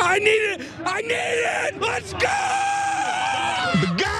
I need it! I need it! Let's go! Gah!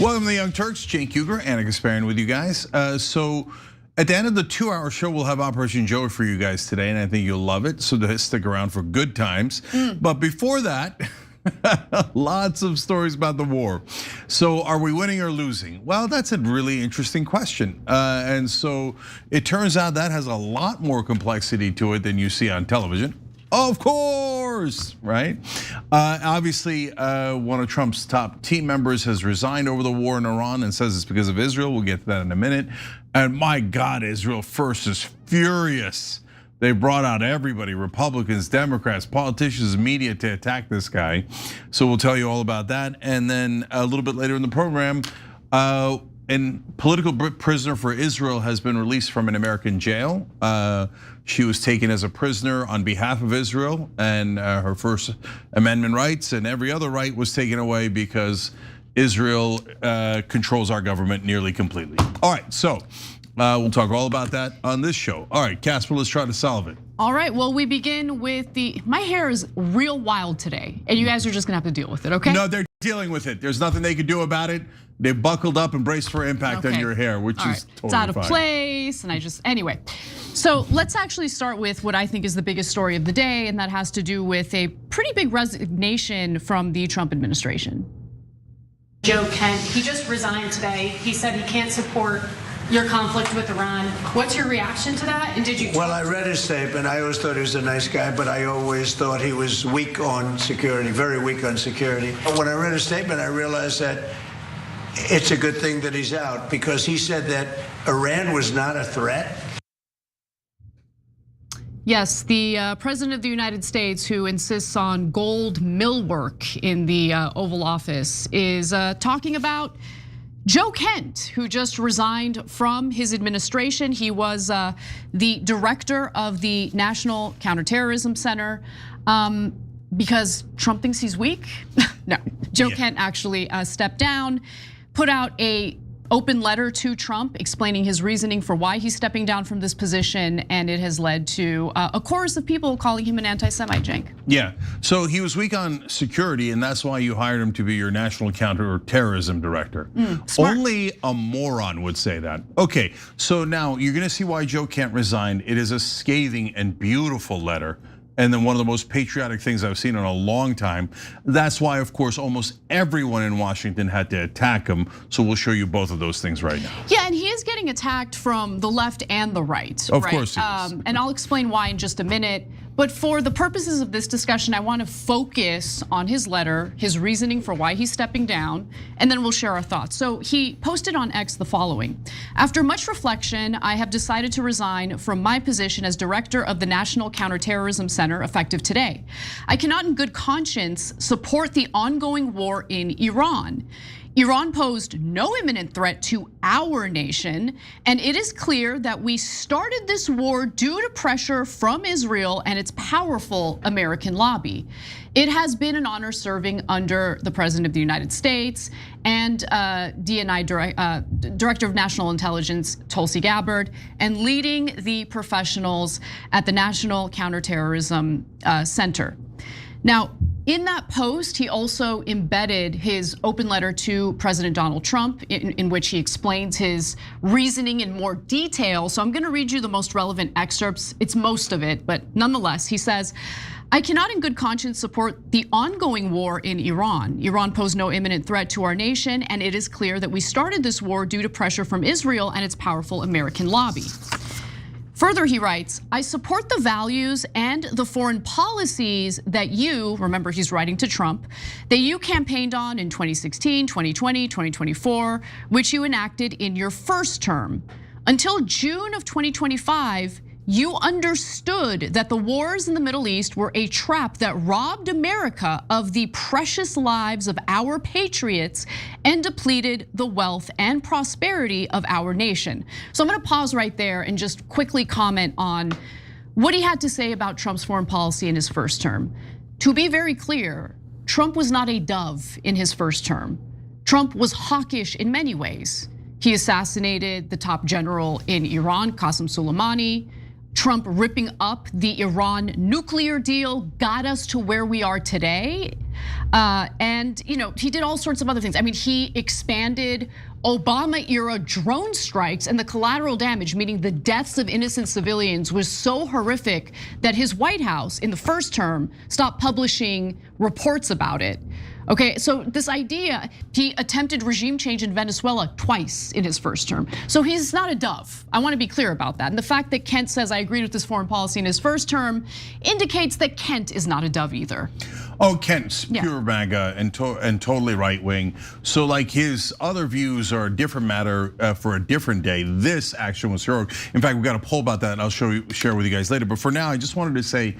Welcome to the Young Turks. Jane Cougar, Anna Gasparian with you guys. So at the end of the 2-hour show, we'll have Operation Joey for you guys today, and I think you'll love it. So stick around for good times. But before that, lots of stories about the war. So are we winning or losing? Well, that's a really interesting question. And so it turns out that has a lot more complexity to it than you see on television. Of course, right? Obviously, one of Trump's top team members has resigned over the war in Iran and says it's because of Israel. We'll get to that in a minute. And my God, Israel First is furious. They brought out everybody, Republicans, Democrats, politicians, media to attack this guy. So we'll tell you all about that. And then a little bit later in the program, a political prisoner for Israel has been released from an American jail. She was taken as a prisoner on behalf of Israel, and her First Amendment rights and every other right was taken away because Israel controls our government nearly completely. All right, so we'll talk all about that on this show. All right, Casper, let's try to solve it. All right, well, we begin with my hair is real wild today, and you guys are just gonna have to deal with it, okay? No, they're dealing with it. There's nothing they can do about it. They buckled up and braced for impact on your hair, which is totally it's out of fine. place, and anyway. So let's actually start with what I think is the biggest story of the day, and that has to do with a pretty big resignation from the Trump administration. Joe Kent, he just resigned today. He said he can't support your conflict with Iran. What's your reaction to that? And did you? Well, I read his statement. I always thought he was a nice guy, but I always thought he was weak on security, very weak on security. When I read his statement, I realized that it's a good thing that he's out, because he said that Iran was not a threat. Yes, the president of the United States, who insists on gold millwork in the Oval Office, is talking about Joe Kent, who just resigned from his administration. He was the director of the National Counterterrorism Center. Because Trump thinks he's weak? No, Joe Kent actually stepped down, put out a open letter to Trump explaining his reasoning for why he's stepping down from this position, and it has led to a chorus of people calling him an anti-Semite, Cenk. Yeah, so he was weak on security, and that's why you hired him to be your national counterterrorism director. Only a moron would say that. Okay, so now you're gonna see why Joe Kent resigned. It is a scathing and beautiful letter, and then one of the most patriotic things I've seen in a long time. That's why, of course, almost everyone in Washington had to attack him. So we'll show you both of those things right now. Yeah, and he is getting attacked from the left and the right. Of course he is. And I'll explain why in just a minute. But for the purposes of this discussion, I want to focus on his letter, his reasoning for why he's stepping down, and then we'll share our thoughts. So he posted on X the following: after much reflection, I have decided to resign from my position as director of the National Counterterrorism Center effective today. I cannot in good conscience support the ongoing war in Iran. Iran posed no imminent threat to our nation, and it is clear that we started this war due to pressure from Israel and its powerful American lobby. It has been an honor serving under the President of the United States and DNI Director of National Intelligence Tulsi Gabbard, and leading the professionals at the National Counterterrorism Center. Now, in that post, he also embedded his open letter to President Donald Trump, in which he explains his reasoning in more detail. So I'm gonna read you the most relevant excerpts. It's most of it, but nonetheless, he says, I cannot in good conscience support the ongoing war in Iran. Iran posed no imminent threat to our nation, and it is clear that we started this war due to pressure from Israel and its powerful American lobby. Further, he writes, I support the values and the foreign policies that you, remember he's writing to Trump, that you campaigned on in 2016, 2020, 2024, which you enacted in your first term. Until June of 2025, you understood that the wars in the Middle East were a trap that robbed America of the precious lives of our patriots and depleted the wealth and prosperity of our nation. So I'm gonna pause right there and just quickly comment on what he had to say about Trump's foreign policy in his first term. To be very clear, Trump was not a dove in his first term. Trump was hawkish in many ways. He assassinated the top general in Iran, Qasem Soleimani. Trump ripping up the Iran nuclear deal got us to where we are today. And he did all sorts of other things. I mean, he expanded Obama era drone strikes, and the collateral damage, meaning the deaths of innocent civilians, was so horrific that his White House in the first term stopped publishing reports about it. Okay, so this idea, he attempted regime change in Venezuela twice in his first term. So he's not a dove. I want to be clear about that. And the fact that Kent says I agreed with this foreign policy in his first term indicates that Kent is not a dove either. Oh, Kent's pure MAGA and totally right wing. So like his other views are a different matter for a different day. This action was heroic. In fact, we got a poll about that and I'll share with you guys later. But for now, I just wanted to say,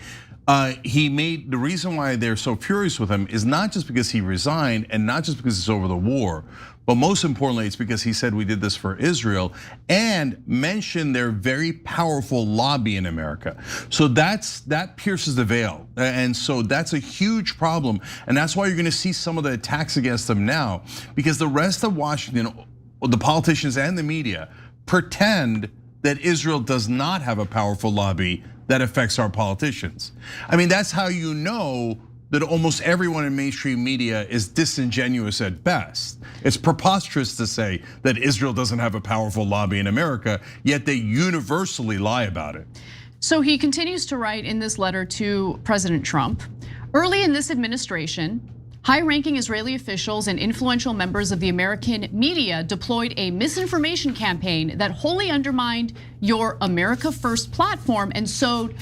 he made the reason why they're so furious with him is not just because he resigned and not just because it's over the war, but most importantly, it's because he said we did this for Israel and mentioned their very powerful lobby in America. So that pierces the veil, and so that's a huge problem, and that's why you're going to see some of the attacks against them now, because the rest of Washington, the politicians and the media, pretend that Israel does not have a powerful lobby that affects our politicians. I mean, that's how you know that almost everyone in mainstream media is disingenuous at best. It's preposterous to say that Israel doesn't have a powerful lobby in America, yet they universally lie about it. So he continues to write in this letter to President Trump, early in this administration, high-ranking Israeli officials and influential members of the American media deployed a misinformation campaign that wholly undermined your America First platform and sowed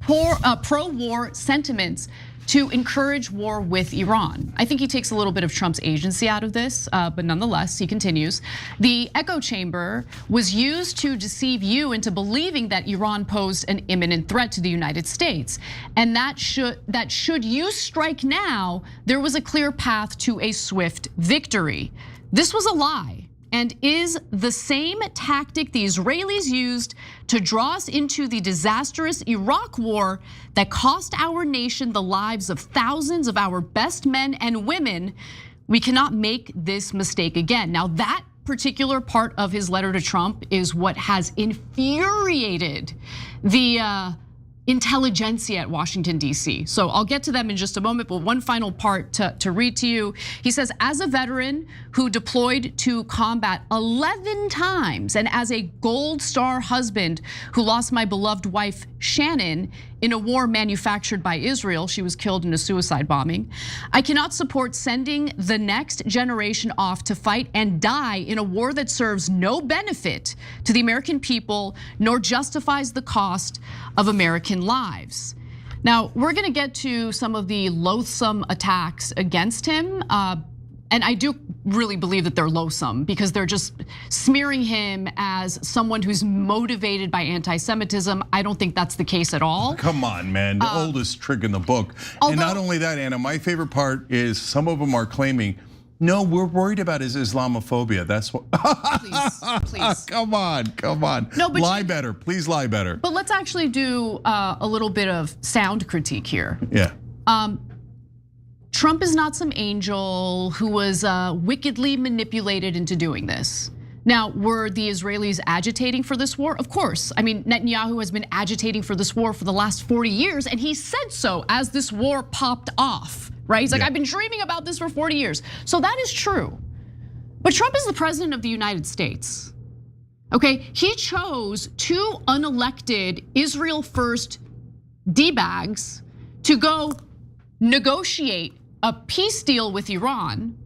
pro-war sentiments to encourage war with Iran. I think he takes a little bit of Trump's agency out of this, but nonetheless, he continues. The echo chamber was used to deceive you into believing that Iran posed an imminent threat to the United States, and that should you strike now, there was a clear path to a swift victory. This was a lie, and is the same tactic the Israelis used to draw us into the disastrous Iraq war that cost our nation the lives of thousands of our best men and women. We cannot make this mistake again. Now that particular part of his letter to Trump is what has infuriated the intelligentsia at Washington, D.C. So I'll get to them in just a moment, but one final part to read to you. He says, as a veteran who deployed to combat 11 times and as a Gold Star husband who lost my beloved wife, Shannon, in a war manufactured by Israel, she was killed in a suicide bombing. I cannot support sending the next generation off to fight and die in a war that serves no benefit to the American people, nor justifies the cost of American lives. Now, we're gonna get to some of the loathsome attacks against him. And I do really believe that they're loathsome because they're just smearing him as someone who's motivated by anti-Semitism. I don't think that's the case at all. Come on, man, the oldest trick in the book. And not only that, Anna, my favorite part is some of them are claiming, no, we're worried about his Islamophobia. That's what. Please. Come on. No, but lie better, please lie better. But let's actually do a little bit of sound critique here. Yeah. Trump is not some angel who was wickedly manipulated into doing this. Now, were the Israelis agitating for this war? Of course. I mean, Netanyahu has been agitating for this war for the last 40 years, and he said so as this war popped off, right? He's like, I've been dreaming about this for 40 years. So that is true. But Trump is the president of the United States. Okay, he chose two unelected Israel First D-bags to go negotiate a peace deal with Iran.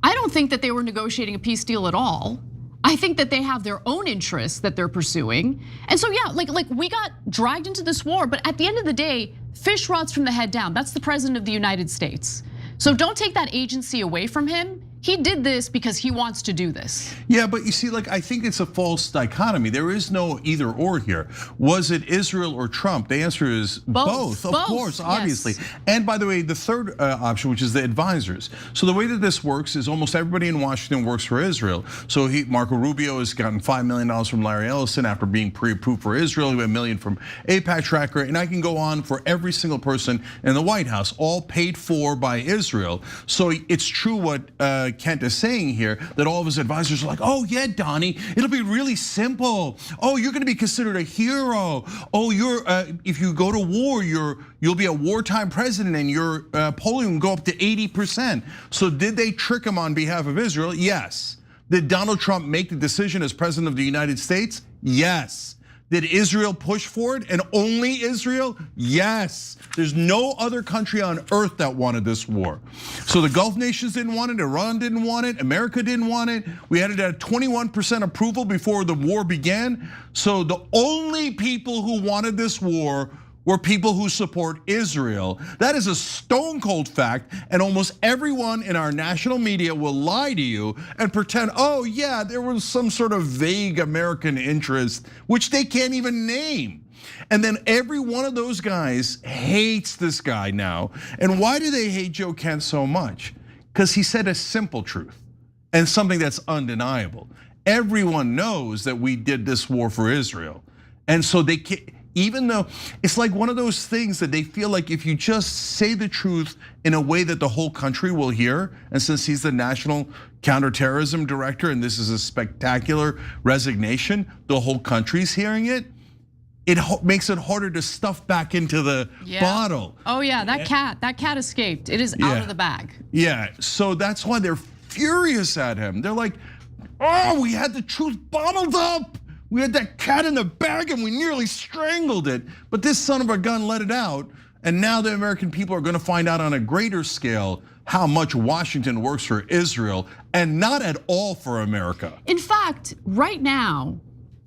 I don't think that they were negotiating a peace deal at all. I think that they have their own interests that they're pursuing. And so yeah, like we got dragged into this war, but at the end of the day, fish rots from the head down. That's the president of the United States. So don't take that agency away from him. He did this because he wants to do this. Yeah, but you see, like, I think it's a false dichotomy. There is no either or here. Was it Israel or Trump? The answer is both, of course, obviously. Yes. And by the way, the third option, which is the advisors. So the way that this works is almost everybody in Washington works for Israel. So Marco Rubio has gotten $5 million from Larry Ellison after being pre-approved for Israel. He got $1 million from AIPAC Tracker, and I can go on for every single person in the White House, all paid for by Israel. So it's true what Kent is saying here, that all of his advisors are like, oh yeah, Donnie, it'll be really simple. Oh, you're gonna be considered a hero. Oh, if you go to war, you'll be a wartime president and your polling will go up to 80%. So did they trick him on behalf of Israel? Yes. Did Donald Trump make the decision as president of the United States? Yes. Did Israel push for it, and only Israel? Yes. There's no other country on earth that wanted this war. So the Gulf nations didn't want it, Iran didn't want it, America didn't want it. We had it at 21% approval before the war began. So the only people who wanted this war were people who support Israel. That is a stone cold fact, and almost everyone in our national media will lie to you and pretend, oh yeah, there was some sort of vague American interest, which they can't even name. And then every one of those guys hates this guy now. And why do they hate Joe Kent so much? Because he said a simple truth and something that's undeniable. Everyone knows that we did this war for Israel. And so they can't, even though it's like one of those things that they feel like if you just say the truth in a way that the whole country will hear, and since he's the national counterterrorism director and this is a spectacular resignation, the whole country's hearing it, it makes it harder to stuff back into the bottle. Oh yeah, that cat escaped. It is out of the bag. Yeah, so that's why they're furious at him. They're like, oh, we had the truth bottled up. We had that cat in the bag and we nearly strangled it. But this son of a gun let it out. And now the American people are gonna find out on a greater scale how much Washington works for Israel and not at all for America. In fact, right now,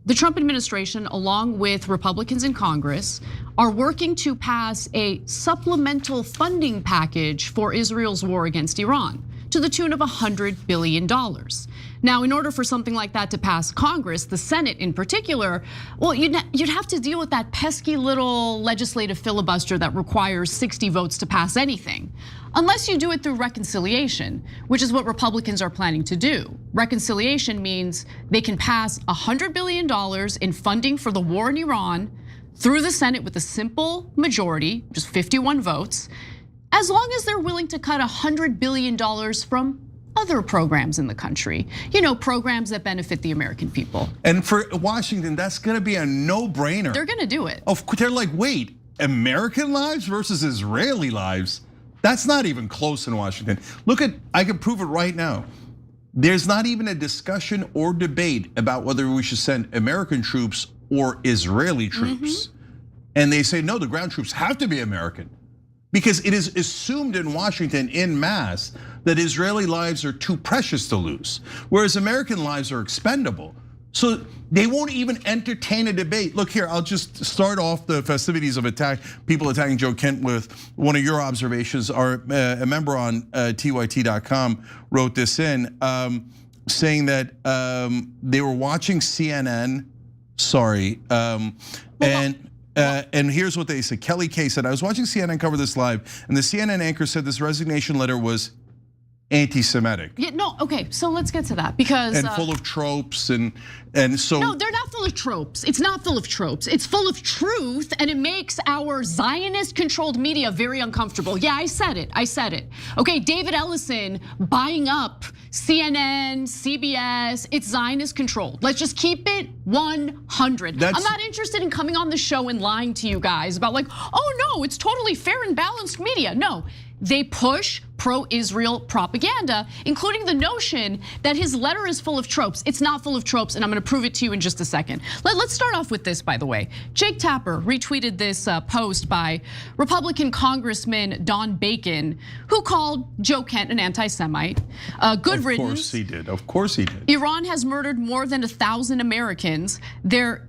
the Trump administration, along with Republicans in Congress, are working to pass a supplemental funding package for Israel's war against Iran to the tune of $100 billion. Now, in order for something like that to pass Congress, the Senate in particular, well, you'd have to deal with that pesky little legislative filibuster that requires 60 votes to pass anything. Unless you do it through reconciliation, which is what Republicans are planning to do. Reconciliation means they can pass $100 billion in funding for the war in Iran through the Senate with a simple majority, just 51 votes, as long as they're willing to cut $100 billion from other programs in the country, programs that benefit the American people. And for Washington, that's gonna be a no-brainer. They're gonna do it. They're like, wait, American lives versus Israeli lives? That's not even close in Washington. Look I can prove it right now. There's not even a discussion or debate about whether we should send American troops or Israeli troops. And they say, no, the ground troops have to be American. Because it is assumed in Washington en masse that Israeli lives are too precious to lose, whereas American lives are expendable. So they won't even entertain a debate. Look here, I'll just start off the festivities of people attacking Joe Kent with one of your observations. A member on TYT.com wrote this in, saying that they were watching CNN, and here's what they said. Kelly Kay said, I was watching CNN cover this live, and the CNN anchor said this resignation letter was anti-Semitic. Yeah, no, okay, so let's get to that because and full of tropes and so. No, they're not full of tropes. It's not full of tropes. It's full of truth, and it makes our Zionist-controlled media very uncomfortable. Yeah, I said it. Okay, David Ellison buying up CNN, CBS, it's Zionist-controlled. Let's just keep it 100. I'm not interested in coming on the show and lying to you guys about like, oh no, it's totally fair and balanced media. No, they push pro-Israel propaganda, including the notion that his letter is full of tropes. It's not full of tropes, and I'm gonna prove it to you in just a second. Let's start off with this, by the way. Jake Tapper retweeted this post by Republican Congressman Don Bacon, who called Joe Kent an anti-Semite. Good riddance. Of course he did, of course he did. Iran has murdered more than 1,000 Americans. Their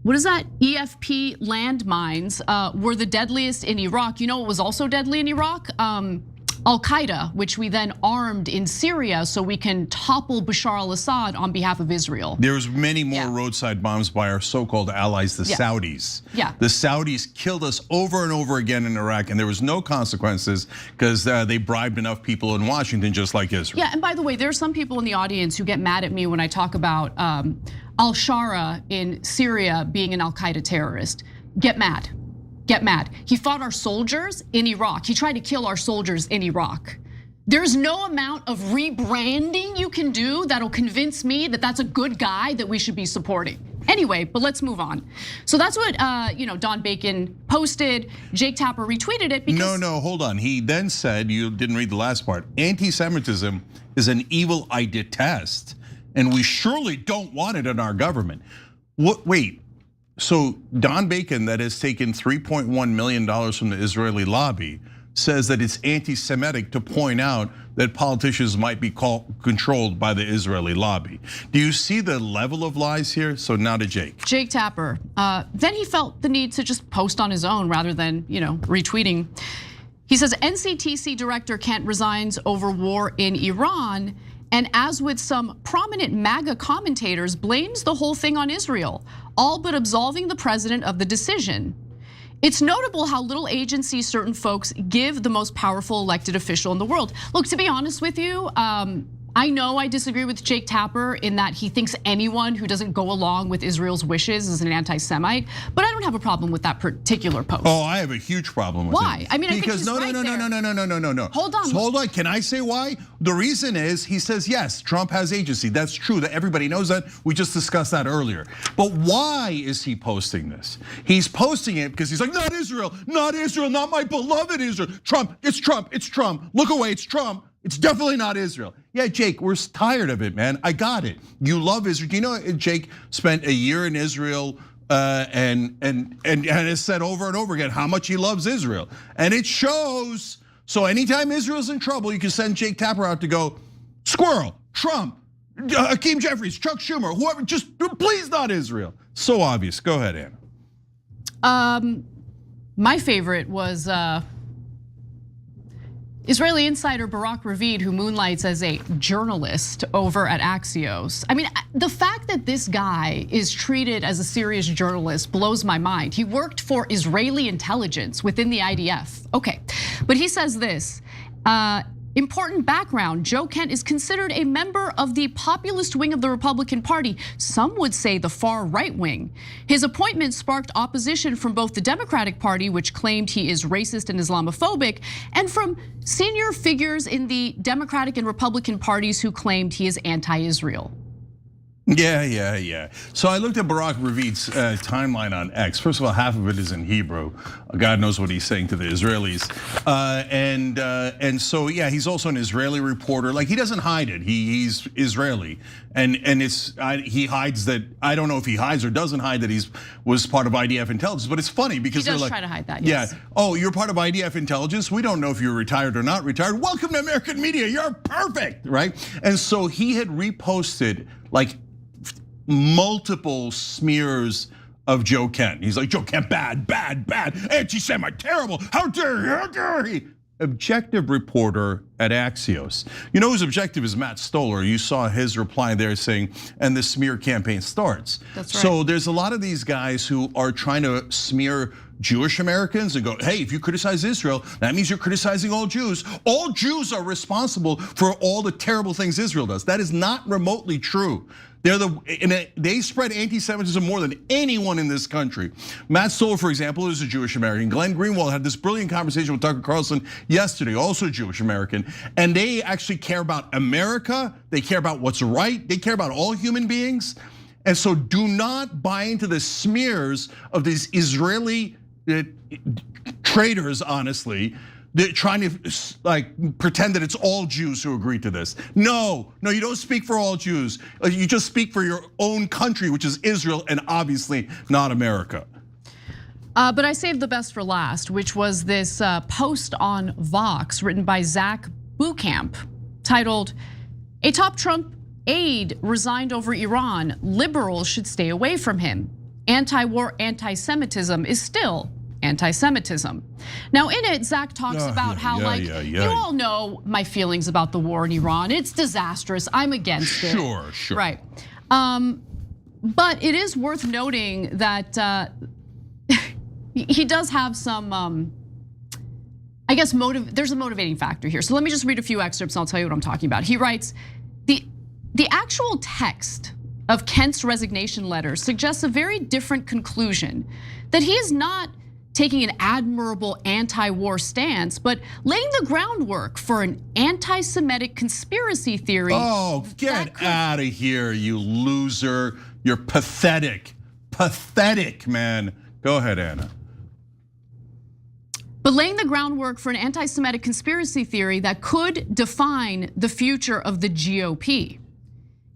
what is that? EFP landmines were the deadliest in Iraq. You know what was also deadly in Iraq? Al-Qaeda, which we then armed in Syria so we can topple Bashar al-Assad on behalf of Israel. There's many more roadside bombs by our so-called allies, the Saudis. The Saudis killed us over and over again in Iraq, and there was no consequences because they bribed enough people in Washington, just like Israel. Yeah, and by the way, there are some people in the audience who get mad at me when I talk about al-Shara in Syria being an Al-Qaeda terrorist. Get mad. Get mad. He fought our soldiers in Iraq. He tried to kill our soldiers in Iraq. There's no amount of rebranding you can do that'll convince me that that's a good guy that we should be supporting. Anyway, but let's move on. So that's what Don Bacon posted. Jake Tapper retweeted it because No, hold on. He then said, you didn't read the last part, anti-Semitism is an evil I detest, and we surely don't want it in our government. What? Wait. So Don Bacon, that has taken $3.1 million from the Israeli lobby, says that it's anti-Semitic to point out that politicians might be controlled by the Israeli lobby. Do you see the level of lies here? So now to Jake. Jake Tapper. Then he felt the need to just post on his own rather than retweeting. He says NCTC director Kent resigns over war in Iran. And as with some prominent MAGA commentators, blames the whole thing on Israel, all but absolving the president of the decision. It's notable how little agency certain folks give the most powerful elected official in the world. Look, to be honest with you, I know I disagree with Jake Tapper in that he thinks anyone who doesn't go along with Israel's wishes is an anti-Semite, but I don't have a problem with that particular post. Oh, I have a huge problem with it. Why? I mean, because I think he's no. Hold on. Hold on, can I say why? The reason is, he says, yes, Trump has agency. That's true, that everybody knows that. We just discussed that earlier. But why is he posting this? He's posting it because he's like, not Israel, not my beloved Israel. Trump, it's Trump, it's Trump. Look away, it's Trump. It's definitely not Israel. Yeah, Jake, we're tired of it, man. I got it. You love Israel. Do you know Jake spent a year in Israel and has said over and over again how much he loves Israel, and it shows. So anytime Israel's in trouble, you can send Jake Tapper out to go, squirrel, Trump, Hakeem Jeffries, Chuck Schumer, whoever. Just please, not Israel. So obvious. Go ahead, Anna. My favorite was Israeli insider Barak Ravid, who moonlights as a journalist over at Axios. I mean, the fact that this guy is treated as a serious journalist blows my mind. He worked for Israeli intelligence within the IDF. Okay, but he says this. Important background, Joe Kent is considered a member of the populist wing of the Republican Party. Some would say the far right wing. His appointment sparked opposition from both the Democratic Party, which claimed he is racist and Islamophobic, and from senior figures in the Democratic and Republican parties who claimed he is anti-Israel. Yeah. So I looked at Barak Ravid's timeline on X. First of all, half of it is in Hebrew. God knows what he's saying to the Israelis. And so yeah, he's also an Israeli reporter. Like, he doesn't hide it. He's Israeli, and he hides that. I don't know if he hides or doesn't hide that was part of IDF intelligence. But it's funny because he does they're like, try to hide that. Yes. Yeah. Oh, you're part of IDF intelligence. We don't know if you're retired or not retired. Welcome to American media. You're perfect, right? And so he had reposted like multiple smears of Joe Kent. He's like, Joe Kent, bad, anti-Semite, terrible, how dare he? Objective reporter at Axios. You know whose objective is Matt Stoller. You saw his reply there saying, and the smear campaign starts. That's right. So there's a lot of these guys who are trying to smear Jewish Americans and go, hey, if you criticize Israel, that means you're criticizing all Jews. All Jews are responsible for all the terrible things Israel does. That is not remotely true. They spread anti-Semitism more than anyone in this country. Matt Stoller, for example, is a Jewish American. Glenn Greenwald had this brilliant conversation with Tucker Carlson yesterday, also Jewish American. And they actually care about America. They care about what's right. They care about all human beings. And so do not buy into the smears of these Israeli traitors, honestly. They're trying to like pretend that it's all Jews who agreed to this. No, you don't speak for all Jews. You just speak for your own country, which is Israel, and obviously not America. But I saved the best for last, which was this post on Vox written by Zach Bootcamp, titled, "A top Trump aide resigned over Iran. Liberals should stay away from him. Anti-war anti-Semitism is still anti-Semitism." Now in it, Zach talks about how you all know my feelings about the war in Iran. It's disastrous, I'm against it. Sure. Right, but it is worth noting that he does have some, I guess, there's a motivating factor here. So let me just read a few excerpts and I'll tell you what I'm talking about. He writes, the actual text of Kent's resignation letter suggests a very different conclusion, that he is not taking an admirable anti-war stance, but laying the groundwork for an anti-Semitic conspiracy theory. Oh, get out of here, you loser. You're pathetic. Pathetic, man. Go ahead, Anna. But laying the groundwork for an anti-Semitic conspiracy theory that could define the future of the GOP.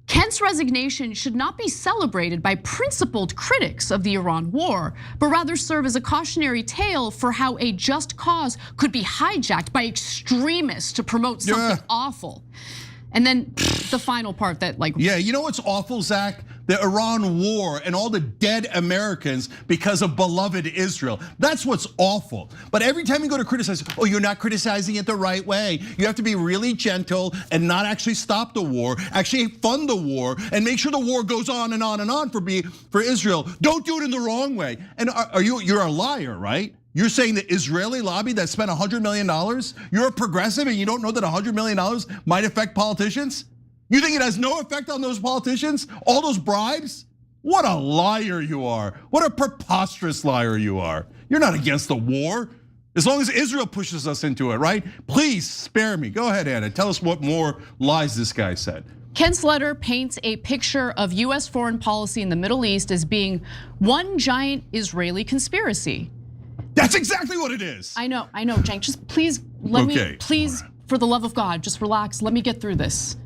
Kent's resignation should not be celebrated by principled critics of the Iran war, but rather serve as a cautionary tale for how a just cause could be hijacked by extremists to promote something awful. And then the final part that yeah, you know what's awful, Zach? The Iran war and all the dead Americans because of beloved Israel. That's what's awful. But every time you go to criticize, oh, you're not criticizing it the right way. You have to be really gentle and not actually stop the war, actually fund the war and make sure the war goes on and on and on for Israel. Don't do it in the wrong way. And you're a liar, right? You're saying the Israeli lobby that spent $100 million, you're a progressive and you don't know that $100 million might affect politicians? You think it has no effect on those politicians? All those bribes? What a liar you are. What a preposterous liar you are. You're not against the war. As long as Israel pushes us into it, right? Please spare me. Go ahead, Anna. Tell us what more lies this guy said. Kent's letter paints a picture of US foreign policy in the Middle East as being one giant Israeli conspiracy. That's exactly what it is. I know, Cenk. Just please let me, please, for the love of God, just relax. Let me get through this.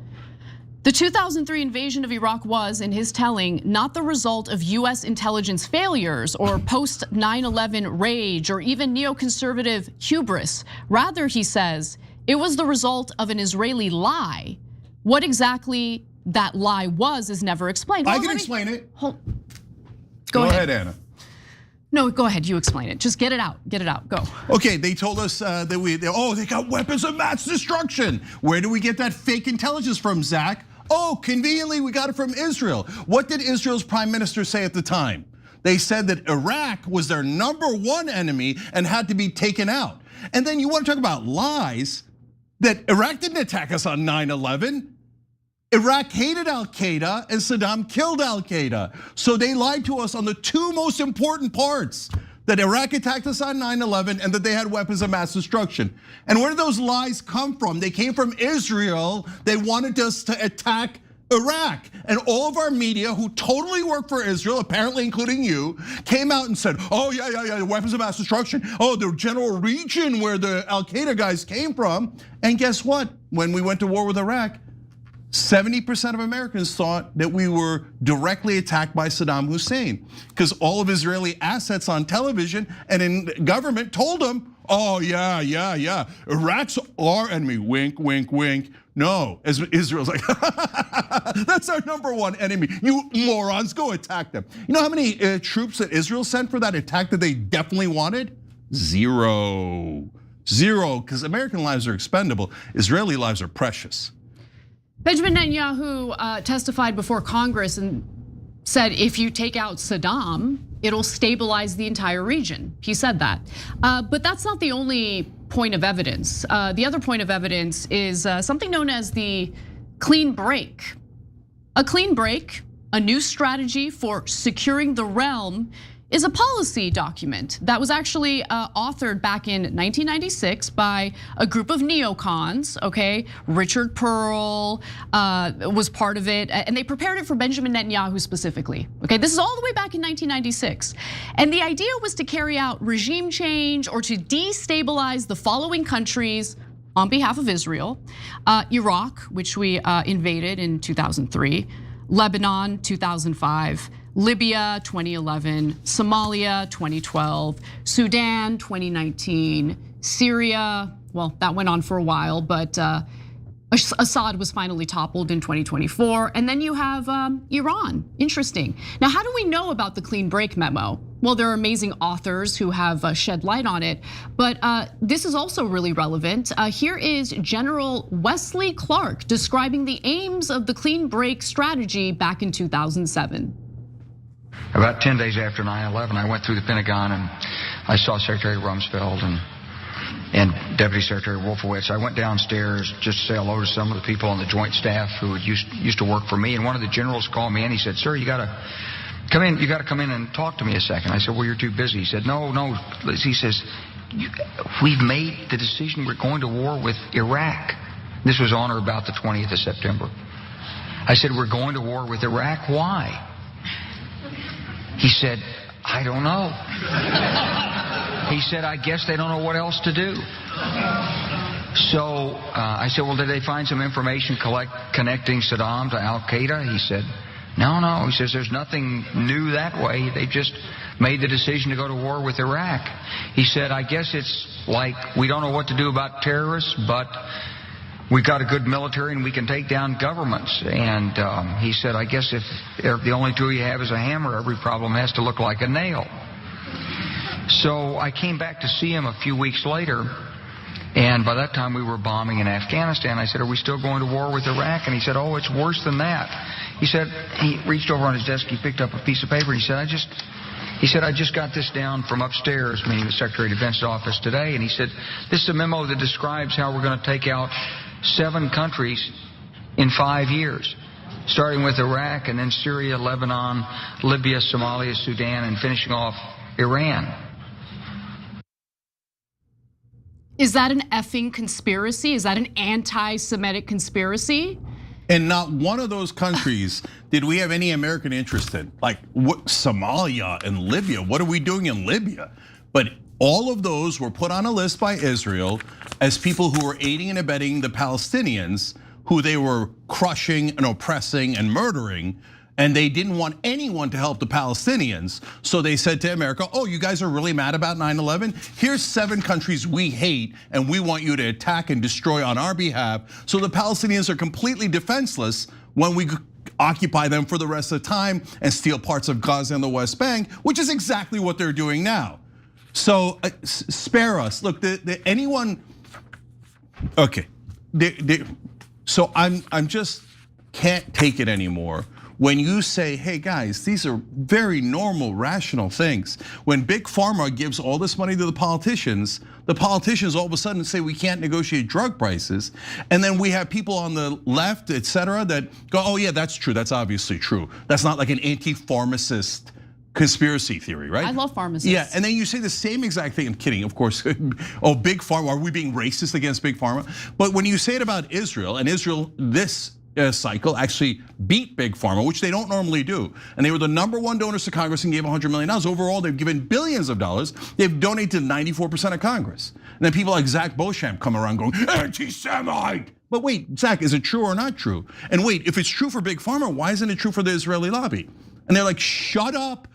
The 2003 invasion of Iraq was, in his telling, not the result of US intelligence failures or post 9/11 rage or even neoconservative hubris. Rather, he says, it was the result of an Israeli lie. What exactly that lie was is never explained. I can explain it. Go ahead, Anna. No, go ahead, you explain it. Just get it out, go. Okay, they told us that they got weapons of mass destruction. Where do we get that fake intelligence from, Zach? Oh, conveniently, we got it from Israel. What did Israel's prime minister say at the time? They said that Iraq was their #1 enemy and had to be taken out. And then you want to talk about lies, that Iraq didn't attack us on 9/11. Iraq hated Al-Qaeda and Saddam killed Al-Qaeda. So they lied to us on the two most important parts, that Iraq attacked us on 9/11 and that they had weapons of mass destruction. And where did those lies come from? They came from Israel. They wanted us to attack Iraq. And all of our media who totally work for Israel, apparently including you, came out and said, oh yeah, weapons of mass destruction. Oh, the general region where the Al-Qaeda guys came from. And guess what? When we went to war with Iraq, 70% of Americans thought that we were directly attacked by Saddam Hussein, because all of Israeli assets on television and in government told them, oh yeah, Iraq's our enemy, wink, wink, wink. No, as Israel's like, that's our number 1 enemy. You morons, go attack them. You know how many troops that Israel sent for that attack that they definitely wanted? Zero, because American lives are expendable. Israeli lives are precious. Benjamin Netanyahu testified before Congress and said, if you take out Saddam, it'll stabilize the entire region. He said that, but that's not the only point of evidence. The other point of evidence is something known as the clean break. A clean break, a new strategy for securing the realm, is a policy document that was actually authored back in 1996 by a group of neocons, okay? Richard Pearl was part of it, and they prepared it for Benjamin Netanyahu specifically, okay? This is all the way back in 1996. And the idea was to carry out regime change or to destabilize the following countries on behalf of Israel: Iraq, which we invaded in 2003, Lebanon, 2005, Libya, 2011, Somalia, 2012, Sudan, 2019, Syria, well, that went on for a while, but Assad was finally toppled in 2024. And then you have Iran, interesting. Now, how do we know about the clean break memo? Well, there are amazing authors who have shed light on it, but this is also really relevant. Here is General Wesley Clark describing the aims of the clean break strategy back in 2007. About 10 days after 9/11, I went through the Pentagon and I saw Secretary Rumsfeld and Deputy Secretary Wolfowitz. I went downstairs just to say hello to some of the people on the Joint Staff who had used to work for me. And one of the generals called me and he said, "Sir, you got to come in. You got to come in and talk to me a second." I said, "Well, you're too busy." He said, "No." He says, "We've made the decision. We're going to war with Iraq." This was on or about the 20th of September. I said, "We're going to war with Iraq. Why?" He said, "I don't know." He said, "I guess they don't know what else to do." So I said, "Well, did they find some information connecting Saddam to Al-Qaeda?" He said, No. He says, "There's nothing new that way. They just made the decision to go to war with Iraq." He said, "I guess it's like we don't know what to do about terrorists, but we've got a good military and we can take down governments." And he said, "I guess if the only tool you have is a hammer, every problem has to look like a nail." So I came back to see him a few weeks later, and by that time we were bombing in Afghanistan. I said, "Are we still going to war with Iraq?" And he said, "Oh, it's worse than that." He said, he reached over on his desk, he picked up a piece of paper, and he said, I just got this down from upstairs," meaning the Secretary of Defense's office today, and he said, "This is a memo that describes how we're going to take out 7 countries in 5 years, starting with Iraq and then Syria, Lebanon, Libya, Somalia, Sudan, and finishing off Iran." Is that an effing conspiracy? Is that an anti-Semitic conspiracy? And not one of those countries did we have any American interest in. Like what, Somalia and Libya, what are we doing in Libya? But all of those were put on a list by Israel as people who were aiding and abetting the Palestinians, who they were crushing and oppressing and murdering. And they didn't want anyone to help the Palestinians. So they said to America, "Oh, you guys are really mad about 9/11? Here's 7 countries we hate and we want you to attack and destroy on our behalf." So the Palestinians are completely defenseless when we occupy them for the rest of the time and steal parts of Gaza and the West Bank, which is exactly what they're doing now. So spare us. Look, anyone, okay. So I'm just can't take it anymore. When you say, "Hey guys, these are very normal, rational things." When Big Pharma gives all this money to the politicians all of a sudden say we can't negotiate drug prices. And then we have people on the left, etc., that go, "Oh yeah, that's true, that's obviously true. That's not like an anti-pharmacist conspiracy theory, right?" I love pharmacists. Yeah, and then you say the same exact thing. I'm kidding, of course. Oh, Big Pharma, are we being racist against Big Pharma? But when you say it about Israel, and Israel, this cycle actually beat Big Pharma, which they don't normally do. And they were the #1 donors to Congress and gave $100 million. Overall, they've given billions of dollars. They've donated to 94% of Congress. And then people like Zach Beauchamp come around going, "Anti-Semite." But wait, Zach, is it true or not true? And wait, if it's true for Big Pharma, why isn't it true for the Israeli lobby? And they're like, "Shut up,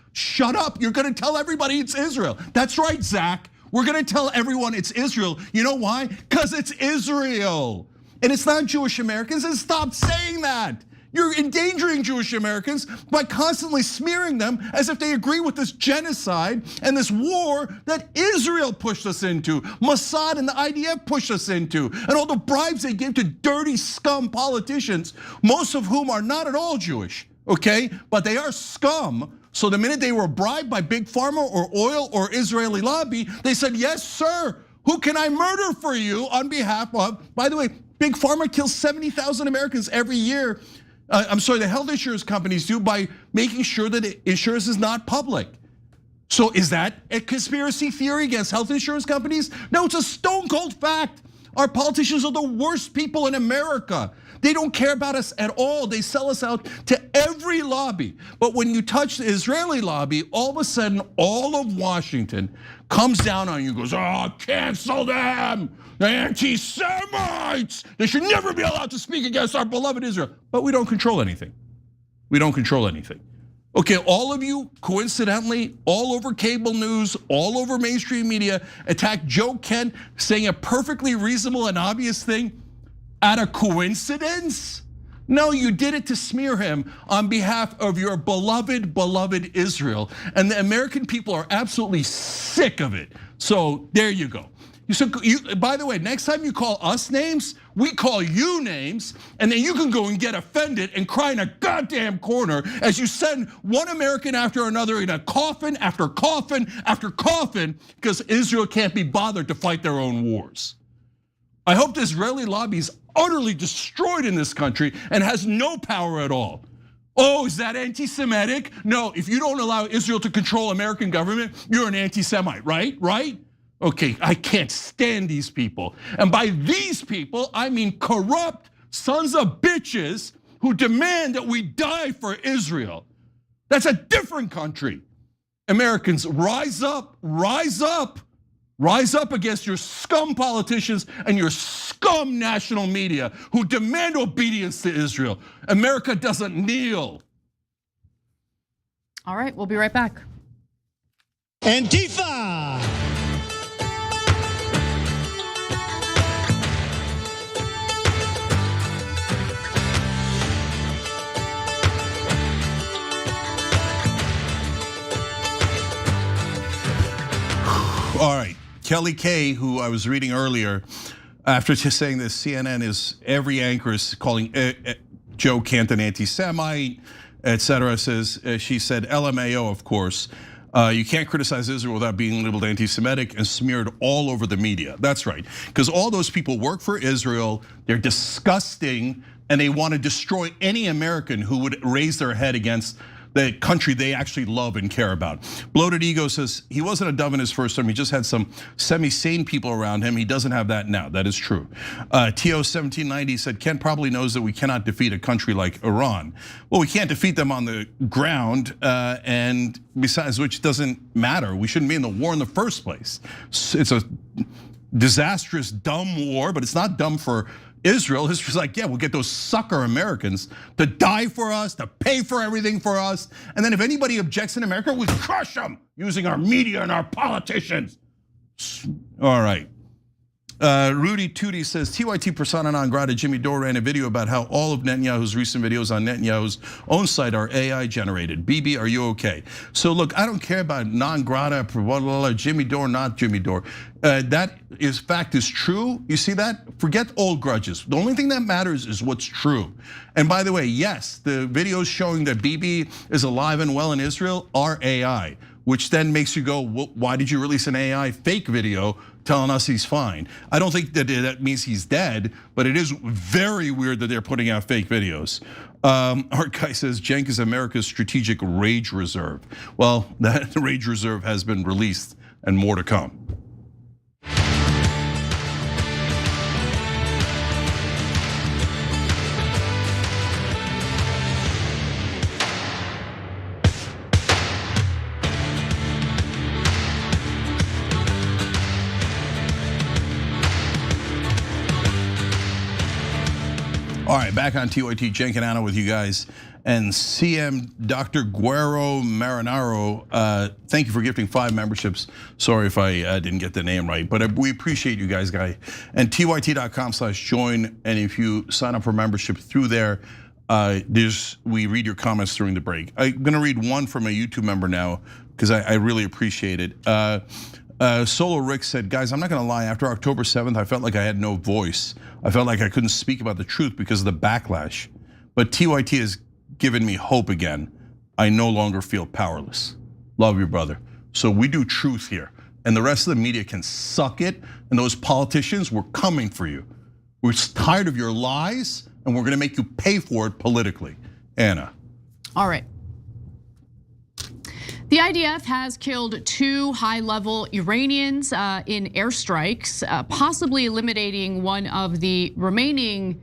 you're gonna tell everybody it's Israel." That's right, Zach, we're gonna tell everyone it's Israel. You know why? Because it's Israel. And it's not Jewish Americans, and stop saying that. You're endangering Jewish Americans by constantly smearing them as if they agree with this genocide and this war that Israel pushed us into, Mossad and the IDF pushed us into, and all the bribes they give to dirty scum politicians, most of whom are not at all Jewish, okay? But they are scum. So the minute they were bribed by Big Pharma or oil or Israeli lobby, they said, "Yes, sir, who can I murder for you on behalf of?" By the way, Big Pharma kills 70,000 Americans every year. The health insurance companies do by making sure that insurance is not public. So is that a conspiracy theory against health insurance companies? No, it's a stone cold fact. Our politicians are the worst people in America. They don't care about us at all. They sell us out to every lobby. But when you touch the Israeli lobby, all of a sudden, all of Washington comes down on you and goes, oh, cancel them. They're anti-Semites. They should never be allowed to speak against our beloved Israel. But we don't control anything. We don't control anything. Okay, all of you, coincidentally, all over cable news, all over mainstream media, attack Joe Kent saying a perfectly reasonable and obvious thing out of coincidence? No, you did it to smear him on behalf of your beloved, beloved Israel. And the American people are absolutely sick of it. So there you go. So by the way, next time you call us names, we call you names, and then you can go and get offended and cry in a goddamn corner as you send one American after another in a coffin after coffin after coffin because Israel can't be bothered to fight their own wars. I hope the Israeli lobby is utterly destroyed in this country and has no power at all. Oh, is that anti-Semitic? No, if you don't allow Israel to control American government, you're an anti-Semite, right? Right? Okay, I can't stand these people. And by these people, I mean corrupt sons of bitches who demand that we die for Israel. That's a different country. Americans, rise up, rise up. Rise up against your scum politicians and your scum national media who demand obedience to Israel. America doesn't kneel. All right, we'll be right back. Antifa! All right. Kelly Kay, who I was reading earlier, after just saying this, CNN is, every anchor is calling Joe Kent an anti-Semite, etc. Says, she said, LMAO, of course. You can't criticize Israel without being labeled anti-Semitic and smeared all over the media. That's right, because all those people work for Israel, they're disgusting, and they want to destroy any American who would raise their head against the country they actually love and care about. Bloated Ego says he wasn't a dove in his first term. He just had some semi-sane people around him. He doesn't have that now. That is true. TO 1790 said Ken probably knows that we cannot defeat a country like Iran. Well, we can't defeat them on the ground, and besides which doesn't matter. We shouldn't be in the war in the first place. It's a disastrous, dumb war, but it's not dumb for Israel. Israel's like, yeah, we'll get those sucker Americans to die for us, to pay for everything for us. And then if anybody objects in America, we crush them using our media and our politicians. All right. Rudy Tootie says, TYT persona non grata Jimmy Dore ran a video about how all of Netanyahu's recent videos on Netanyahu's own site are AI generated. BB, are you okay? So look, I don't care about non grata, Jimmy Dore, not Jimmy Dore. That fact is true. You see that? Forget old grudges. The only thing that matters is what's true. And by the way, yes, the videos showing that BB is alive and well in Israel are AI, which then makes you go, well, why did you release an AI fake video telling us he's fine? I don't think that means he's dead, but it is very weird that they're putting out fake videos. Art Guy says, Cenk is America's strategic rage reserve. Well, that rage reserve has been released and more to come. All right, back on TYT, Cenk and Anna with you guys. And CM Dr. Guero Marinaro, thank you for gifting 5 memberships. Sorry if I didn't get the name right, but we appreciate you guys, And TYT.com/join, and if you sign up for membership through there, we read your comments during the break. I'm gonna read one from a YouTube member now, because I really appreciate it. Solo Rick said, guys, I'm not gonna lie, after October 7th, I felt like I had no voice. I felt like I couldn't speak about the truth because of the backlash. But TYT has given me hope again. I no longer feel powerless. Love you, brother. So we do truth here. And the rest of the media can suck it. And those politicians, we're coming for you. We're tired of your lies, and we're gonna make you pay for it politically. Anna. All right. The IDF has killed 2 high-level Iranians in airstrikes, possibly eliminating one of the remaining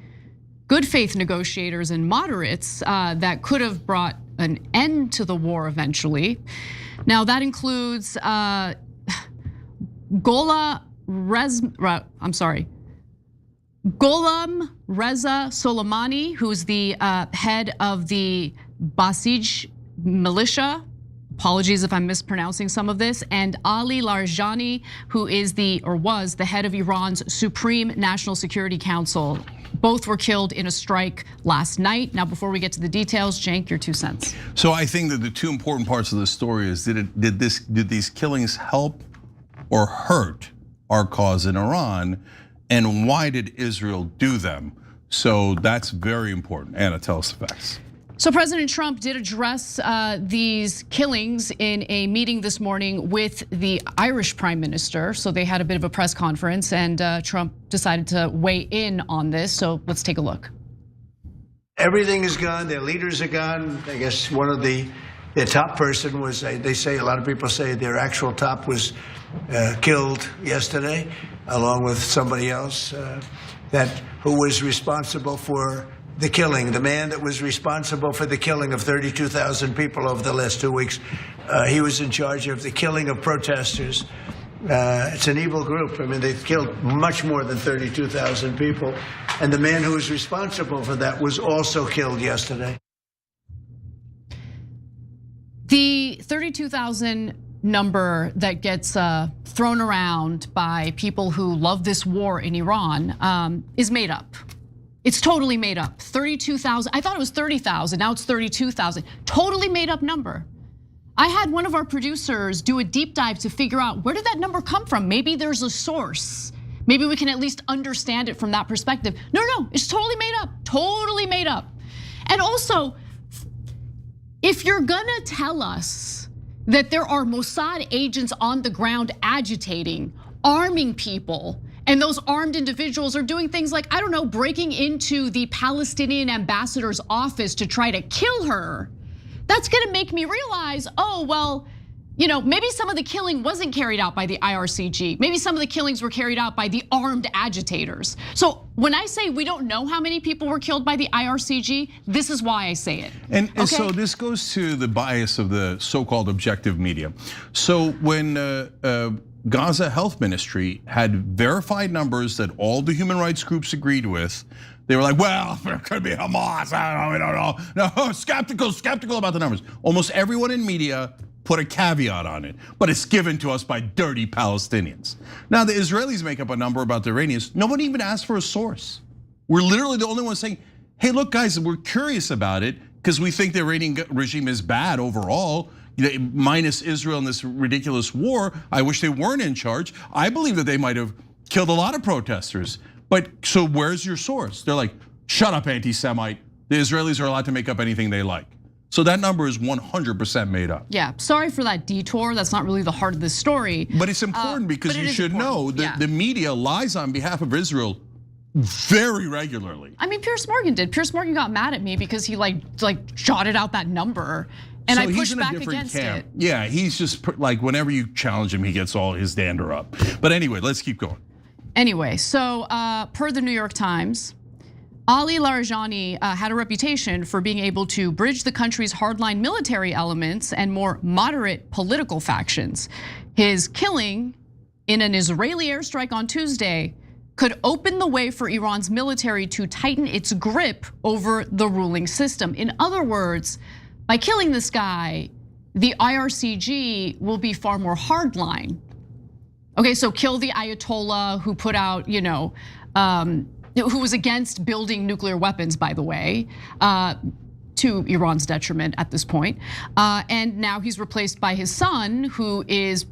good faith negotiators and moderates that could have brought an end to the war eventually. Now that includes Gholam Reza Soleimani, who's the head of the Basij militia. Apologies if I'm mispronouncing some of this. And Ali Larijani, who is was the head of Iran's Supreme National Security Council. Both were killed in a strike last night. Now, before we get to the details, Cenk, your 2 cents. So I think that the 2 important parts of the story is did these killings help or hurt our cause in Iran, and why did Israel do them? So that's very important. Anna, tell us the facts. So President Trump did address these killings in a meeting this morning with the Irish Prime Minister. So they had a bit of a press conference, and Trump decided to weigh in on this. So let's take a look. Everything is gone. Their leaders are gone. I guess one of their top person was, they say, a lot of people say their actual top was killed yesterday, along with somebody else who was responsible for the killing, the man that was responsible for the killing of 32,000 people over the last 2 weeks. He was in charge of the killing of protesters. It's an evil group. I mean, they've killed much more than 32,000 people. And the man who was responsible for that was also killed yesterday. The 32,000 number that gets thrown around by people who love this war in Iran is made up. It's totally made up. 32,000. I thought it was 30,000. Now it's 32,000. Totally made up number. I had one of our producers do a deep dive to figure out where did that number come from? Maybe there's a source. Maybe we can at least understand it from that perspective. No, it's totally made up. Totally made up. And also, if you're gonna tell us that there are Mossad agents on the ground agitating, arming people, and those armed individuals are doing things like, I don't know, breaking into the Palestinian ambassador's office to try to kill her, that's gonna make me realize, oh, well, maybe some of the killing wasn't carried out by the IRCG. Maybe some of the killings were carried out by the armed agitators. So when I say we don't know how many people were killed by the IRCG, this is why I say it. And so this goes to the bias of the so-called objective media. So when Gaza Health Ministry had verified numbers that all the human rights groups agreed with, they were like, well, there could be Hamas, I don't know. No, skeptical about the numbers. Almost everyone in media put a caveat on it, but it's given to us by dirty Palestinians. Now the Israelis make up a number about the Iranians. Nobody even asked for a source. We're literally the only ones saying, hey, look guys, we're curious about it because we think the Iranian regime is bad overall. Minus Israel in this ridiculous war. I wish they weren't in charge. I believe that they might have killed a lot of protesters. But so where's your source? They're like, shut up, anti-Semite. The Israelis are allowed to make up anything they like. So that number is 100% made up. Yeah, sorry for that detour. That's not really the heart of this story. But it's important because you should know that the media lies on behalf of Israel very regularly. I mean, Piers Morgan did. Piers Morgan got mad at me because he like jotted out that number. And so I pushed back against it. Yeah, he's just like, whenever you challenge him, he gets all his dander up. But anyway, let's keep going. Anyway, so per the New York Times, Ali Larijani had a reputation for being able to bridge the country's hardline military elements and more moderate political factions. His killing in an Israeli airstrike on Tuesday could open the way for Iran's military to tighten its grip over the ruling system. In other words, by killing this guy, the IRCG will be far more hardline. Okay, so kill the Ayatollah who put out, who was against building nuclear weapons, by the way, to Iran's detriment at this point. And now he's replaced by his son, who is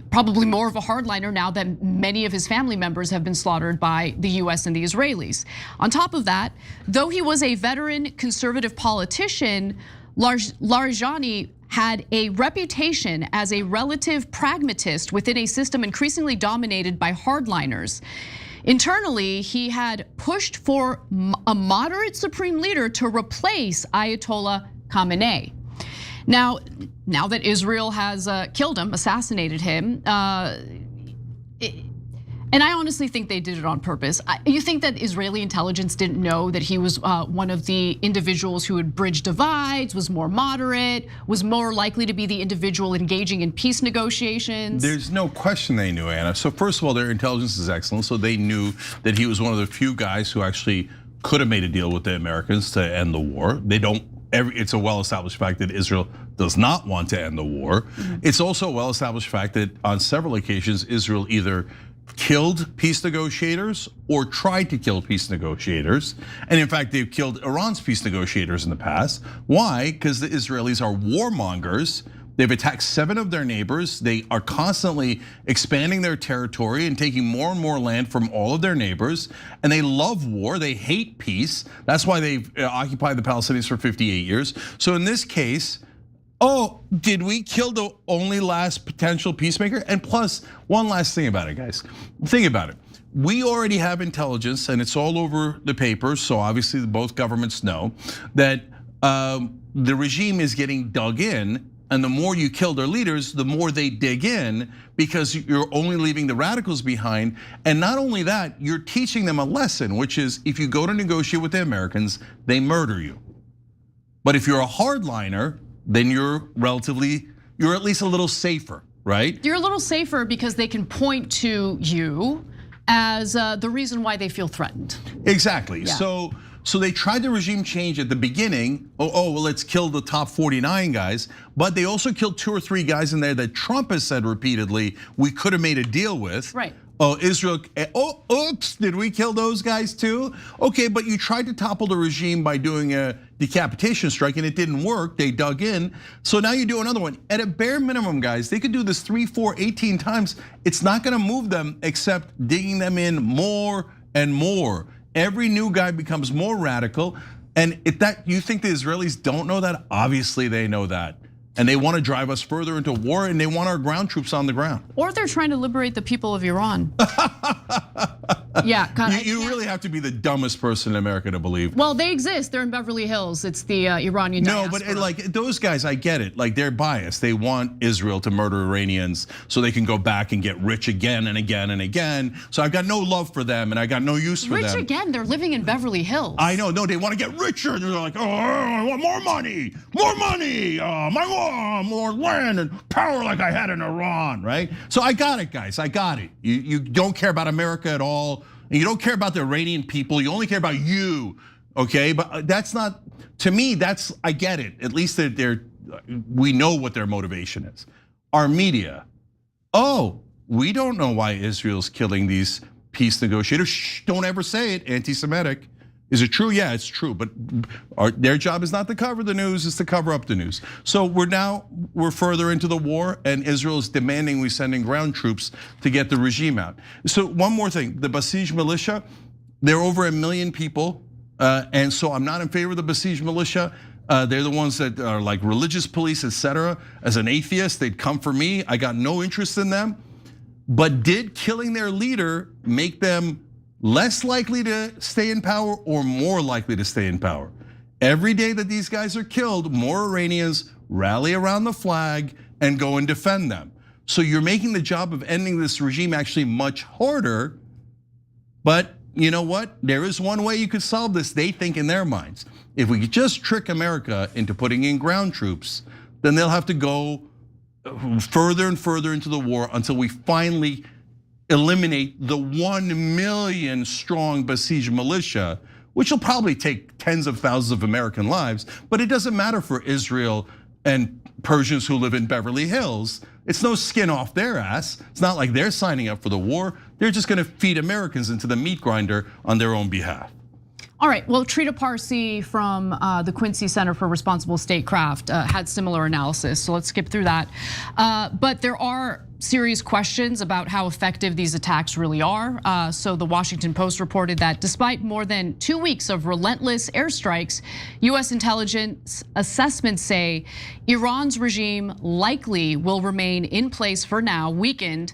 probably more of a hardliner now that many of his family members have been slaughtered by the US and the Israelis. On top of that, though he was a veteran conservative politician, Larijani had a reputation as a relative pragmatist within a system increasingly dominated by hardliners. Internally, he had pushed for a moderate supreme leader to replace Ayatollah Khamenei. Now that Israel has killed him, assassinated him, and I honestly think they did it on purpose. You think that Israeli intelligence didn't know that he was one of the individuals who would bridge divides, was more moderate, was more likely to be the individual engaging in peace negotiations? There's no question they knew, Anna. So first of all, their intelligence is excellent. So they knew that he was one of the few guys who actually could have made a deal with the Americans to end the war. It's a well-established fact that Israel does not want to end the war. Mm-hmm. It's also a well-established fact that on several occasions, Israel either killed peace negotiators or tried to kill peace negotiators. And in fact, they've killed Iran's peace negotiators in the past. Why? Because the Israelis are warmongers. They've attacked 7 of their neighbors. They are constantly expanding their territory and taking more and more land from all of their neighbors. And they love war, they hate peace. That's why they've occupied the Palestinians for 58 years. So in this case, did we kill the only last potential peacemaker? And plus, one last thing about it, guys. Think about it. We already have intelligence, and it's all over the papers, so obviously both governments know that the regime is getting dug in, and the more you kill their leaders, the more they dig in, because you're only leaving the radicals behind. And not only that, you're teaching them a lesson, which is if you go to negotiate with the Americans, they murder you. But if you're a hardliner, then you're at least a little safer, right? You're a little safer because they can point to you as the reason why they feel threatened. Exactly. Yeah. So they tried the regime change at the beginning. Well, let's kill the top 49 guys. But they also killed 2 or 3 guys in there that Trump has said repeatedly we could have made a deal with. Right. Israel, oops, did we kill those guys too? Okay, but you tried to topple the regime by doing a decapitation strike and it didn't work. They dug in. So now you do another one. At a bare minimum, guys, they could do this 3, 4, 18 times. It's not gonna move them except digging them in more and more. Every new guy becomes more radical. And if that, you think the Israelis don't know that? Obviously they know that. And they want to drive us further into war, and they want our ground troops on the ground. Or they're trying to liberate the people of Iran. Yeah, you really have to be the dumbest person in America to believe. Well, they exist. They're in Beverly Hills. It's the Iranian diaspora. No, but like those guys, I get it. Like they're biased. They want Israel to murder Iranians so they can go back and get rich again and again and again. So I've got no love for them, and I got no use for them. Rich again? They're living in Beverly Hills. I know. No, they want to get richer. They're like, I want more money, more land and power like I had in Iran, right? So I got it, guys. I got it. You don't care about America at all. And you don't care about the Iranian people. You only care about you, okay? But that's not, to me, I get it. At least we know what their motivation is. Our media, we don't know why Israel's killing these peace negotiators. Shh, don't ever say it, anti-Semitic. Is it true? Yeah, it's true, but their job is not to cover the news, it's to cover up the news. So we're further into the war, and Israel is demanding we send in ground troops to get the regime out. So one more thing, the Basij militia, they're over 1 million people, and so I'm not in favor of the Basij militia. They're the ones that are like religious police, etc. As an atheist, they'd come for me. I got no interest in them. But did killing their leader make them less likely to stay in power or more likely to stay in power? Every day that these guys are killed, more Iranians rally around the flag and go and defend them. So you're making the job of ending this regime actually much harder. But you know what? There is one way you could solve this, they think in their minds. If we could just trick America into putting in ground troops, then they'll have to go further and further into the war until we finally eliminate the 1 million strong Basij militia, which will probably take tens of thousands of American lives, but it doesn't matter for Israel and Persians who live in Beverly Hills. It's no skin off their ass. It's not like they're signing up for the war. They're just gonna feed Americans into the meat grinder on their own behalf. All right, well, Trita Parsi from the Quincy Center for Responsible Statecraft had similar analysis, so let's skip through that. But there are serious questions about how effective these attacks really are. So the Washington Post reported that despite more than 2 weeks of relentless airstrikes, US intelligence assessments say Iran's regime likely will remain in place for now, weakened,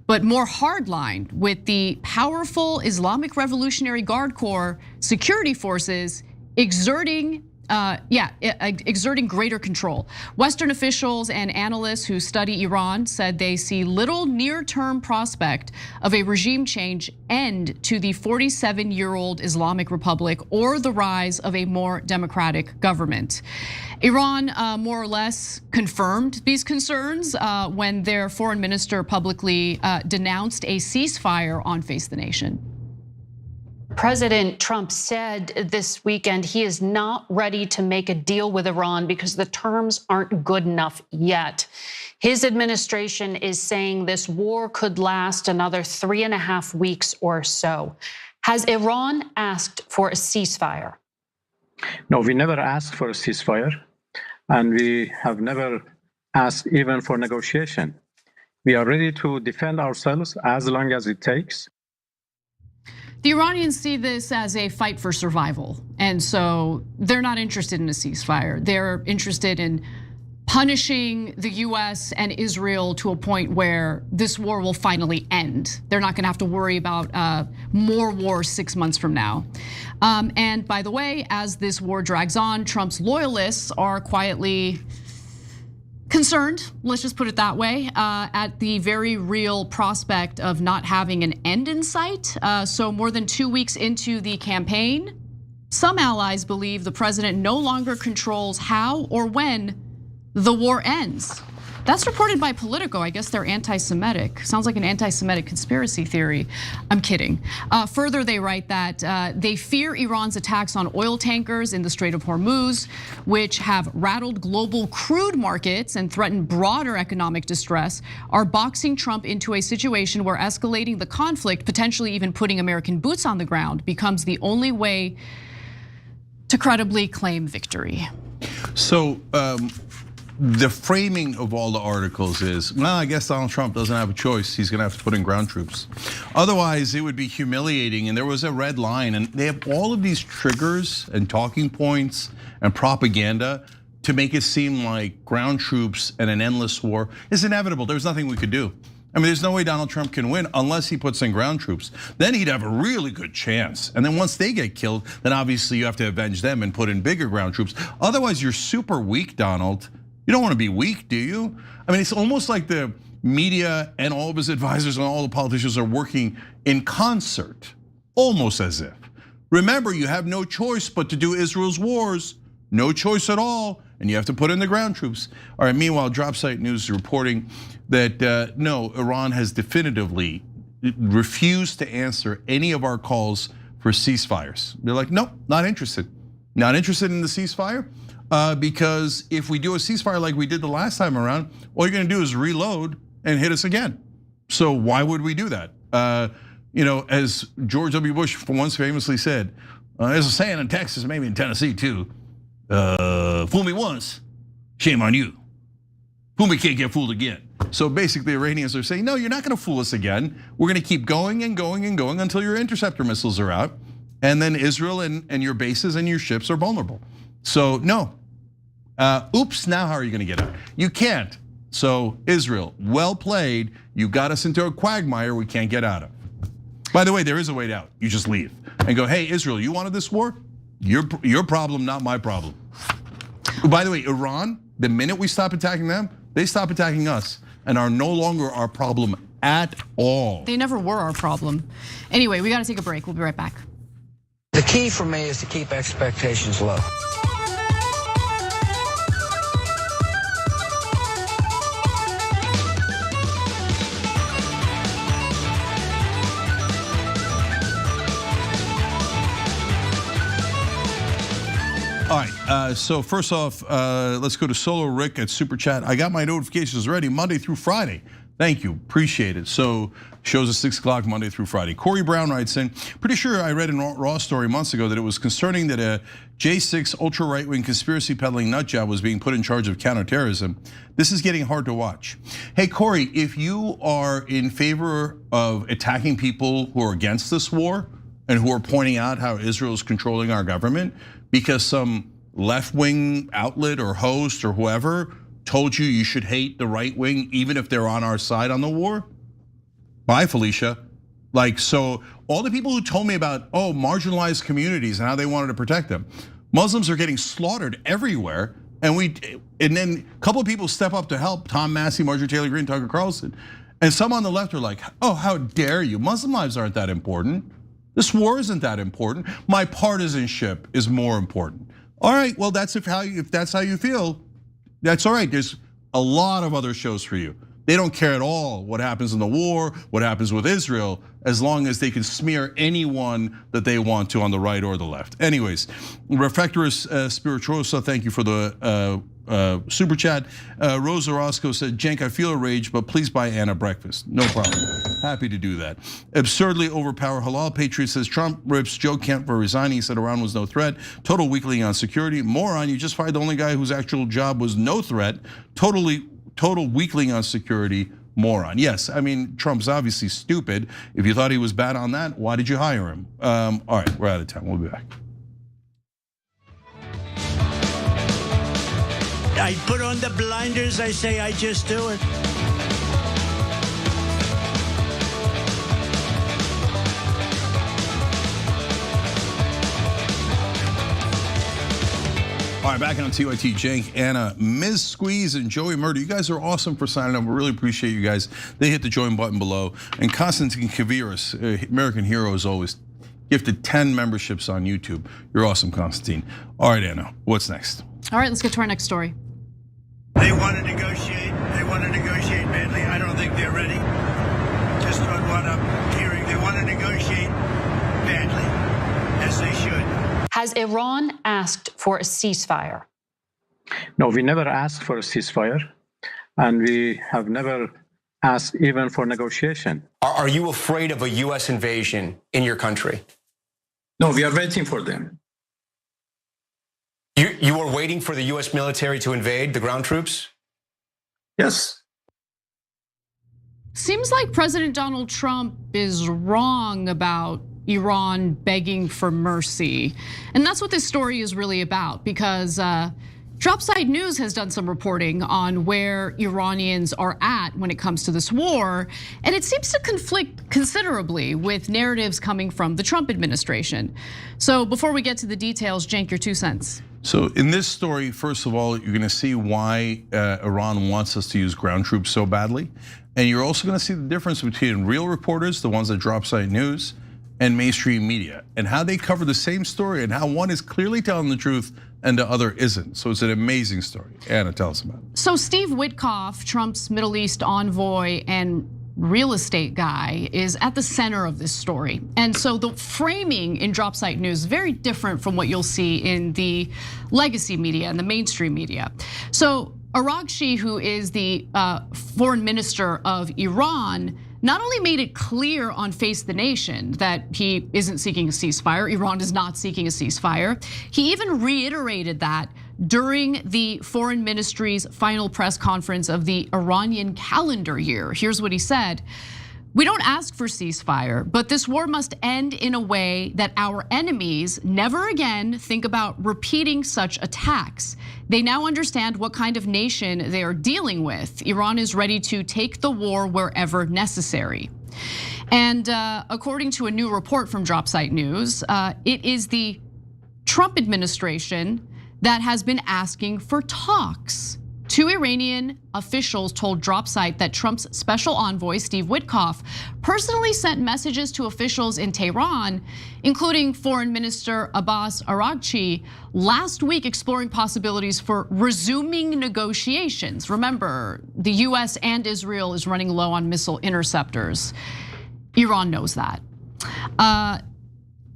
but more hardline, with the powerful Islamic Revolutionary Guard Corps security forces exerting exerting greater control. Western officials and analysts who study Iran said they see little near-term prospect of a regime change end to the 47-year-old Islamic Republic or the rise of a more democratic government. Iran more or less confirmed these concerns when their foreign minister publicly denounced a ceasefire on Face the Nation. President Trump said this weekend he is not ready to make a deal with Iran because the terms aren't good enough yet. His administration is saying this war could last another 3.5 weeks or so. Has Iran asked for a ceasefire? No, we never asked for a ceasefire, and we have never asked even for negotiation. We are ready to defend ourselves as long as it takes. The Iranians see this as a fight for survival, and so they're not interested in a ceasefire. They're interested in punishing the US and Israel to a point where this war will finally end. They're not gonna have to worry about more war 6 months from now. And by the way, as this war drags on, Trump's loyalists are quietly concerned, let's just put it that way, at the very real prospect of not having an end in sight. So more than 2 weeks into the campaign, some allies believe the president no longer controls how or when the war ends. That's reported by Politico. I guess they're anti-Semitic. Sounds like an anti-Semitic conspiracy theory. I'm kidding. Further, they write that they fear Iran's attacks on oil tankers in the Strait of Hormuz, which have rattled global crude markets and threatened broader economic distress, are boxing Trump into a situation where escalating the conflict, potentially even putting American boots on the ground, becomes the only way to credibly claim victory. So, the framing of all the articles is, well, I guess Donald Trump doesn't have a choice. He's gonna have to put in ground troops. Otherwise, it would be humiliating, and there was a red line, and they have all of these triggers and talking points and propaganda to make it seem like ground troops and an endless war is inevitable. There's nothing we could do. I mean, there's no way Donald Trump can win unless he puts in ground troops. Then he'd have a really good chance. And then once they get killed, then obviously you have to avenge them and put in bigger ground troops. Otherwise, you're super weak, Donald. You don't want to be weak, do you? I mean, it's almost like the media and all of his advisors and all the politicians are working in concert, almost as if. Remember, you have no choice but to do Israel's wars, no choice at all, and you have to put in the ground troops. All right, meanwhile, Dropsite News is reporting that no, Iran has definitively refused to answer any of our calls for ceasefires. They're like, nope, not interested. Not interested in the ceasefire. Because if we do a ceasefire like we did the last time around, all you're gonna do is reload and hit us again. So why would we do that? As George W. Bush once famously said, there's a saying in Texas, maybe in Tennessee too, fool me once, shame on you. Fool me can't get fooled again. So basically Iranians are saying, no, you're not gonna fool us again. We're gonna keep going and going and going until your interceptor missiles are out. And then Israel and your bases and your ships are vulnerable. So no, oops, now how are you gonna get out? You can't. So Israel, well played. You got us into a quagmire we can't get out of. By the way, there is a way out. You just leave and go, hey, Israel, you wanted this war? Your problem, not my problem. By the way, Iran, the minute we stop attacking them, they stop attacking us and are no longer our problem at all. They never were our problem. Anyway, we gotta take a break. We'll be right back. The key for me is to keep expectations low. All right, so first off, let's go to Solo Rick at Super Chat. I got my notifications ready Monday through Friday. Thank you, appreciate it. So shows us 6 o'clock Monday through Friday. Corey Brown writes in, pretty sure I read in Raw Story months ago that it was concerning that a J6 ultra right-wing conspiracy peddling nutjob was being put in charge of counterterrorism. This is getting hard to watch. Hey Corey, if you are in favor of attacking people who are against this war and who are pointing out how Israel is controlling our government because some left-wing outlet or host or whoever told you should hate the right wing even if they're on our side on the war? Bye, Felicia. Like, so all the people who told me about, marginalized communities and how they wanted to protect them. Muslims are getting slaughtered everywhere. And then a couple of people step up to help, Tom Massey, Marjorie Taylor Greene, Tucker Carlson. And some on the left are like, oh, how dare you? Muslim lives aren't that important. This war isn't that important. My partisanship is more important. All right, well, if that's how you feel, that's all right. There's a lot of other shows for you. They don't care at all what happens in the war, what happens with Israel, as long as they can smear anyone that they want to on the right or the left. Anyways, Reflectorus Spirituosa, thank you for the super chat. Rosa Roscoe said, Cenk, I feel a rage, but please buy Anna breakfast. No problem, happy to do that. Absurdly overpowered Halal Patriot says, Trump rips Joe Kent for resigning. He said Iran was no threat. Total weakling on security. Moron, you just fired the only guy whose actual job was no threat. Total weakling on security, moron. Yes, I mean, Trump's obviously stupid. If you thought he was bad on that, why did you hire him? All right, we're out of time, we'll be back. I put on the blinders, I say I just do it. All right, back on TYT, Cenk, Anna, Ms. Squeeze, and Joey Murder. You guys are awesome for signing up. We really appreciate you guys. They hit the join button below. And Konstantin Kaviris, American hero, is always gifted 10 memberships on YouTube. You're awesome, Konstantin. All right, Anna, what's next? All right, let's get to our next story. They want to negotiate. They want to negotiate badly. I don't think they're ready. Just on what I'm hearing, they want to negotiate badly, as they should. Has Iran asked for a ceasefire? No, we never asked for a ceasefire, and we have never asked even for negotiation. Are you afraid of a US invasion in your country? No, we are waiting for them. You are waiting for the US military to invade, the ground troops? Yes. Seems like President Donald Trump is wrong about Iran begging for mercy. And that's what this story is really about, because Dropside News has done some reporting on where Iranians are at when it comes to this war. And it seems to conflict considerably with narratives coming from the Trump administration. So before we get to the details, Cenk, your 2 cents. So in this story, first of all, you're gonna see why Iran wants us to use ground troops so badly. And you're also gonna see the difference between real reporters, the ones that Dropside News, and mainstream media, and how they cover the same story, and how one is clearly telling the truth and the other isn't. So it's an amazing story. Anna, tell us about it. So Steve Witkoff, Trump's Middle East envoy and real estate guy, is at the center of this story. And so the framing in Dropsite News is very different from what you'll see in the legacy media and the mainstream media. So Araghchi, who is the foreign minister of Iran, not only made it clear on Face the Nation that he isn't seeking a ceasefire, Iran is not seeking a ceasefire. He even reiterated that during the foreign ministry's final press conference of the Iranian calendar year. Here's what he said. We don't ask for ceasefire, but this war must end in a way that our enemies never again think about repeating such attacks. They now understand what kind of nation they are dealing with. Iran is ready to take the war wherever necessary. And according to a new report from Dropsite News, it is the Trump administration that has been asking for talks. 2 Iranian officials told Dropsite that Trump's special envoy, Steve Witkoff, personally sent messages to officials in Tehran, including Foreign Minister Abbas Araghchi, last week exploring possibilities for resuming negotiations. Remember, the US and Israel is running low on missile interceptors. Iran knows that.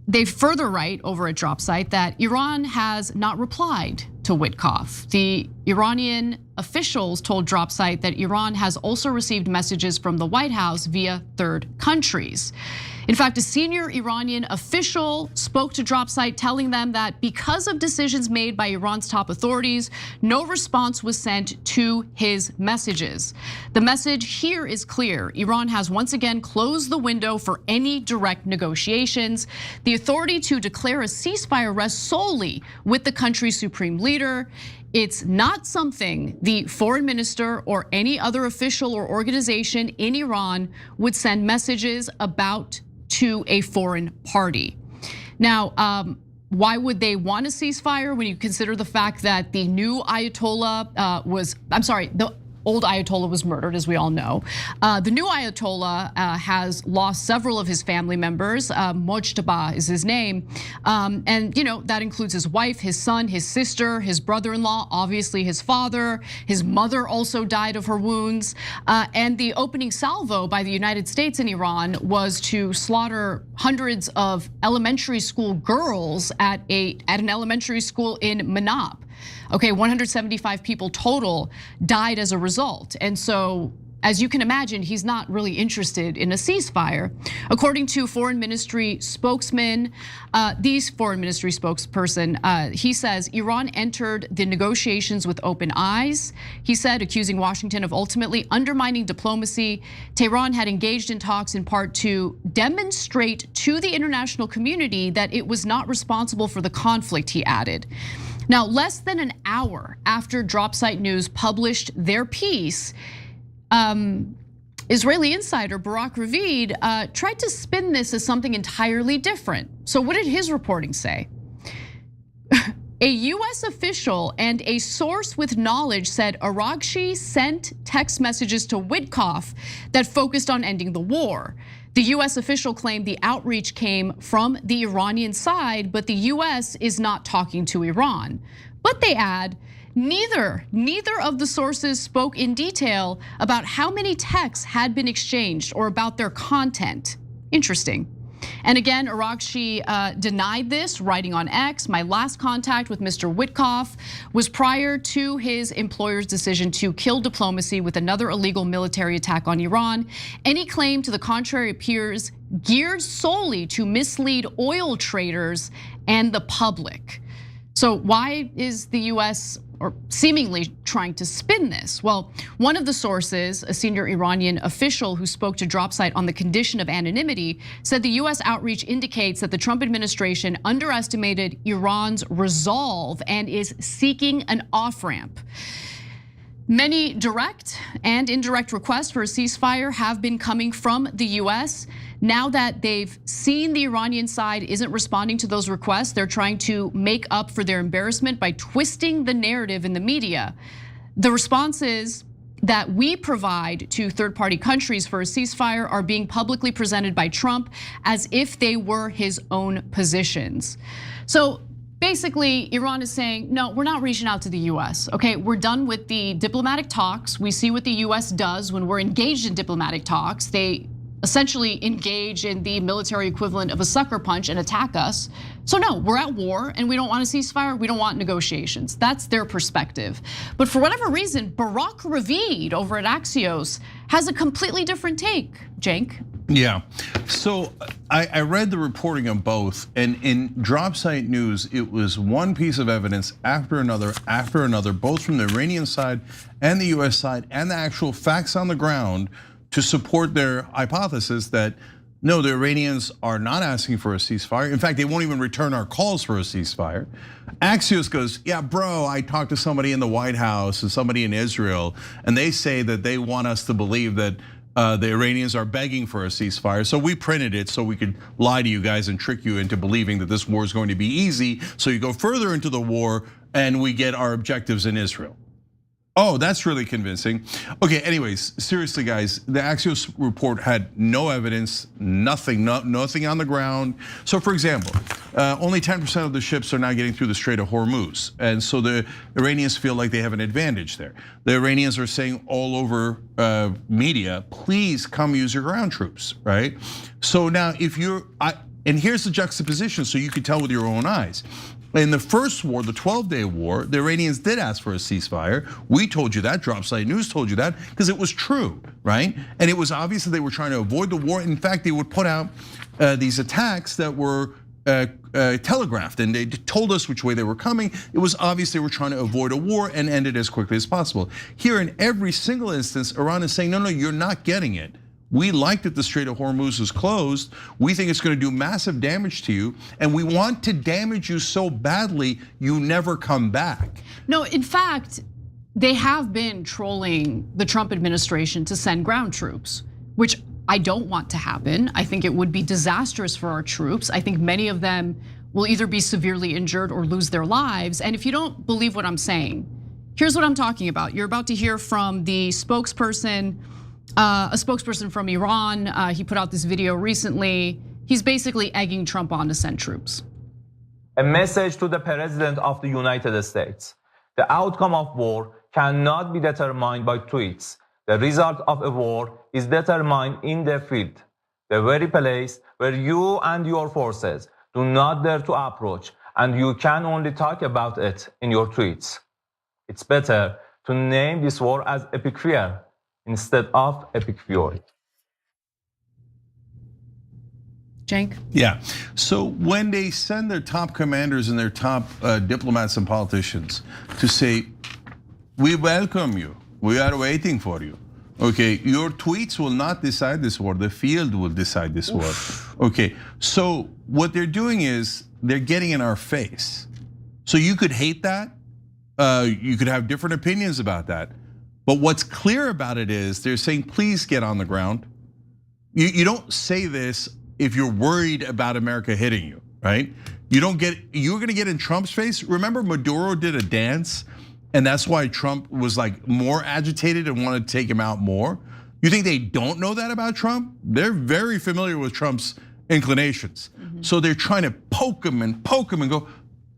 They further write over at Dropsite that Iran has not replied to Witkoff. The Iranian officials told Dropsite that Iran has also received messages from the White House via third countries. In fact, a senior Iranian official spoke to Dropsite telling them that because of decisions made by Iran's top authorities, no response was sent to his messages. The message here is clear. Iran has once again closed the window for any direct negotiations. The authority to declare a ceasefire rests solely with the country's supreme leader. It's not something the foreign minister or any other official or organization in Iran would send messages about to a foreign party. Now, why would they want a ceasefire when you consider the fact that the new Ayatollah the old Ayatollah was murdered, as we all know. The new Ayatollah has lost several of his family members. Mojtaba is his name. And that includes his wife, his son, his sister, his brother-in-law, obviously his father. His mother also died of her wounds. And the opening salvo by the United States in Iran was to slaughter hundreds of elementary school girls at an elementary school in Manab. Okay, 175 people total died as a result. And so, as you can imagine, he's not really interested in a ceasefire. According to Foreign Ministry spokesman, he says Iran entered the negotiations with open eyes. He said, accusing Washington of ultimately undermining diplomacy. Tehran had engaged in talks in part to demonstrate to the international community that it was not responsible for the conflict, he added. Now, less than an hour after Dropsite News published their piece, Israeli insider Barak Ravid tried to spin this as something entirely different. So what did his reporting say? A US official and a source with knowledge said Araghchi sent text messages to Witkoff that focused on ending the war. The US official claimed the outreach came from the Iranian side, but the US is not talking to Iran. But they add, neither of the sources spoke in detail about how many texts had been exchanged or about their content. Interesting. And again, Araghchi denied this, writing on X. My last contact with Mr. Witkoff was prior to his employer's decision to kill diplomacy with another illegal military attack on Iran. Any claim to the contrary appears geared solely to mislead oil traders and the public. So why is the US or seemingly trying to spin this? Well, one of the sources, a senior Iranian official who spoke to Dropsite on the condition of anonymity, said the US outreach indicates that the Trump administration underestimated Iran's resolve and is seeking an off-ramp. Many direct and indirect requests for a ceasefire have been coming from the US. Now that they've seen the Iranian side isn't responding to those requests, they're trying to make up for their embarrassment by twisting the narrative in the media. The responses that we provide to third-party countries for a ceasefire are being publicly presented by Trump as if they were his own positions. So basically, Iran is saying, no, we're not reaching out to the US, okay? We're done with the diplomatic talks. We see what the US does when we're engaged in diplomatic talks. They essentially engage in the military equivalent of a sucker punch and attack us. So no, we're at war and we don't want a ceasefire, we don't want negotiations. That's their perspective. But for whatever reason, Barak Ravid over at Axios has a completely different take, Cenk. Yeah, so I read the reporting on both, and in Dropsite News, it was one piece of evidence after another, both from the Iranian side and the US side, and the actual facts on the ground to support their hypothesis that no, the Iranians are not asking for a ceasefire. In fact, they won't even return our calls for a ceasefire. Axios goes, yeah, bro, I talked to somebody in the White House and somebody in Israel, and they say that they want us to believe that the Iranians are begging for a ceasefire. So we printed it so we could lie to you guys and trick you into believing that this war is going to be easy. So you go further into the war and we get our objectives in Israel. Oh, that's really convincing. Okay, anyways, seriously, guys, the Axios report had no evidence, nothing on the ground. So, for example, only 10% of the ships are now getting through the Strait of Hormuz, and so the Iranians feel like they have an advantage there. The Iranians are saying all over media, please come use your ground troops, right? So now, and here's the juxtaposition, so you can tell with your own eyes. In the first war, the 12-day war, the Iranians did ask for a ceasefire. We told you that, Dropsite News told you that, because it was true, right? And it was obvious that they were trying to avoid the war. In fact, they would put out these attacks that were telegraphed, and they told us which way they were coming. It was obvious they were trying to avoid a war and end it as quickly as possible. Here, in every single instance, Iran is saying, no, you're not getting it. We like that the Strait of Hormuz is closed. We think it's going to do massive damage to you, and we want to damage you so badly you never come back. No, in fact, they have been trolling the Trump administration to send ground troops, which I don't want to happen. I think it would be disastrous for our troops. I think many of them will either be severely injured or lose their lives. And if you don't believe what I'm saying, here's what I'm talking about. You're about to hear from the spokesperson, a spokesperson from Iran. He put out this video recently. He's basically egging Trump on to send troops. A message to the President of the United States. The outcome of war cannot be determined by tweets. The result of a war is determined in the field, the very place where you and your forces do not dare to approach, and you can only talk about it in your tweets. It's better to name this war as epic fear instead of epic fury. Cenk? Yeah. So when they send their top commanders and their top diplomats and politicians to say, we welcome you, we are waiting for you. Okay, your tweets will not decide this war, the field will decide this war. Okay, so what they're doing is they're getting in our face. So you could hate that, you could have different opinions about that. But what's clear about it is they're saying, please get on the ground. You don't say this if you're worried about America hitting you, right? You're gonna get in Trump's face. Remember Maduro did a dance, and that's why Trump was like more agitated and wanted to take him out more. You think they don't know that about Trump? They're very familiar with Trump's inclinations. So they're trying to poke him and go,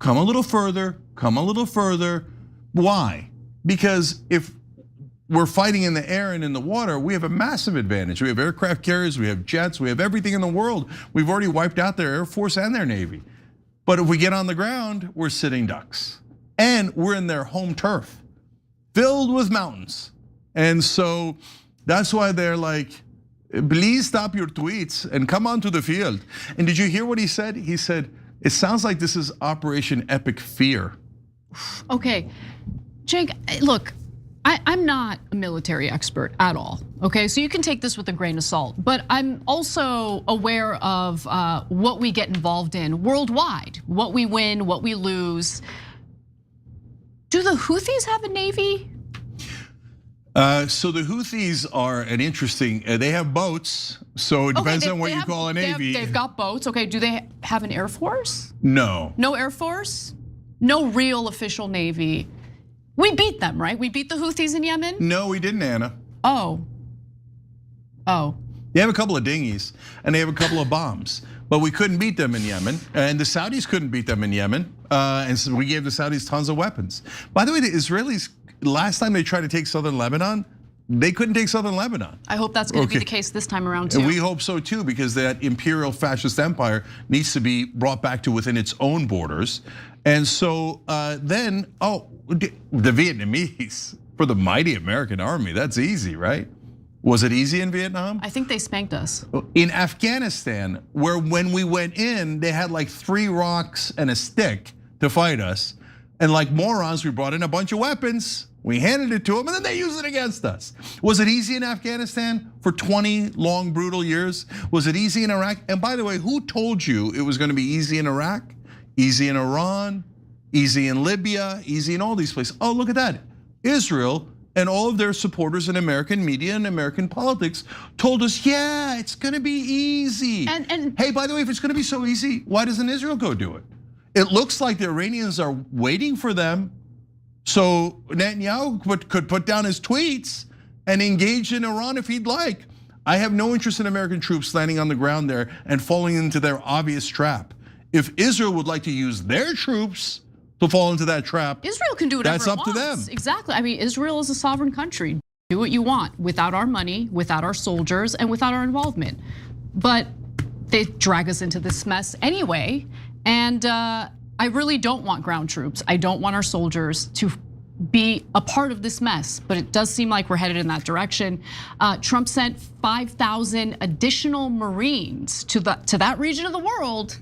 come a little further, come a little further. Why? Because if we're fighting in the air and in the water, we have a massive advantage. We have aircraft carriers, we have jets, we have everything in the world. We've already wiped out their Air Force and their Navy. But if we get on the ground, we're sitting ducks. And we're in their home turf, filled with mountains. And so that's why they're like, please stop your tweets and come onto the field. And did you hear what he said? He said, it sounds like this is Operation Epic Fear. Okay, Cenk, look, I'm not a military expert at all, okay? So you can take this with a grain of salt, but I'm also aware of what we get involved in worldwide, what we win, what we lose. Do the Houthis have a navy? So the Houthis are an interesting, they have boats. So it depends on what you call a navy. They've got boats, okay. Do they have an Air Force? No. No Air Force? No real official navy. We beat them, right? We beat the Houthis in Yemen? No, we didn't, Anna. Oh. They have a couple of dinghies and they have a couple of bombs. But we couldn't beat them in Yemen, and the Saudis couldn't beat them in Yemen, and so we gave the Saudis tons of weapons. By the way, the Israelis, last time they tried to take southern Lebanon, they couldn't take southern Lebanon. I hope that's gonna be the case this time around too. And we hope so too, because that imperial fascist empire needs to be brought back to within its own borders. And so then, the Vietnamese, for the mighty American army, that's easy, right? Was it easy in Vietnam? I think they spanked us. In Afghanistan, where when we went in, they had like 3 rocks and a stick to fight us. And like morons, we brought in a bunch of weapons. We handed it to them and then they used it against us. Was it easy in Afghanistan for 20 long, brutal years? Was it easy in Iraq? And by the way, who told you it was gonna be easy in Iraq, easy in Iran, easy in Libya, easy in all these places? Oh, look at that. Israel and all of their supporters in American media and American politics told us, yeah, it's gonna be easy. And hey, by the way, if it's gonna be so easy, why doesn't Israel go do it? It looks like the Iranians are waiting for them, so Netanyahu could put down his tweets and engage in Iran if he'd like. I have no interest in American troops landing on the ground there and falling into their obvious trap. If Israel would like to use their troops to fall into that trap, Israel can do whatever that's up to them. Exactly. I mean, Israel is a sovereign country. Do what you want without our money, without our soldiers, and without our involvement. But they drag us into this mess anyway. And I really don't want ground troops. I don't want our soldiers to be a part of this mess, but it does seem like we're headed in that direction. Trump sent 5,000 additional Marines to that region of the world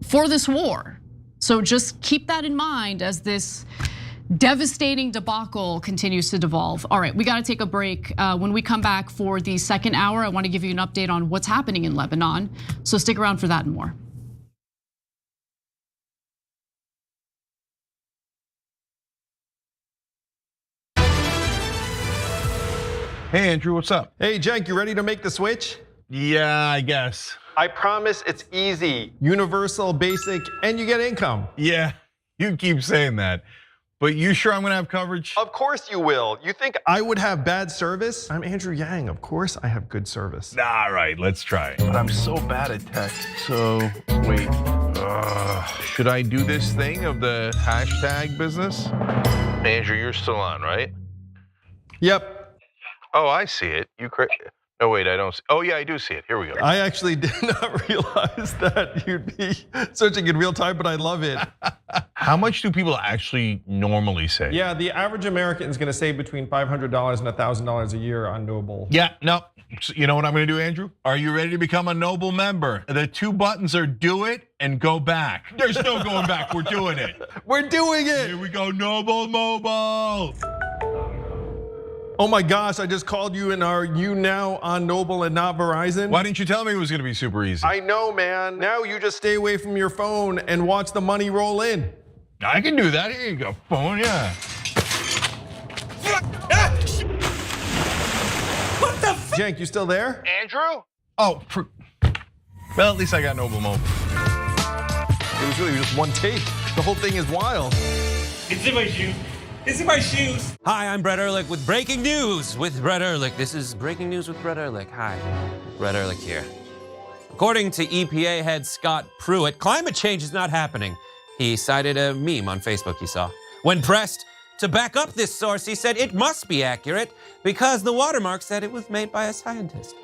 for this war. So just keep that in mind as this devastating debacle continues to devolve. All right, we got to take a break. When we come back for the second hour, I want to give you an update on what's happening in Lebanon. So stick around for that and more. Hey Andrew, what's up? Hey Cenk, you ready to make the switch? Yeah, I guess. I promise it's easy, universal, basic, and you get income. Yeah, you keep saying that. But you sure I'm gonna have coverage? Of course you will. You think I would have bad service? I'm Andrew Yang. Of course I have good service. All right, let's try it. But I'm so bad at tech. So, wait. Should I do this thing of the hashtag business? Andrew, you're still on, right? Yep. Oh, I see it. No, wait, I don't see. Oh, yeah, I do see it. Here we go. I actually did not realize that you'd be searching in real time, but I love it. How much do people actually normally save? Yeah, the average American is going to save between $500 and $1,000 a year on Noble. Yeah, no. You know what I'm going to do, Andrew? Are you ready to become a Noble member? The 2 buttons are do it and go back. There's no going back. We're doing it. We're doing it. Here we go, Noble Mobile. Oh my gosh, I just called you and are you now on Noble and not Verizon? Why didn't you tell me it was gonna be super easy? I know, man. Now you just stay away from your phone and watch the money roll in. I can do that. Here you go, phone, yeah. What the f? Jank, you still there? Andrew? Oh, well, at least I got Noble Mobile. It was really just one take. The whole thing is wild. It's in my shoe. It's in my shoes. Hi, I'm Brett Ehrlich with breaking news with Brett Ehrlich. This is breaking news with Brett Ehrlich. Hi, Brett Ehrlich here. According to EPA head Scott Pruitt, climate change is not happening. He cited a meme on Facebook he saw. When pressed to back up this source, he said it must be accurate because the watermark said it was made by a scientist.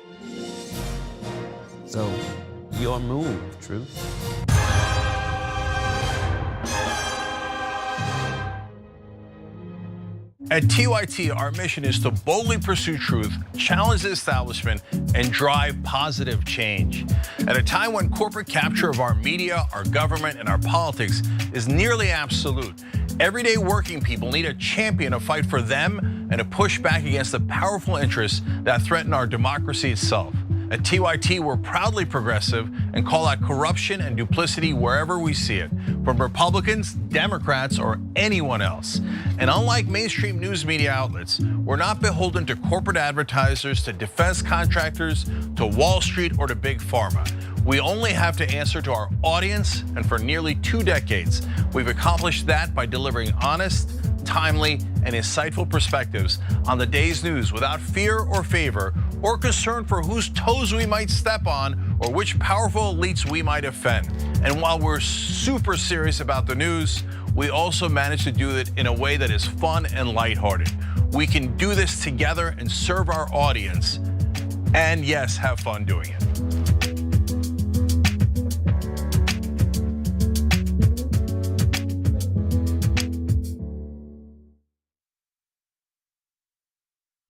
So, your move, Truth. At TYT, our mission is to boldly pursue truth, challenge the establishment, and drive positive change. At a time when corporate capture of our media, our government, and our politics is nearly absolute, everyday working people need a champion to fight for them and to push back against the powerful interests that threaten our democracy itself. At TYT, we're proudly progressive and call out corruption and duplicity wherever we see it, from Republicans, Democrats, or anyone else. And unlike mainstream news media outlets, we're not beholden to corporate advertisers, to defense contractors, to Wall Street, or to Big Pharma. We only have to answer to our audience, and for nearly 2 decades, we've accomplished that by delivering honest, timely, and insightful perspectives on the day's news without fear or favor or concern for whose toes we might step on or which powerful elites we might offend. And while we're super serious about the news, we also manage to do it in a way that is fun and lighthearted. We can do this together and serve our audience, and yes, have fun doing it.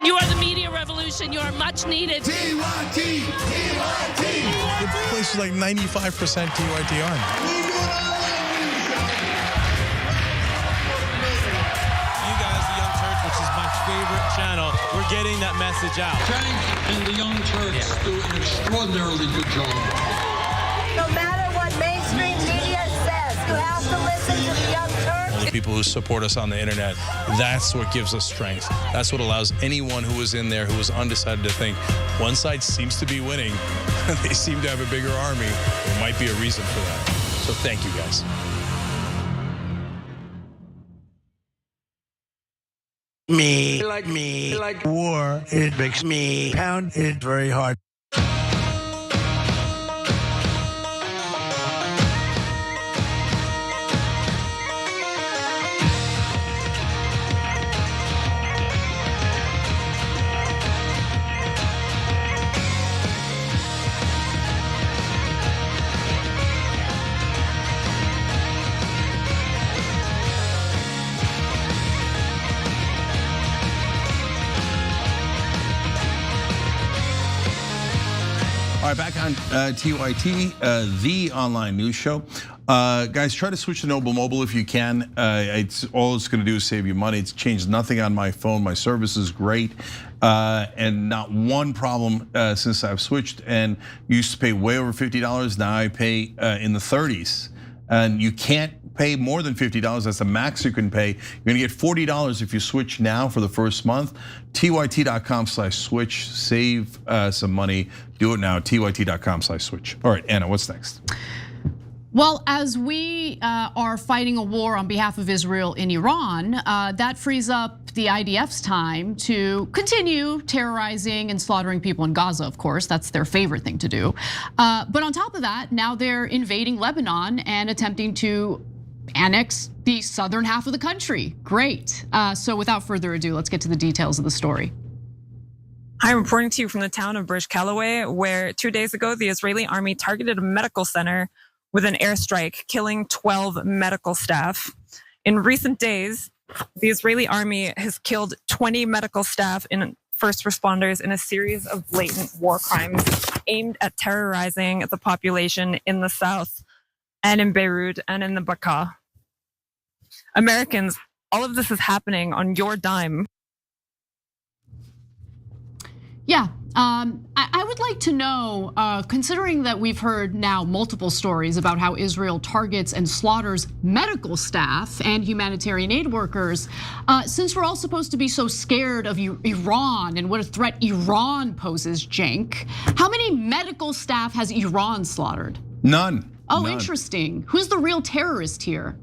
You are the media revolution. You are much needed. TYT, TYT. The place is like 95% TYT army. You guys, the Young Turks, which is my favorite channel, we're getting that message out. Tank and the Young Turks do an extraordinarily good job. No matter what mainstream media says, you have to listen to the Young Turks. The people who support us on the internet, that's what gives us strength. That's what allows anyone who was in there who was undecided to think one side seems to be winning. They seem to have a bigger army. There might be a reason for that. So thank you guys. Me like war. It makes me pound it very hard. All right, back on TYT, the online news show. Guys, try to switch to Noble Mobile if you can. All it's going to do is save you money. It's changed nothing on my phone. My service is great, and not one problem since I've switched. And used to pay way over $50. Now I pay in the 30s. And you can't pay more than $50. That's the max you can pay. You're gonna get $40 if you switch now for the first month. TYT.com/switch. Save some money. Do it now. TYT.com/switch. All right, Anna, what's next? Well, as we are fighting a war on behalf of Israel in Iran, that frees up the IDF's time to continue terrorizing and slaughtering people in Gaza, of course. That's their favorite thing to do. But on top of that, now they're invading Lebanon and attempting to annex the southern half of the country. Great. So without further ado, let's get to the details of the story. I'm reporting to you from the town of Brish Callaway, where 2 days ago, the Israeli army targeted a medical center with an airstrike, killing 12 medical staff. In recent days, the Israeli army has killed 20 medical staff and first responders in a series of blatant war crimes aimed at terrorizing the population in the south and in Beirut and in the Bekaa. Americans, all of this is happening on your dime. Yeah, I would like to know, considering that we've heard now multiple stories about how Israel targets and slaughters medical staff and humanitarian aid workers, since we're all supposed to be so scared of Iran and what a threat Iran poses, Cenk, how many medical staff has Iran slaughtered? None. Oh, None. Interesting. Who's the real terrorist here?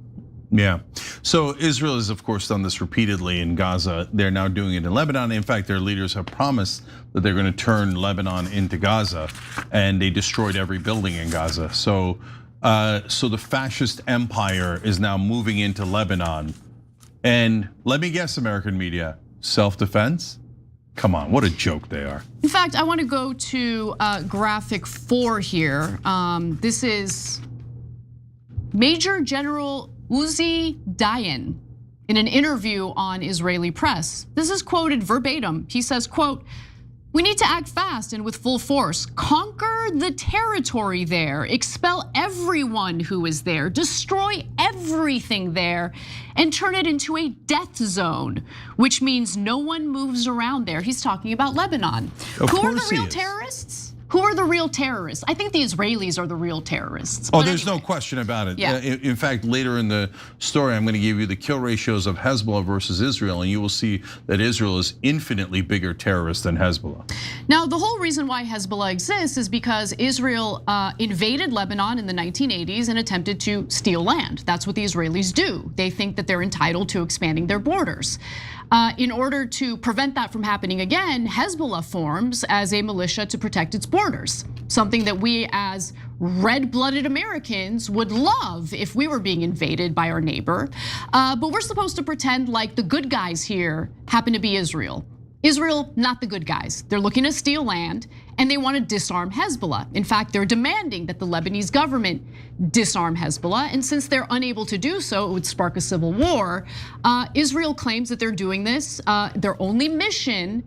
Yeah, so Israel has of course done this repeatedly in Gaza. They're now doing it in Lebanon. In fact, their leaders have promised that they're going to turn Lebanon into Gaza, and they destroyed every building in Gaza. So the fascist empire is now moving into Lebanon. And let me guess, American media, self-defense? Come on, what a joke they are. In fact, I want to go to graphic 4 here. This is Major General Uzi Dayan in an interview on Israeli press. This is quoted verbatim. He says, quote, "We need to act fast and with full force, conquer the territory there, expel everyone who is there, destroy everything there, and turn it into a death zone, which means no one moves around there." He's talking about Lebanon. Who are the real terrorists? Who are the real terrorists? I think the Israelis are the real terrorists. Oh, there's no question about it. Yeah. In fact, later in the story, I'm going to give you the kill ratios of Hezbollah versus Israel, and you will see that Israel is infinitely bigger terrorist than Hezbollah. Now, the whole reason why Hezbollah exists is because Israel invaded Lebanon in the 1980s and attempted to steal land. That's what the Israelis do. They think that they're entitled to expanding their borders. In order to prevent that from happening again, Hezbollah forms as a militia to protect its borders. Something that we as red-blooded Americans would love if we were being invaded by our neighbor. But we're supposed to pretend like the good guys here happen to be Israel. Israel, not the good guys. They're looking to steal land and they want to disarm Hezbollah. In fact, they're demanding that the Lebanese government disarm Hezbollah. And since they're unable to do so, it would spark a civil war. Israel claims that they're doing this. Their only mission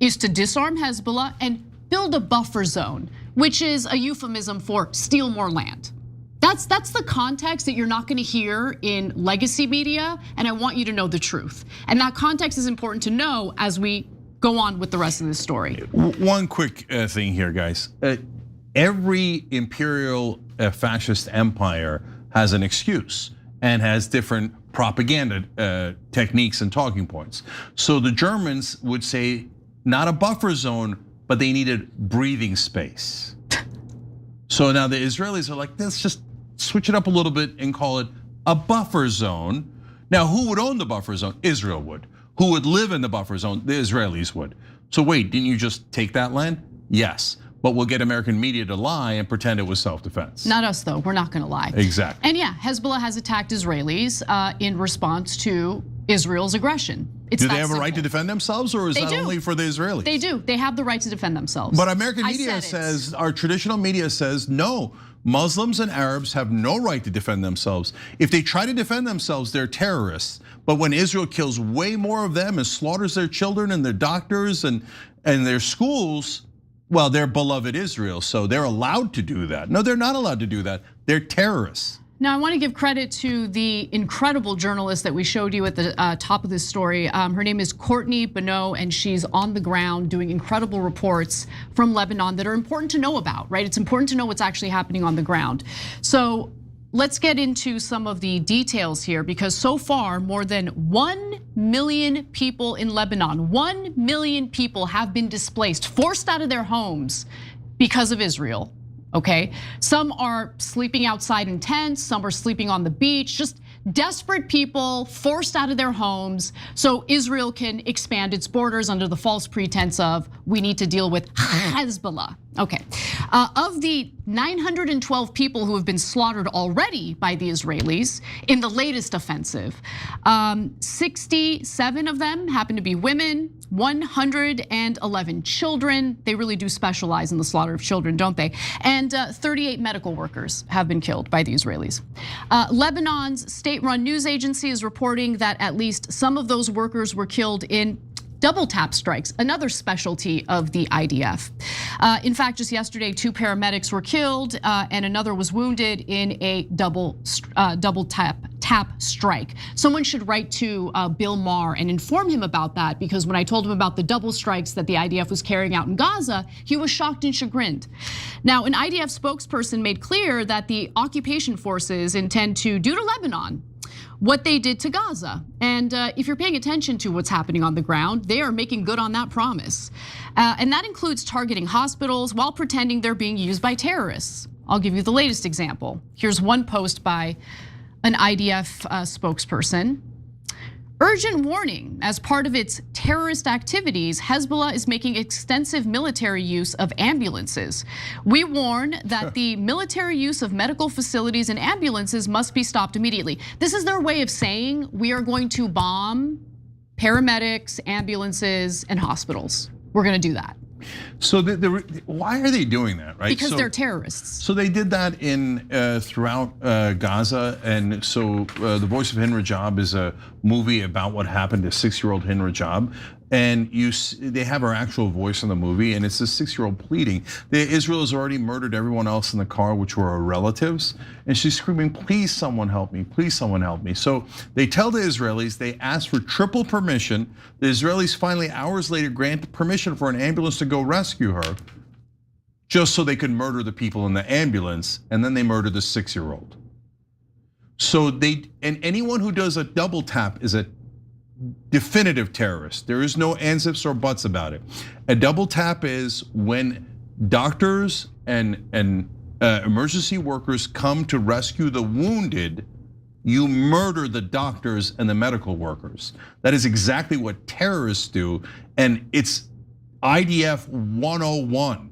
is to disarm Hezbollah and build a buffer zone, which is a euphemism for steal more land. That's the context that you're not going to hear in legacy media, and I want you to know the truth. And that context is important to know as we go on with the rest of this story. One quick thing here, guys. Every imperial fascist empire has an excuse and has different propaganda techniques and talking points. So the Germans would say not a buffer zone, but they needed breathing space. So now the Israelis are like, let's just switch it up a little bit and call it a buffer zone. Now, who would own the buffer zone? Israel would. Who would live in the buffer zone? The Israelis would. So wait, didn't you just take that land? Yes, but we'll get American media to lie and pretend it was self-defense. Not us though, we're not gonna lie. Exactly. And yeah, Hezbollah has attacked Israelis in response to Israel's aggression. Do they have a right to defend themselves, or is that only for the Israelis? They do, they have the right to defend themselves. But American media says, our traditional media says, no, Muslims and Arabs have no right to defend themselves. If they try to defend themselves, they're terrorists. But when Israel kills way more of them and slaughters their children and their doctors and their schools, well, they're beloved Israel, so they're allowed to do that. No, they're not allowed to do that. They're terrorists. Now, I want to give credit to the incredible journalist that we showed you at the top of this story. Her name is Courtney Bonneau, and she's on the ground doing incredible reports from Lebanon that are important to know about, right? It's important to know what's actually happening on the ground. So let's get into some of the details here, because so far more than 1 million people in Lebanon, 1 million people have been displaced, forced out of their homes because of Israel, okay? Some are sleeping outside in tents, some are sleeping on the beach, just desperate people forced out of their homes so Israel can expand its borders under the false pretense of we need to deal with Hezbollah. Okay, of the 912 people who have been slaughtered already by the Israelis in the latest offensive, 67 of them happen to be women, 111 children. They really do specialize in the slaughter of children, don't they? And 38 medical workers have been killed by the Israelis. Lebanon's state-run news agency is reporting that at least some of those workers were killed in double tap strikes, another specialty of the IDF. In fact, just yesterday, 2 paramedics were killed and another was wounded in a double tap strike. Someone should write to Bill Maher and inform him about that, because when I told him about the double strikes that the IDF was carrying out in Gaza, he was shocked and chagrined. Now, an IDF spokesperson made clear that the occupation forces intend to do to Lebanon what they did to Gaza. And if you're paying attention to what's happening on the ground, they are making good on that promise. And that includes targeting hospitals while pretending they're being used by terrorists. I'll give you the latest example. Here's one post by an IDF spokesperson. Urgent warning, as part of its terrorist activities, Hezbollah is making extensive military use of ambulances. We warn that the military use of medical facilities and ambulances must be stopped immediately. This is their way of saying we are going to bomb paramedics, ambulances, and hospitals. We're gonna do that. So why are they doing that, right? Because they're terrorists. So they did that in throughout Gaza, and so The Voice of Hin Rajab is a movie about what happened to 6-year-old Hin Rajab. And they have her actual voice in the movie, and it's a 6-year-old pleading. Israel has already murdered everyone else in the car, which were her relatives, and she's screaming, "Please, someone help me! Please, someone help me!" So they tell the Israelis, they ask for triple permission. The Israelis finally, hours later, grant permission for an ambulance to go rescue her, just so they could murder the people in the ambulance, and then they murder the 6-year-old. So and anyone who does a double tap is a definitive terrorist. There is no ands, ifs, or buts about it. A double tap is when doctors and emergency workers come to rescue the wounded, you murder the doctors and the medical workers. That is exactly what terrorists do, and it's IDF 101.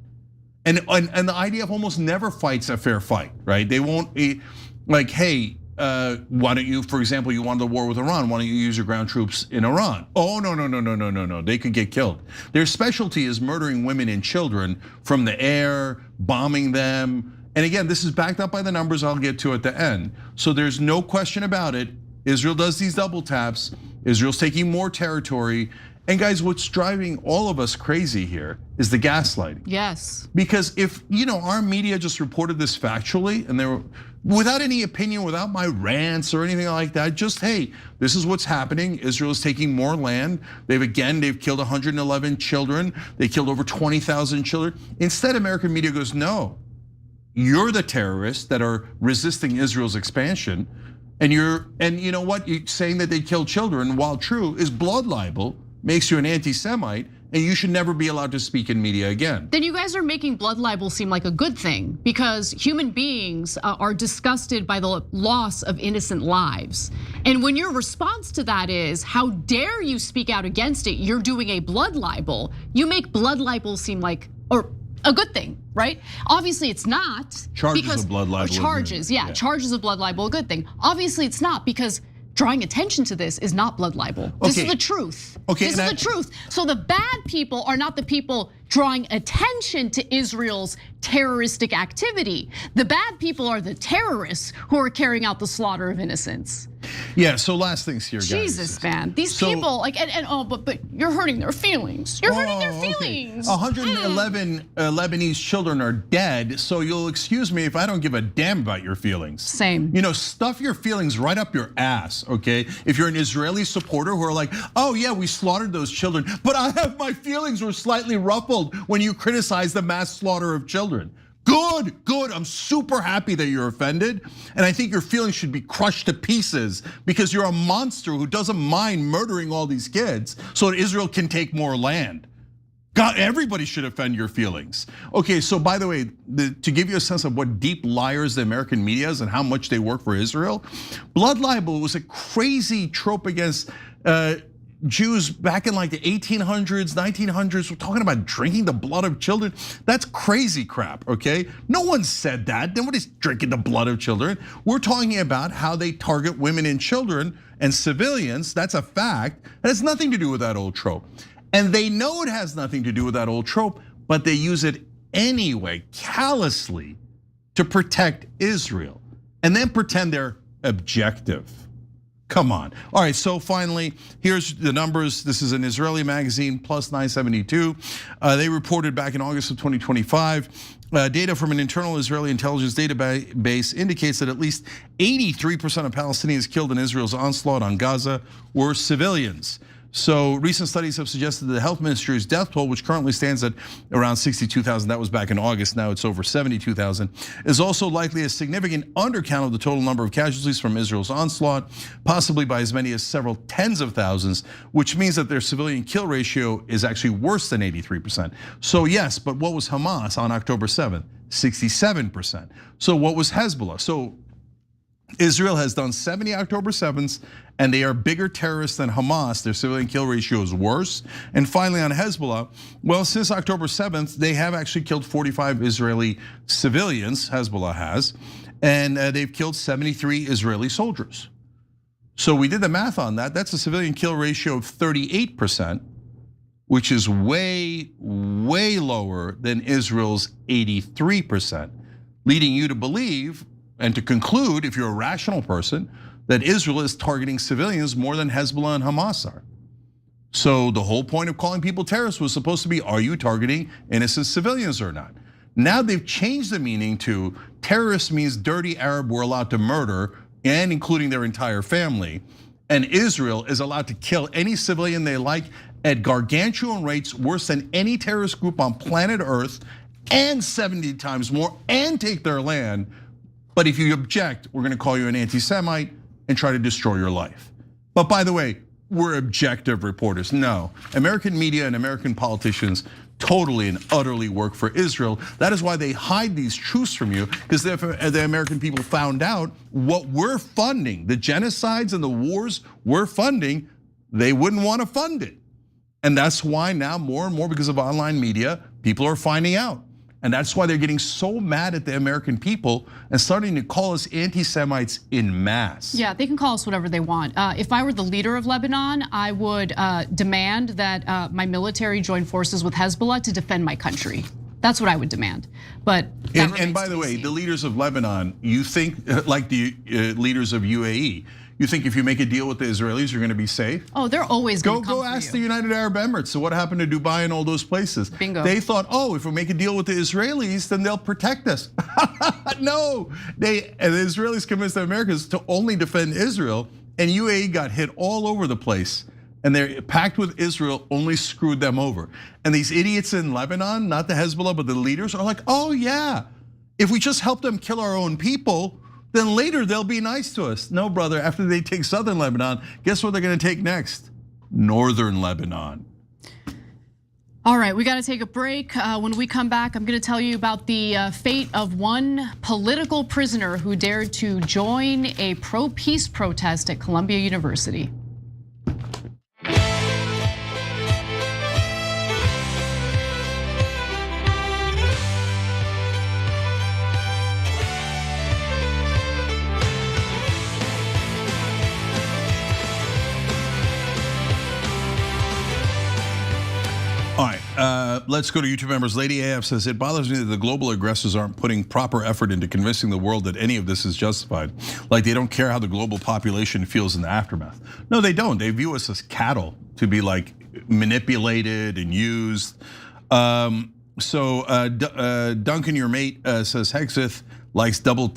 And the IDF almost never fights a fair fight, right? They won't be like, hey, why don't you, for example, you wanted a war with Iran, why don't you use your ground troops in Iran? Oh, no, they could get killed. Their specialty is murdering women and children from the air, bombing them. And again, this is backed up by the numbers I'll get to at the end. So there's no question about it. Israel does these double taps. Israel's taking more territory. And guys, what's driving all of us crazy here is the gaslighting. Yes. Because if, our media just reported this factually and they were, without any opinion, without my rants or anything like that, just, hey, this is what's happening. Israel is taking more land. They've killed 111 children. They killed over 20,000 children. Instead, American media goes, no, you're the terrorists that are resisting Israel's expansion. And you know what? You're saying that they killed children, while true, is blood libel, makes you an anti-Semite, and you should never be allowed to speak in media again. Then you guys are making blood libel seem like a good thing, because human beings are disgusted by the loss of innocent lives. And when your response to that is, how dare you speak out against it, you're doing a blood libel, you make blood libel seem like, or a good thing, right? Obviously it's not. Charges of blood libel. Charges, yeah, charges of blood libel, a good thing. Obviously it's not, because drawing attention to this is not blood libel. This is the truth. Okay, this is the truth. So the bad people are not the people drawing attention to Israel's terroristic activity. The bad people are the terrorists who are carrying out the slaughter of innocents. Yeah, so last things here, guys. Jesus, man. These people, but you're hurting their feelings. You're hurting their feelings. 111 Lebanese children are dead, so you'll excuse me if I don't give a damn about your feelings. Same. Stuff your feelings right up your ass, okay? If you're an Israeli supporter who are like, oh yeah, we slaughtered those children, but my feelings were slightly ruffled when you criticize the mass slaughter of children. Good. I'm super happy that you're offended. And I think your feelings should be crushed to pieces because you're a monster who doesn't mind murdering all these kids so that Israel can take more land. God, everybody should offend your feelings. Okay, so by the way, to give you a sense of what deep liars the American media is and how much they work for Israel, blood libel was a crazy trope against Jews back in like the 1800s, 1900s. We're talking about drinking the blood of children. That's crazy crap, okay? No one said that. Nobody's drinking the blood of children. We're talking about how they target women and children and civilians. That's a fact. It has nothing to do with that old trope. And they know it has nothing to do with that old trope, but they use it anyway, callously, to protect Israel and then pretend they're objective. Come on. All right, so finally, here's the numbers. This is an Israeli magazine, Plus 972. They reported back in August of 2025, data from an internal Israeli intelligence database indicates that at least 83% of Palestinians killed in Israel's onslaught on Gaza were civilians. So recent studies have suggested that the health ministry's death toll, which currently stands at around 62,000, that was back in August, now it's over 72,000, is also likely a significant undercount of the total number of casualties from Israel's onslaught, possibly by as many as several tens of thousands, which means that their civilian kill ratio is actually worse than 83%. So yes, but what was Hamas on October 7th? 67%. So what was Hezbollah? So Israel has done 70 October 7th, and they are bigger terrorists than Hamas. Their civilian kill ratio is worse. And finally on Hezbollah, well, since October 7th, they have actually killed 45 Israeli civilians, Hezbollah has, and they've killed 73 Israeli soldiers. So we did the math on that. That's a civilian kill ratio of 38%, which is way, way lower than Israel's 83%, leading you to believe and to conclude, if you're a rational person, that Israel is targeting civilians more than Hezbollah and Hamas are. So the whole point of calling people terrorists was supposed to be, are you targeting innocent civilians or not? Now they've changed the meaning to terrorist means dirty Arab we're allowed to murder, and including their entire family. And Israel is allowed to kill any civilian they like at gargantuan rates, worse than any terrorist group on planet Earth, and 70 times more, and take their land. But if you object, we're gonna call you an anti-Semite and try to destroy your life. But by the way, we're objective reporters. No, American media and American politicians totally and utterly work for Israel. That is why they hide these truths from you, because if the American people found out what we're funding, the genocides and the wars we're funding, they wouldn't want to fund it. And that's why now more and more, because of online media, people are finding out. And that's why they're getting so mad at the American people and starting to call us anti-Semites in mass. Yeah, they can call us whatever they want. If I were the leader of Lebanon, I would demand that my military join forces with Hezbollah to defend my country. That's what I would demand. But and by the way, the leaders of Lebanon, you think like the leaders of UAE, you think if you make a deal with the Israelis, you're gonna be safe? Oh, they're always gonna come Go ask the United Arab Emirates. So what happened to Dubai and all those places? Bingo. They thought, if we make a deal with the Israelis, then they'll protect us. No, the Israelis convinced the Americans to only defend Israel, and UAE got hit all over the place. And their pact with Israel only screwed them over. And these idiots in Lebanon, not the Hezbollah, but the leaders, are like, oh yeah, if we just help them kill our own people, then later they'll be nice to us. No, brother, after they take southern Lebanon, guess what they're gonna take next? Northern Lebanon. All right, we gotta take a break. When we come back, I'm gonna tell you about the fate of one political prisoner who dared to join a pro-peace protest at Columbia University. All right, let's go to YouTube members. Lady AF says, it bothers me that the global aggressors aren't putting proper effort into convincing the world that any of this is justified. Like they don't care how the global population feels in the aftermath. No, they don't. They view us as cattle to be like manipulated and used. Duncan, your mate, says Hexith likes double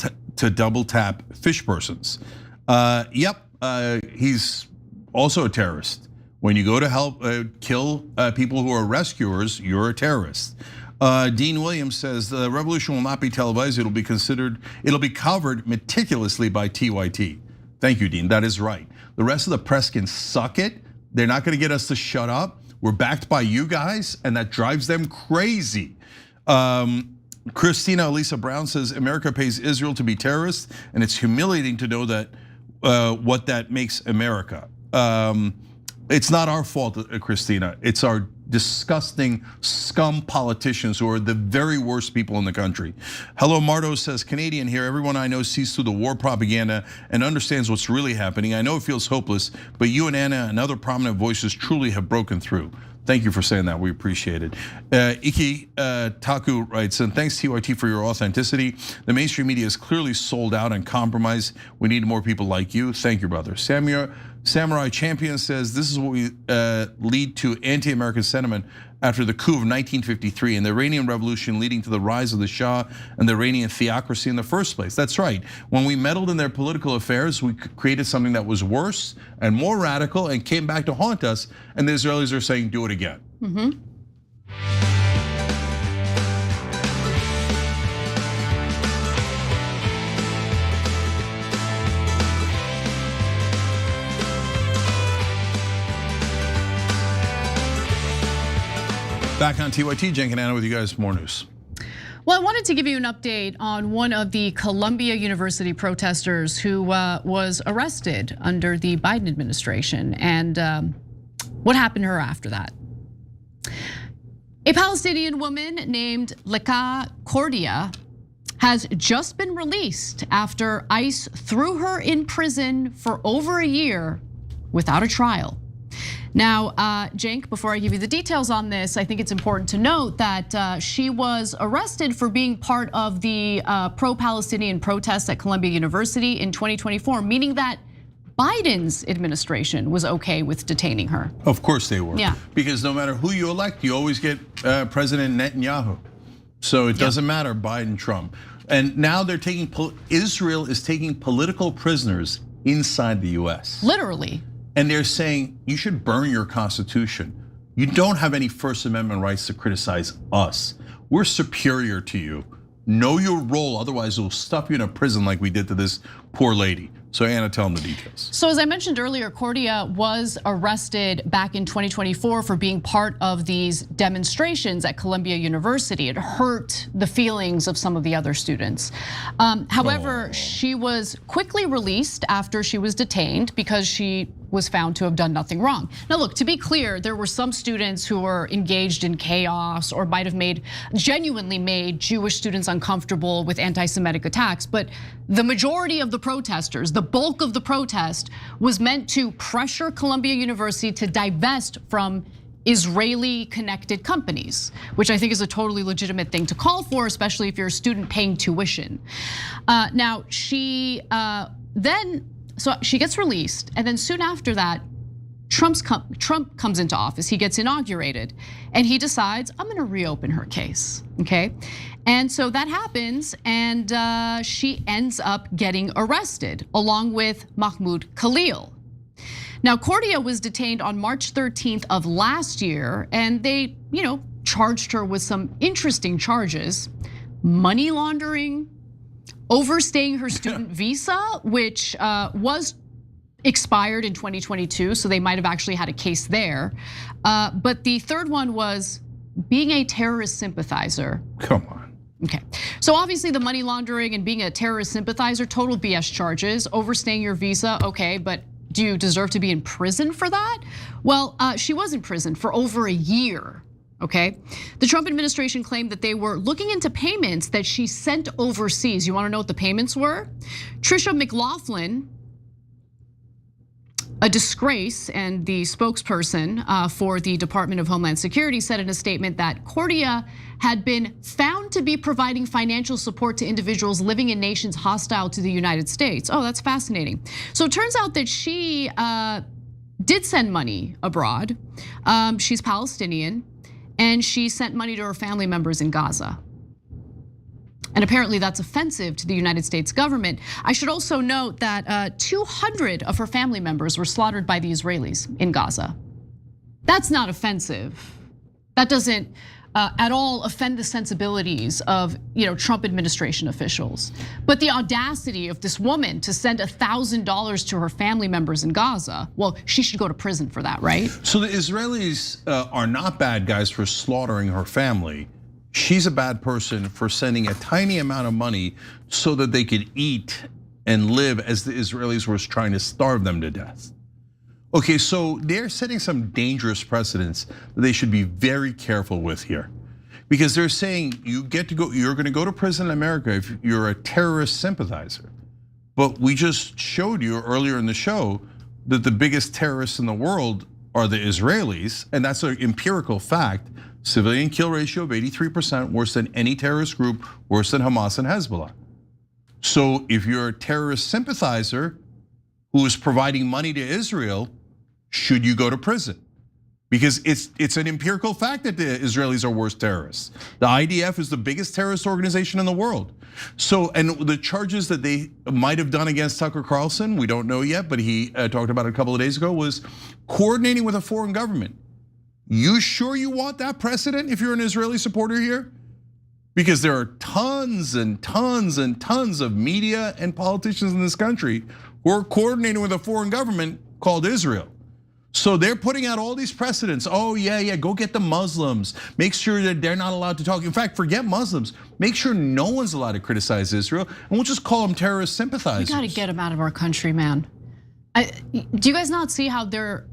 tap fish persons. He's also a terrorist. When you go to help kill people who are rescuers, you're a terrorist. Dean Williams says the revolution will not be televised. It'll be covered meticulously by TYT. Thank you, Dean. That is right. The rest of the press can suck it. They're not going to get us to shut up. We're backed by you guys, and that drives them crazy. Christina Elisa Brown says America pays Israel to be terrorists, and it's humiliating to know that what that makes America. It's not our fault, Christina. It's our disgusting scum politicians who are the very worst people in the country. Hello, Mardo says, Canadian here. Everyone I know sees through the war propaganda and understands what's really happening. I know it feels hopeless, but you and Anna and other prominent voices truly have broken through. Thank you for saying that, we appreciate it. Iki Taku writes, and thanks TYT for your authenticity. The mainstream media is clearly sold out and compromised. We need more people like you. Thank you, brother. Samurai Champion says, this is what we lead to anti-American sentiment after the coup of 1953 and the Iranian Revolution leading to the rise of the Shah and the Iranian theocracy in the first place. That's right. When we meddled in their political affairs, we created something that was worse and more radical and came back to haunt us. And the Israelis are saying, do it again. Back on TYT, Jen and Anna with you guys, more news. Well, I wanted to give you an update on one of the Columbia University protesters who was arrested under the Biden administration and what happened to her after that. A Palestinian woman named Leka Cordia has just been released after ICE threw her in prison for over a year without a trial. Now, Cenk, before I give you the details on this, I think it's important to note that she was arrested for being part of the pro-Palestinian protests at Columbia University in 2024, meaning that Biden's administration was okay with detaining her. Of course they were. Yeah. Because no matter who you elect, you always get President Netanyahu. So it doesn't matter, Biden, Trump. And now they're taking, Israel is taking political prisoners inside the US. Literally. And they're saying, you should burn your constitution. You don't have any First Amendment rights to criticize us. We're superior to you. Know your role, otherwise we'll stuff you in a prison like we did to this poor lady. So Anna, tell them the details. So as I mentioned earlier, Cordia was arrested back in 2024 for being part of these demonstrations at Columbia University. It hurt the feelings of some of the other students. However, she was quickly released after she was detained because she was found to have done nothing wrong. Now look, to be clear, there were some students who were engaged in chaos or might have genuinely made Jewish students uncomfortable with anti-Semitic attacks, but the majority of the protesters, the bulk of the protest was meant to pressure Columbia University to divest from Israeli connected companies, which I think is a totally legitimate thing to call for, especially if you're a student paying tuition. Now so she gets released, and then soon after that, Trump comes into office. He gets inaugurated, and he decides, I'm going to reopen her case. Okay, and so that happens, and she ends up getting arrested along with Mahmoud Khalil. Now, Cordia was detained on March 13th of last year, and they, charged her with some interesting charges: money laundering, overstaying her student visa, which was expired in 2022, so they might have actually had a case there. But the third one was being a terrorist sympathizer. Come on. Okay, so obviously the money laundering and being a terrorist sympathizer, total BS charges. Overstaying your visa, okay, but do you deserve to be in prison for that? Well, she was in prison for over a year. Okay, the Trump administration claimed that they were looking into payments that she sent overseas. You want to know what the payments were? Tricia McLaughlin, a disgrace and the spokesperson for the Department of Homeland Security, said in a statement that Cordia had been found to be providing financial support to individuals living in nations hostile to the United States. Oh, that's fascinating. So it turns out that she did send money abroad. She's Palestinian, and she sent money to her family members in Gaza. And apparently that's offensive to the United States government. I should also note that 200 of her family members were slaughtered by the Israelis in Gaza. That's not offensive. That doesn't at all offend the sensibilities of Trump administration officials. But the audacity of this woman to send $1,000 to her family members in Gaza, well, she should go to prison for that, right? So the Israelis are not bad guys for slaughtering her family. She's a bad person for sending a tiny amount of money so that they could eat and live as the Israelis were trying to starve them to death. Okay, so they're setting some dangerous precedents that they should be very careful with here. Because they're saying you're gonna go to prison in America if you're a terrorist sympathizer. But we just showed you earlier in the show that the biggest terrorists in the world are the Israelis, and that's an empirical fact. Civilian kill ratio of 83%, worse than any terrorist group, worse than Hamas and Hezbollah. So if you're a terrorist sympathizer who is providing money to Israel, should you go to prison? Because it's an empirical fact that the Israelis are worse terrorists. The IDF is the biggest terrorist organization in the world. So, and the charges that they might have done against Tucker Carlson, we don't know yet, but he talked about it a couple of days ago, was coordinating with a foreign government. You sure you want that precedent if you're an Israeli supporter here? Because there are tons and tons and tons of media and politicians in this country who are coordinating with a foreign government called Israel. So they're putting out all these precedents. Oh yeah, go get the Muslims. Make sure that they're not allowed to talk. In fact, forget Muslims. Make sure no one's allowed to criticize Israel, and we'll just call them terrorist sympathizers. We gotta get them out of our country, man. Do you guys not see how they're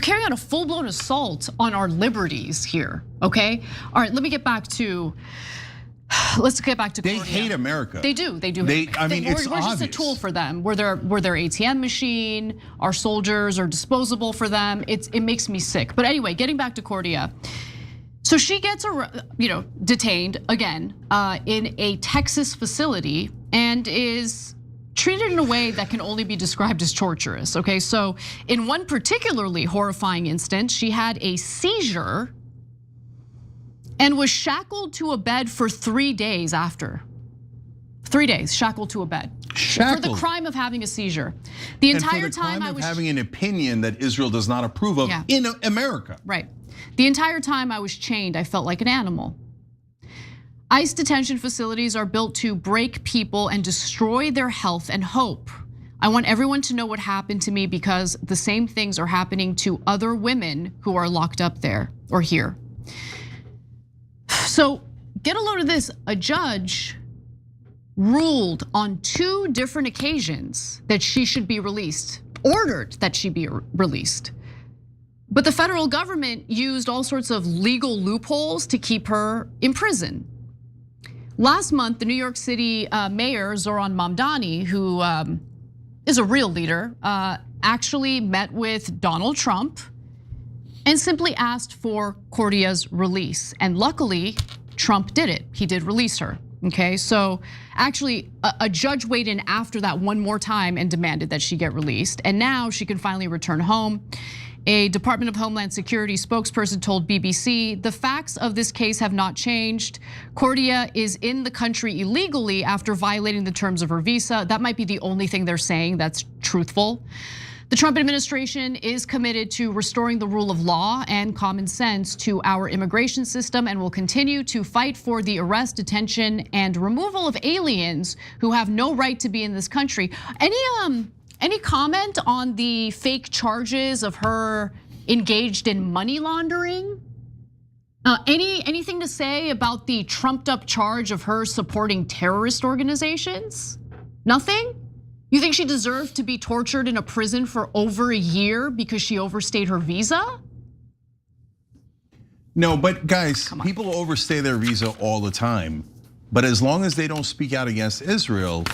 carrying out a full-blown assault on our liberties here? Okay, all right. Let's get back to. They hate America. They do. I mean, it's we're just a tool for them. We're their ATM machine. Our soldiers are disposable for them. It makes me sick. But anyway, getting back to Cordia. So she gets detained again in a Texas facility and is treated in a way that can only be described as torturous. Okay, so in one particularly horrifying instance, she had a seizure and was shackled to a bed for 3 days after. 3 days shackled to a bed. Shackled. For the crime of having a seizure. The entire time I was having an opinion that Israel does not approve of in America. Right. The entire time I was chained, I felt like an animal. ICE detention facilities are built to break people and destroy their health and hope. I want everyone to know what happened to me because the same things are happening to other women who are locked up there or here. So get a load of this. A judge ruled on 2 different occasions that she should be released, ordered that she be released. But the federal government used all sorts of legal loopholes to keep her in prison. Last month, the New York City mayor, Zoran Mamdani, who is a real leader, actually met with Donald Trump and simply asked for Cordia's release. And luckily, Trump did it. He did release her, okay? So actually, a judge weighed in after that one more time and demanded that she get released. And now she can finally return home. A Department of Homeland Security spokesperson told BBC, the facts of this case have not changed. Cordia is in the country illegally after violating the terms of her visa. That might be the only thing they're saying that's truthful. The Trump administration is committed to restoring the rule of law and common sense to our immigration system and will continue to fight for the arrest, detention, and removal of aliens who have no right to be in this country. Any comment on the fake charges of her engaged in money laundering? Anything to say about the trumped up charge of her supporting terrorist organizations? Nothing? You think she deserved to be tortured in a prison for over a year because she overstayed her visa? No, but guys, people overstay their visa all the time. But as long as they don't speak out against Israel,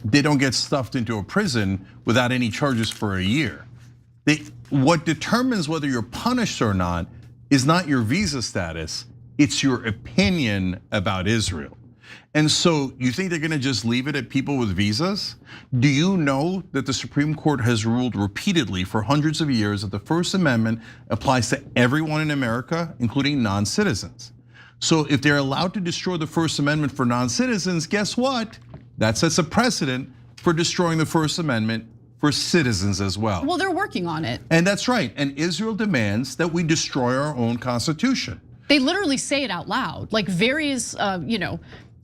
they don't get stuffed into a prison without any charges for a year. What determines whether you're punished or not is not your visa status, it's your opinion about Israel. And so you think they're gonna just leave it at people with visas? Do you know that the Supreme Court has ruled repeatedly for hundreds of years that the First Amendment applies to everyone in America, including non-citizens? So if they're allowed to destroy the First Amendment for non-citizens, guess what? That sets a precedent for destroying the First Amendment for citizens as well. Well, they're working on it. And that's right, and Israel demands that we destroy our own constitution. They literally say it out loud, like various,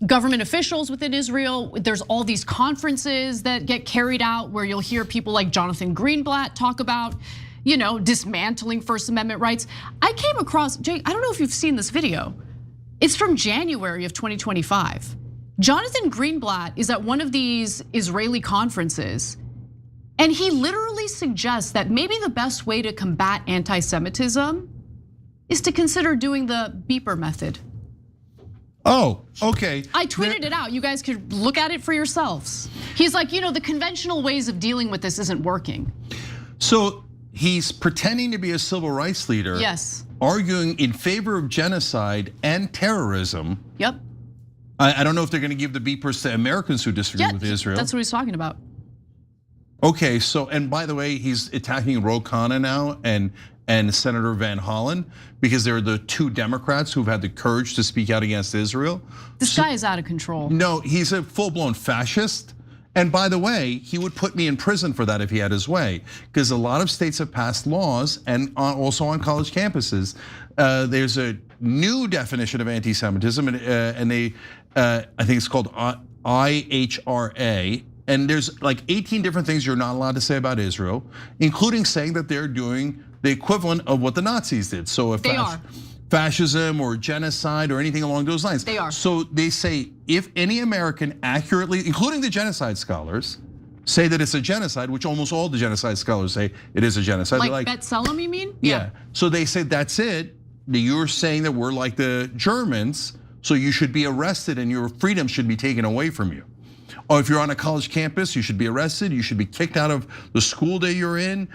government officials within Israel. There's all these conferences that get carried out where you'll hear people like Jonathan Greenblatt talk about, dismantling First Amendment rights. I came across, Jake, I don't know if you've seen this video. It's from January of 2025. Jonathan Greenblatt is at one of these Israeli conferences, and he literally suggests that maybe the best way to combat anti-Semitism is to consider doing the beeper method. Oh, okay. I tweeted it out. You guys could look at it for yourselves. He's like, the conventional ways of dealing with this isn't working. So he's pretending to be a civil rights leader. Yes. Arguing in favor of genocide and terrorism. Yep. I don't know if they're going to give the beepers to Americans who disagree with Israel. That's what he's talking about. Okay, so, and by the way, he's attacking Ro Khanna now and Senator Van Hollen because they're the two Democrats who've had the courage to speak out against Israel. This guy is out of control. No, he's a full-blown fascist. And by the way, he would put me in prison for that if he had his way, because a lot of states have passed laws, and also on college campuses, there's a new definition of anti-Semitism, and they, I think it's called IHRA. And there's like 18 different things you're not allowed to say about Israel, including saying that they're doing the equivalent of what the Nazis did. So if fascism or genocide or anything along those lines. They are. So they say if any American accurately, including the genocide scholars, say that it's a genocide, which almost all the genocide scholars say it is a genocide. Like B'Tselem, you mean? Yeah. So they say that's it. You're saying that we're like the Germans, so you should be arrested and your freedom should be taken away from you. Or if you're on a college campus, you should be arrested. You should be kicked out of the school day you're in.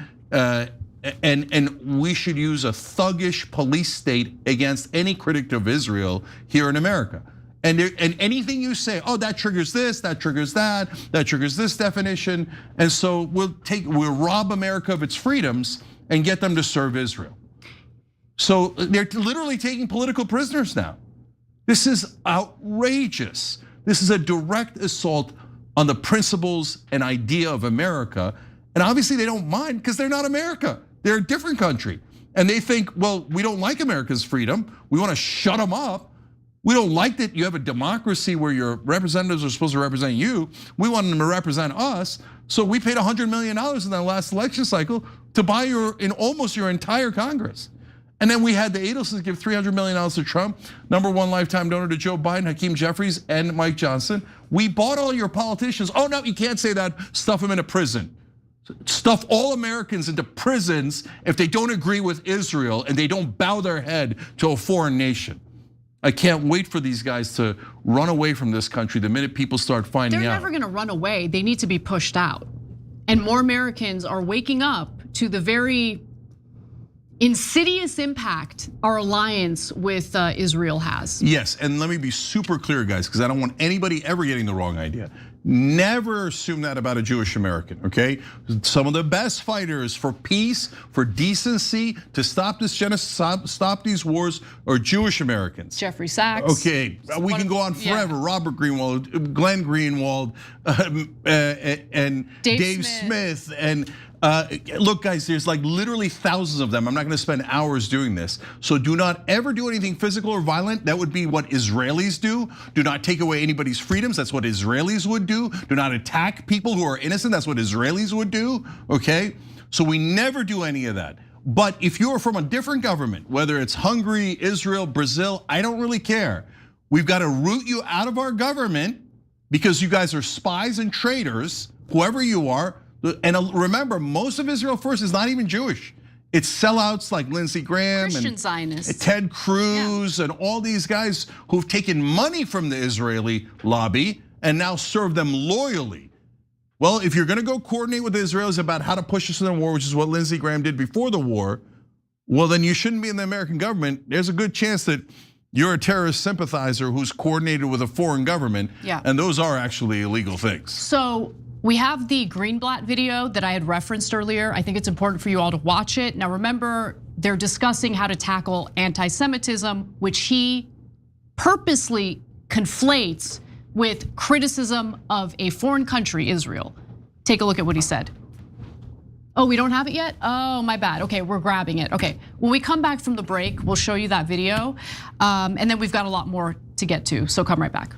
And we should use a thuggish police state against any critic of Israel here in America. And anything you say, oh, that triggers this, that triggers that triggers this definition. And so we'll rob America of its freedoms and get them to serve Israel. So they're literally taking political prisoners now. This is outrageous. This is a direct assault on the principles and idea of America. And obviously they don't mind because they're not America. They're a different country. And they think, well, we don't like America's freedom. We want to shut them up. We don't like that you have a democracy where your representatives are supposed to represent you. We want them to represent us. So we paid $100 million in that last election cycle to buy almost your entire Congress. And then we had the Adelsons give $300 million to Trump, #1 lifetime donor to Joe Biden, Hakeem Jeffries, and Mike Johnson. We bought all your politicians. Oh no, you can't say that, stuff them into prison. Stuff all Americans into prisons if they don't agree with Israel and they don't bow their head to a foreign nation. I can't wait for these guys to run away from this country the minute people start finding out. They're never gonna run away. They need to be pushed out. And more Americans are waking up to the very insidious impact our alliance with Israel has. Yes, and let me be super clear, guys, because I don't want anybody ever getting the wrong idea. Never assume that about a Jewish American, okay? Some of the best fighters for peace, for decency, to stop this genocide, stop these wars, are Jewish Americans. Jeffrey Sachs. Okay, we can go on forever. Yeah. Robert Greenwald, Glenn Greenwald, and Dave Smith, and look, guys, there's like literally thousands of them. I'm not gonna spend hours doing this. So do not ever do anything physical or violent. That would be what Israelis do. Do not take away anybody's freedoms. That's what Israelis would do. Do not attack people who are innocent. That's what Israelis would do, okay? So we never do any of that. But if you're from a different government, whether it's Hungary, Israel, Brazil, I don't really care. We've got to root you out of our government because you guys are spies and traitors, whoever you are. And remember, most of Israel First is not even Jewish. It's sellouts like Lindsey Graham Christian Zionists, Ted Cruz, and all these guys who've taken money from the Israeli lobby and now serve them loyally. Well, if you're gonna go coordinate with the Israelis about how to push us into the war, which is what Lindsey Graham did before the war, well, then you shouldn't be in the American government. There's a good chance that you're a terrorist sympathizer who's coordinated with a foreign government. Yeah. And those are actually illegal things. So we have the Greenblatt video that I had referenced earlier. I think it's important for you all to watch it. Now remember, they're discussing how to tackle anti-Semitism, which he purposely conflates with criticism of a foreign country, Israel. Take a look at what he said. Oh, we don't have it yet? Oh, my bad. Okay, we're grabbing it. Okay, when we come back from the break, we'll show you that video. And then we've got a lot more to get to, so come right back.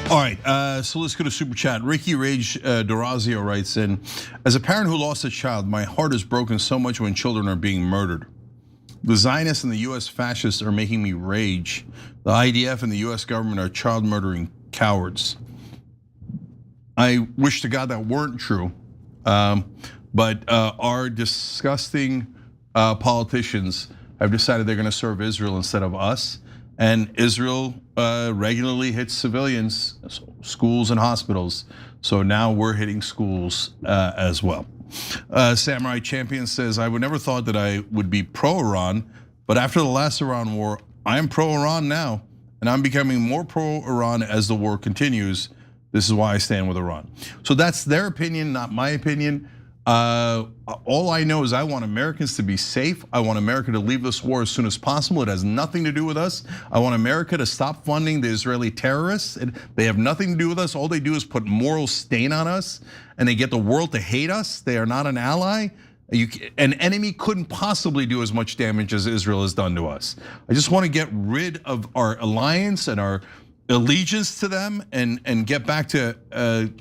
All right, so let's go to Super Chat. Ricky Rage Dorazio writes in, as a parent who lost a child, my heart is broken so much when children are being murdered. The Zionists and the US fascists are making me rage. The IDF and the US government are child murdering cowards. I wish to God that weren't true, but our disgusting politicians have decided they're gonna serve Israel instead of us. And Israel regularly hits civilians, schools and hospitals. So now we're hitting schools as well. Samurai Champion says, I would never thought that I would be pro-Iran, but after the last Iran war, I am pro-Iran now. And I'm becoming more pro-Iran as the war continues. This is why I stand with Iran. So that's their opinion, not my opinion. All I know is I want Americans to be safe. I want America to leave this war as soon as possible. It has nothing to do with us. I want America to stop funding the Israeli terrorists. They have nothing to do with us. All they do is put moral stain on us, and they get the world to hate us. They are not an ally. An enemy couldn't possibly do as much damage as Israel has done to us. I just want to get rid of our alliance and our allegiance to them and get back to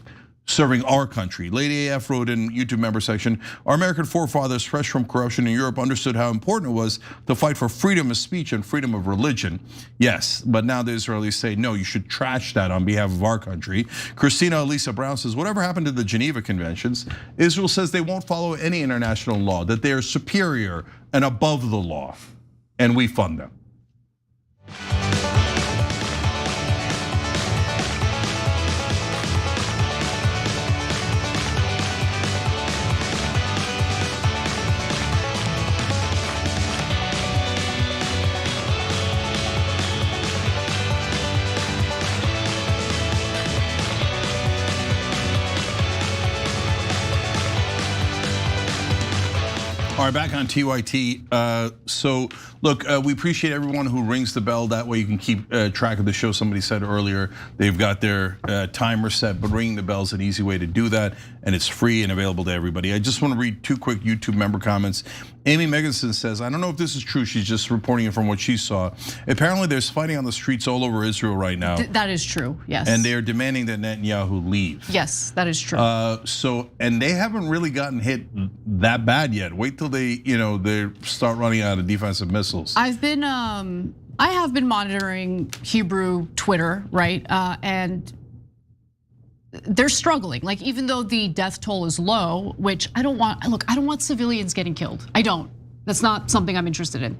serving our country. Lady AF wrote in YouTube member section, our American forefathers fresh from corruption in Europe understood how important it was to fight for freedom of speech and freedom of religion. Yes, but now the Israelis say, no, you should trash that on behalf of our country. Christina Elisa Brown says, whatever happened to the Geneva Conventions? Israel says they won't follow any international law, that they are superior and above the law, and we fund them. All right, back on TYT. So look, we appreciate everyone who rings the bell. That way you can keep track of the show. Somebody said earlier they've got their timer set, but ringing the bell is an easy way to do that, and it's free and available to everybody. I just want to read two quick YouTube member comments. Amy Meganson says, I don't know if this is true. She's just reporting it from what she saw. Apparently there's fighting on the streets all over Israel right now. That is true, yes. And they are demanding that Netanyahu leave. Yes, that is true. And they haven't really gotten hit that bad yet. Wait till they start running out of defensive missiles. I have been monitoring Hebrew Twitter, right? And they're struggling. Like, even though the death toll is low, which I don't want, look, I don't want civilians getting killed. I don't. That's not something I'm interested in.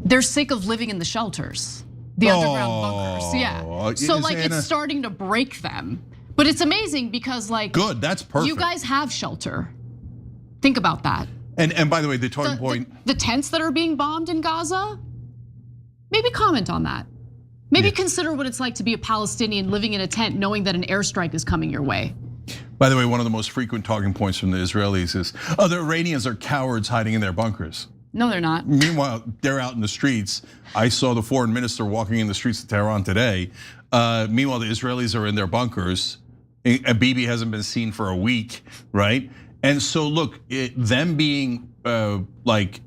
They're sick of living in the shelters, the underground bunkers. Yeah. So like it's starting to break them. But it's amazing because like, good, that's perfect. You guys have shelter. Think about that. And by the way, the talking point. The tents that are being bombed in Gaza, maybe comment on that. Maybe consider what it's like to be a Palestinian living in a tent knowing that an airstrike is coming your way. By the way, one of the most frequent talking points from the Israelis is, oh, the Iranians are cowards hiding in their bunkers. No, they're not. Meanwhile, they're out in the streets. I saw the foreign minister walking in the streets of Tehran today. Meanwhile, the Israelis are in their bunkers. Bibi hasn't been seen for a week, right? And so look, them being like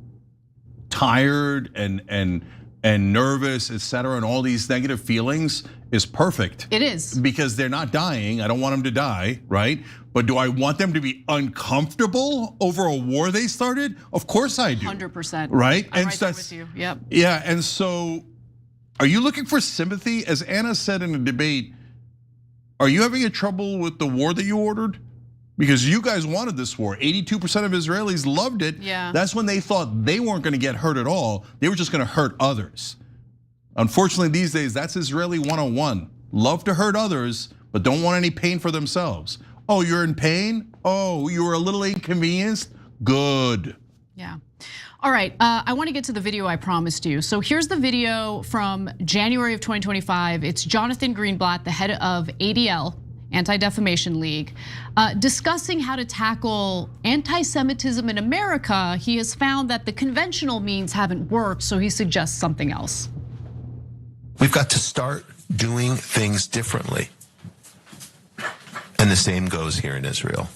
tired and nervous, et cetera, and all these negative feelings is perfect. It is. Because they're not dying. I don't want them to die, right? But do I want them to be uncomfortable over a war they started? Of course I do. 100%. Right? I'm right there with you, yep. Yeah, and so are you looking for sympathy? As Anna said in a debate, are you having a trouble with the war that you ordered? Because you guys wanted this war. 82% of Israelis loved it. Yeah. That's when they thought they weren't gonna get hurt at all. They were just gonna hurt others. Unfortunately, these days, that's Israeli 101. Love to hurt others, but don't want any pain for themselves. Oh, you're in pain? Oh, you were a little inconvenienced? Good. Yeah. All right, I want to get to the video I promised you. So here's the video from January of 2025. It's Jonathan Greenblatt, the head of ADL, Anti-Defamation League, discussing how to tackle anti-Semitism in America. He has found that the conventional means haven't worked, so he suggests something else. We've got to start doing things differently. And the same goes here in Israel.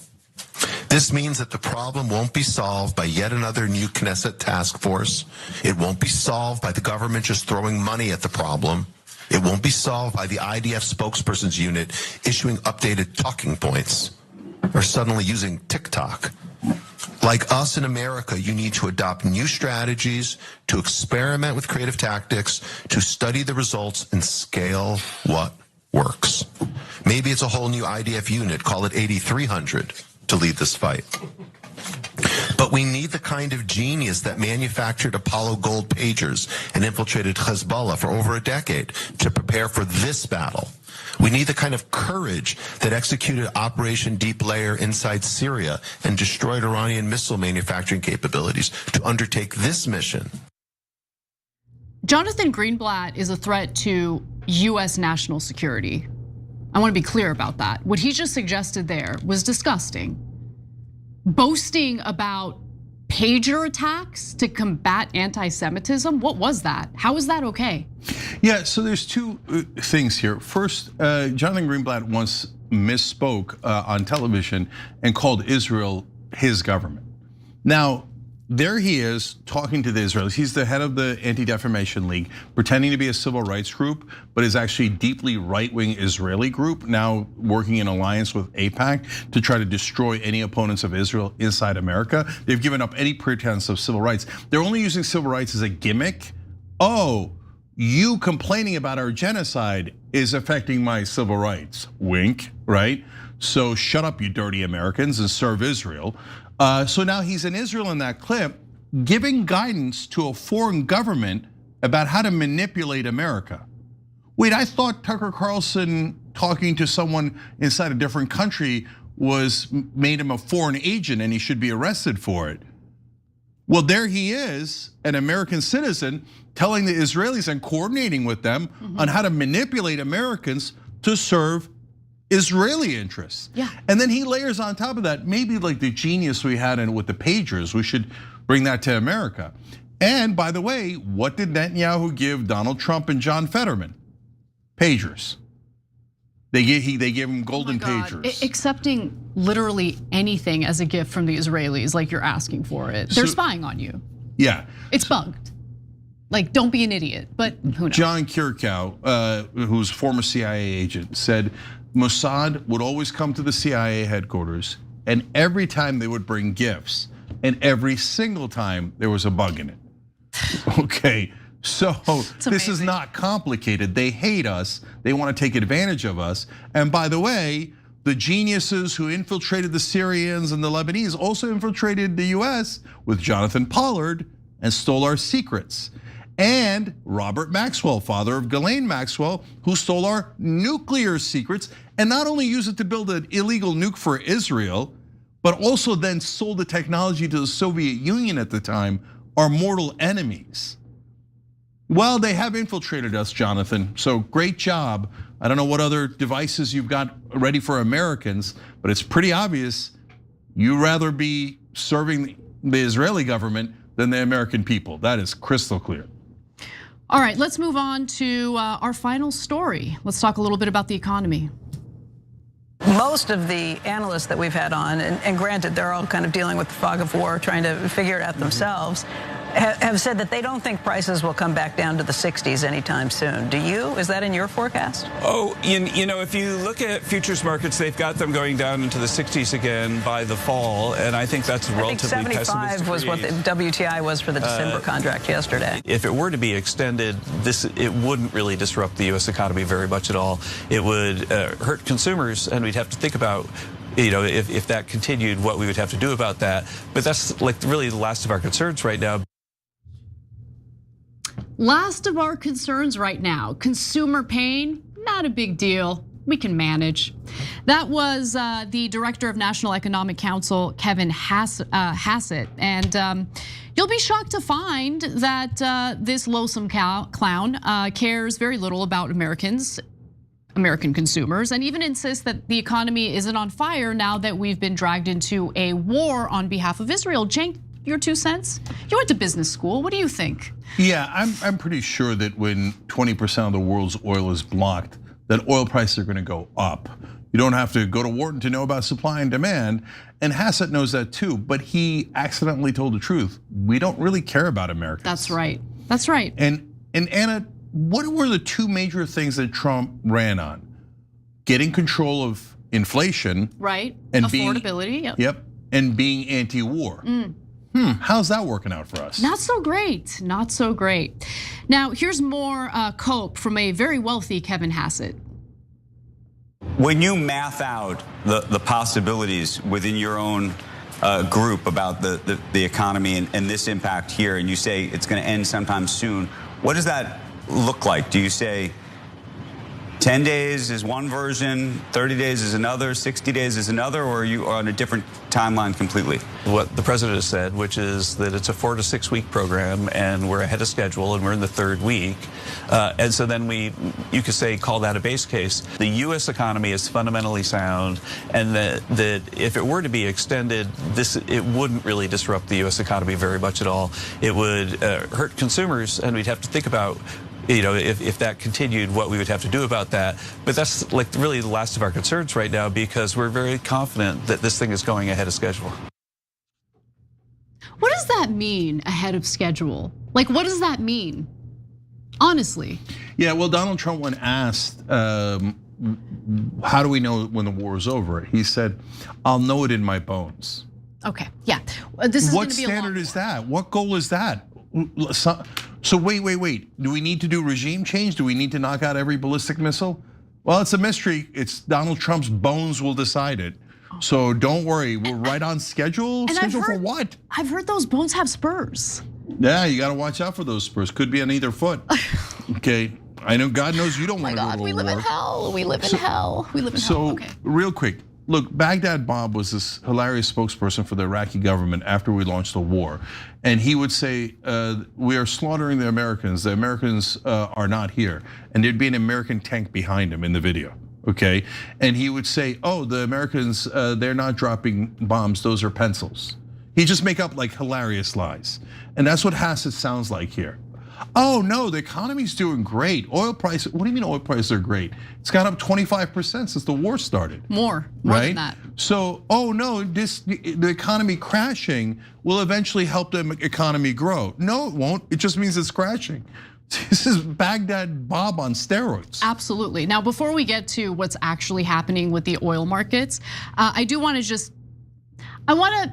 This means that the problem won't be solved by yet another new Knesset task force. It won't be solved by the government just throwing money at the problem. It won't be solved by the IDF spokesperson's unit issuing updated talking points or suddenly using TikTok. Like us in America, you need to adopt new strategies, to experiment with creative tactics, to study the results and scale what works. Maybe it's a whole new IDF unit, call it 8300, to lead this fight. But we need the kind of genius that manufactured Apollo gold pagers and infiltrated Hezbollah for over a decade to prepare for this battle. We need the kind of courage that executed Operation Deep Layer inside Syria and destroyed Iranian missile manufacturing capabilities to undertake this mission. Jonathan Greenblatt is a threat to US national security. I want to be clear about that. What he just suggested there was disgusting. Boasting about pager attacks to combat anti-Semitism, what was that? How is that okay? Yeah, so there's two things here. First, Jonathan Greenblatt once misspoke on television and called Israel his government. Now, there he is talking to the Israelis. He's the head of the Anti-Defamation League, pretending to be a civil rights group, but is actually deeply right-wing Israeli group, now working in alliance with AIPAC to try to destroy any opponents of Israel inside America. They've given up any pretense of civil rights. They're only using civil rights as a gimmick. Oh, you complaining about our genocide is affecting my civil rights. Wink, right? So shut up, you dirty Americans, and serve Israel. So now he's in Israel in that clip, giving guidance to a foreign government about how to manipulate America. Wait, I thought Tucker Carlson talking to someone inside a different country made him a foreign agent and he should be arrested for it. Well, there he is, an American citizen, telling the Israelis and coordinating with them on how to manipulate Americans to serve Israeli interests. Yeah. And then he layers on top of that, maybe like the genius we had with the pagers, we should bring that to America. And by the way, what did Netanyahu give Donald Trump and John Fetterman? Pagers. They gave him golden pagers. Accepting literally anything as a gift from the Israelis, like you're asking for it. They're spying on you. Yeah. It's bugged. Like, don't be an idiot, but who knows? John Kirkow, who's a former CIA agent, said Mossad would always come to the CIA headquarters, and every time they would bring gifts, and every single time there was a bug in it. Okay, so this is not complicated. They hate us, they want to take advantage of us. And by the way, the geniuses who infiltrated the Syrians and the Lebanese also infiltrated the US with Jonathan Pollard and stole our secrets. And Robert Maxwell, father of Ghislaine Maxwell, who stole our nuclear secrets and not only used it to build an illegal nuke for Israel, but also then sold the technology to the Soviet Union at the time, our mortal enemies. Well, they have infiltrated us, Jonathan, so great job. I don't know what other devices you've got ready for Americans, but it's pretty obvious you'd rather be serving the Israeli government than the American people. That is crystal clear. All right, let's move on to our final story. Let's talk a little bit about the economy. Most of the analysts that we've had on, and granted, they're all kind of dealing with the fog of war, trying to figure it out themselves, have said that they don't think prices will come back down to the 60s anytime soon. Do you? Is that in your forecast? Oh, you know, if you look at futures markets, they've got them going down into the 60s again by the fall, and I think that's relatively pessimistic. 75 was what the WTI was for the December contract yesterday. If it were to be extended, it wouldn't really disrupt the U.S. economy very much at all. It would hurt consumers, and we'd have to think about, you know, if that continued, what we would have to do about that. But that's like really the last of our concerns right now. Last of our concerns right now, consumer pain, not a big deal. we can manage. That was the director of National Economic Council, Kevin Hassett. And you'll be shocked to find that this loathsome clown cares very little about American consumers, and even insists that the economy isn't on fire now that we've been dragged into a war on behalf of Israel. Cenk, your 2 cents? You went to business school. What do you think? Yeah, I'm pretty sure that when 20% of the world's oil is blocked, that oil prices are going to go up. You don't have to go to Wharton to know about supply and demand, and Hassett knows that too. But he accidentally told the truth. We don't really care about Americans. That's right. That's right. And Anna, what were the 2 major things that Trump ran on? Getting control of inflation, right? And affordability. Yep. And being anti-war. How's that working out for us? Not so great, not so great. Now, here's more cope from a very wealthy Kevin Hassett. When you math out the possibilities within your own group about the economy and this impact here, and you say it's going to end sometime soon, what does that look like? Do you say 10 days is one version, 30 days is another, 60 days is another, or are you on a different timeline completely? What the president has said, which is that it's a 4 to 6 week program and we're ahead of schedule and we're in the 3rd week. And so then you could say, call that a base case. The US economy is fundamentally sound, and that if it were to be extended, it wouldn't really disrupt the US economy very much at all. It would hurt consumers, and we'd have to think about, if that continued, what we would have to do about that. But that's like really the last of our concerns right now, because we're very confident that this thing is going ahead of schedule. What does that mean, ahead of schedule? Like, what does that mean? Honestly. Yeah, well, Donald Trump, when asked, how do we know when the war is over? He said, I'll know it in my bones. Okay, yeah. This is what standard is that? What goal is that? So wait. Do we need to do regime change? Do we need to knock out every ballistic missile? Well, it's a mystery. It's Donald Trump's bones will decide it. So don't worry, we're right on schedule. Schedule for what? I've heard those bones have spurs. Yeah, you got to watch out for those spurs. Could be on either foot. Okay, I know God knows you don't want to go to a war. We live in hell. We live in hell. We live in hell. Okay. Real quick. Look, Baghdad Bob was this hilarious spokesperson for the Iraqi government after we launched the war. And he would say, we are slaughtering the Americans. The Americans are not here. And there'd be an American tank behind him in the video, okay? And he would say, oh, the Americans, they're not dropping bombs, those are pencils. He just make up like hilarious lies. And that's what Hassett sounds like here. Oh no, the economy's doing great. Oil prices, what do you mean oil prices are great? It's gone up 25% since the war started. More right? than that. So, oh no, the economy crashing will eventually help the economy grow. No, it won't, it just means it's crashing. This is Baghdad Bob on steroids. Absolutely. Now, before we get to what's actually happening with the oil markets, I do want to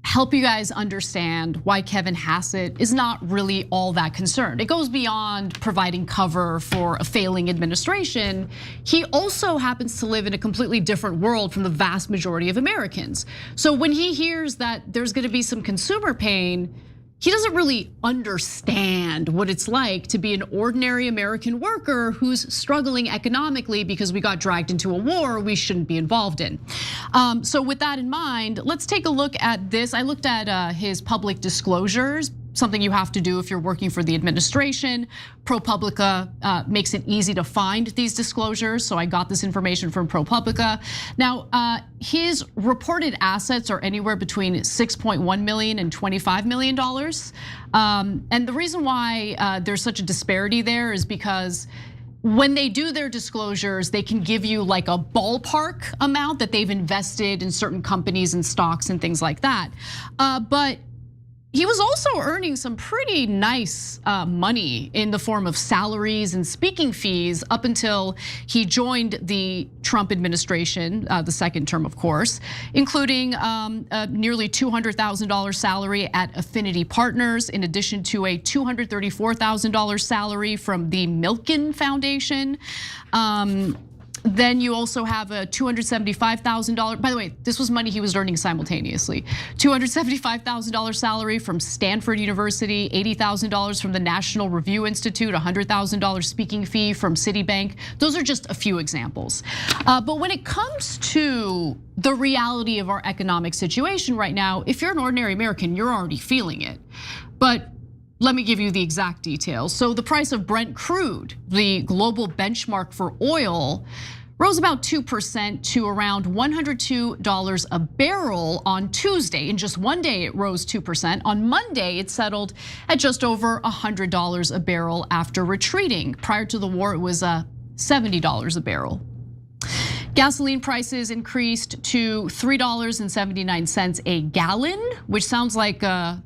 help you guys understand why Kevin Hassett is not really all that concerned. It goes beyond providing cover for a failing administration. He also happens to live in a completely different world from the vast majority of Americans. So when he hears that there's gonna be some consumer pain, he doesn't really understand what it's like to be an ordinary American worker who's struggling economically because we got dragged into a war we shouldn't be involved in. So with that in mind, let's take a look at this. I looked at his public disclosures, something you have to do if you're working for the administration. ProPublica makes it easy to find these disclosures, so I got this information from ProPublica. Now, his reported assets are anywhere between $6.1 million and $25 million. And the reason why there's such a disparity there is because when they do their disclosures, they can give you like a ballpark amount that they've invested in certain companies and stocks and things like that. But he was also earning some pretty nice money in the form of salaries and speaking fees up until he joined the Trump administration, the second term, of course, including nearly $200,000 salary at Affinity Partners, in addition to a $234,000 salary from the Milken Foundation. Then you also have a $275,000, by the way, this was money he was earning simultaneously. $275,000 salary from Stanford University, $80,000 from the National Review Institute, $100,000 speaking fee from Citibank. Those are just a few examples. But when it comes to the reality of our economic situation right now, if you're an ordinary American, you're already feeling it. But let me give you the exact details. So the price of Brent crude, the global benchmark for oil, rose about 2% to around $102 a barrel on Tuesday. In just one day, it rose 2%. On Monday, it settled at just over $100 a barrel after retreating. Prior to the war, it was $70 a barrel. Gasoline prices increased to $3.79 a gallon, which sounds like a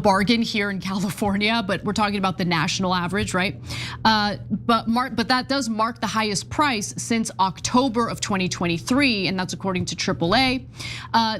bargain here in California, but we're talking about the national average, right? But that does mark the highest price since October of 2023, and that's according to AAA.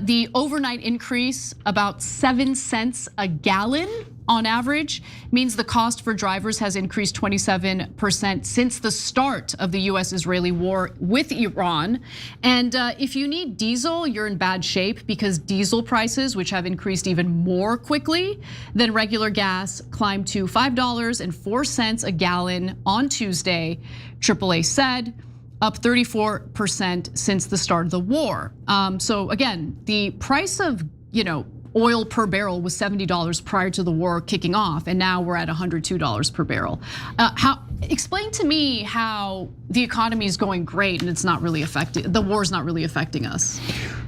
The overnight increase, about 7 cents a gallon on average, means the cost for drivers has increased 27% since the start of the US-Israeli war with Iran. And if you need diesel, you're in bad shape because diesel prices, which have increased even more quickly than regular gas, climbed to $5.04 a gallon on Tuesday, AAA said, up 34% since the start of the war. So again, the price of, oil per barrel was $70 prior to the war kicking off, and now we're at $102 per barrel. Explain to me how the economy is going great and it's not really affecting, the war's not really affecting us.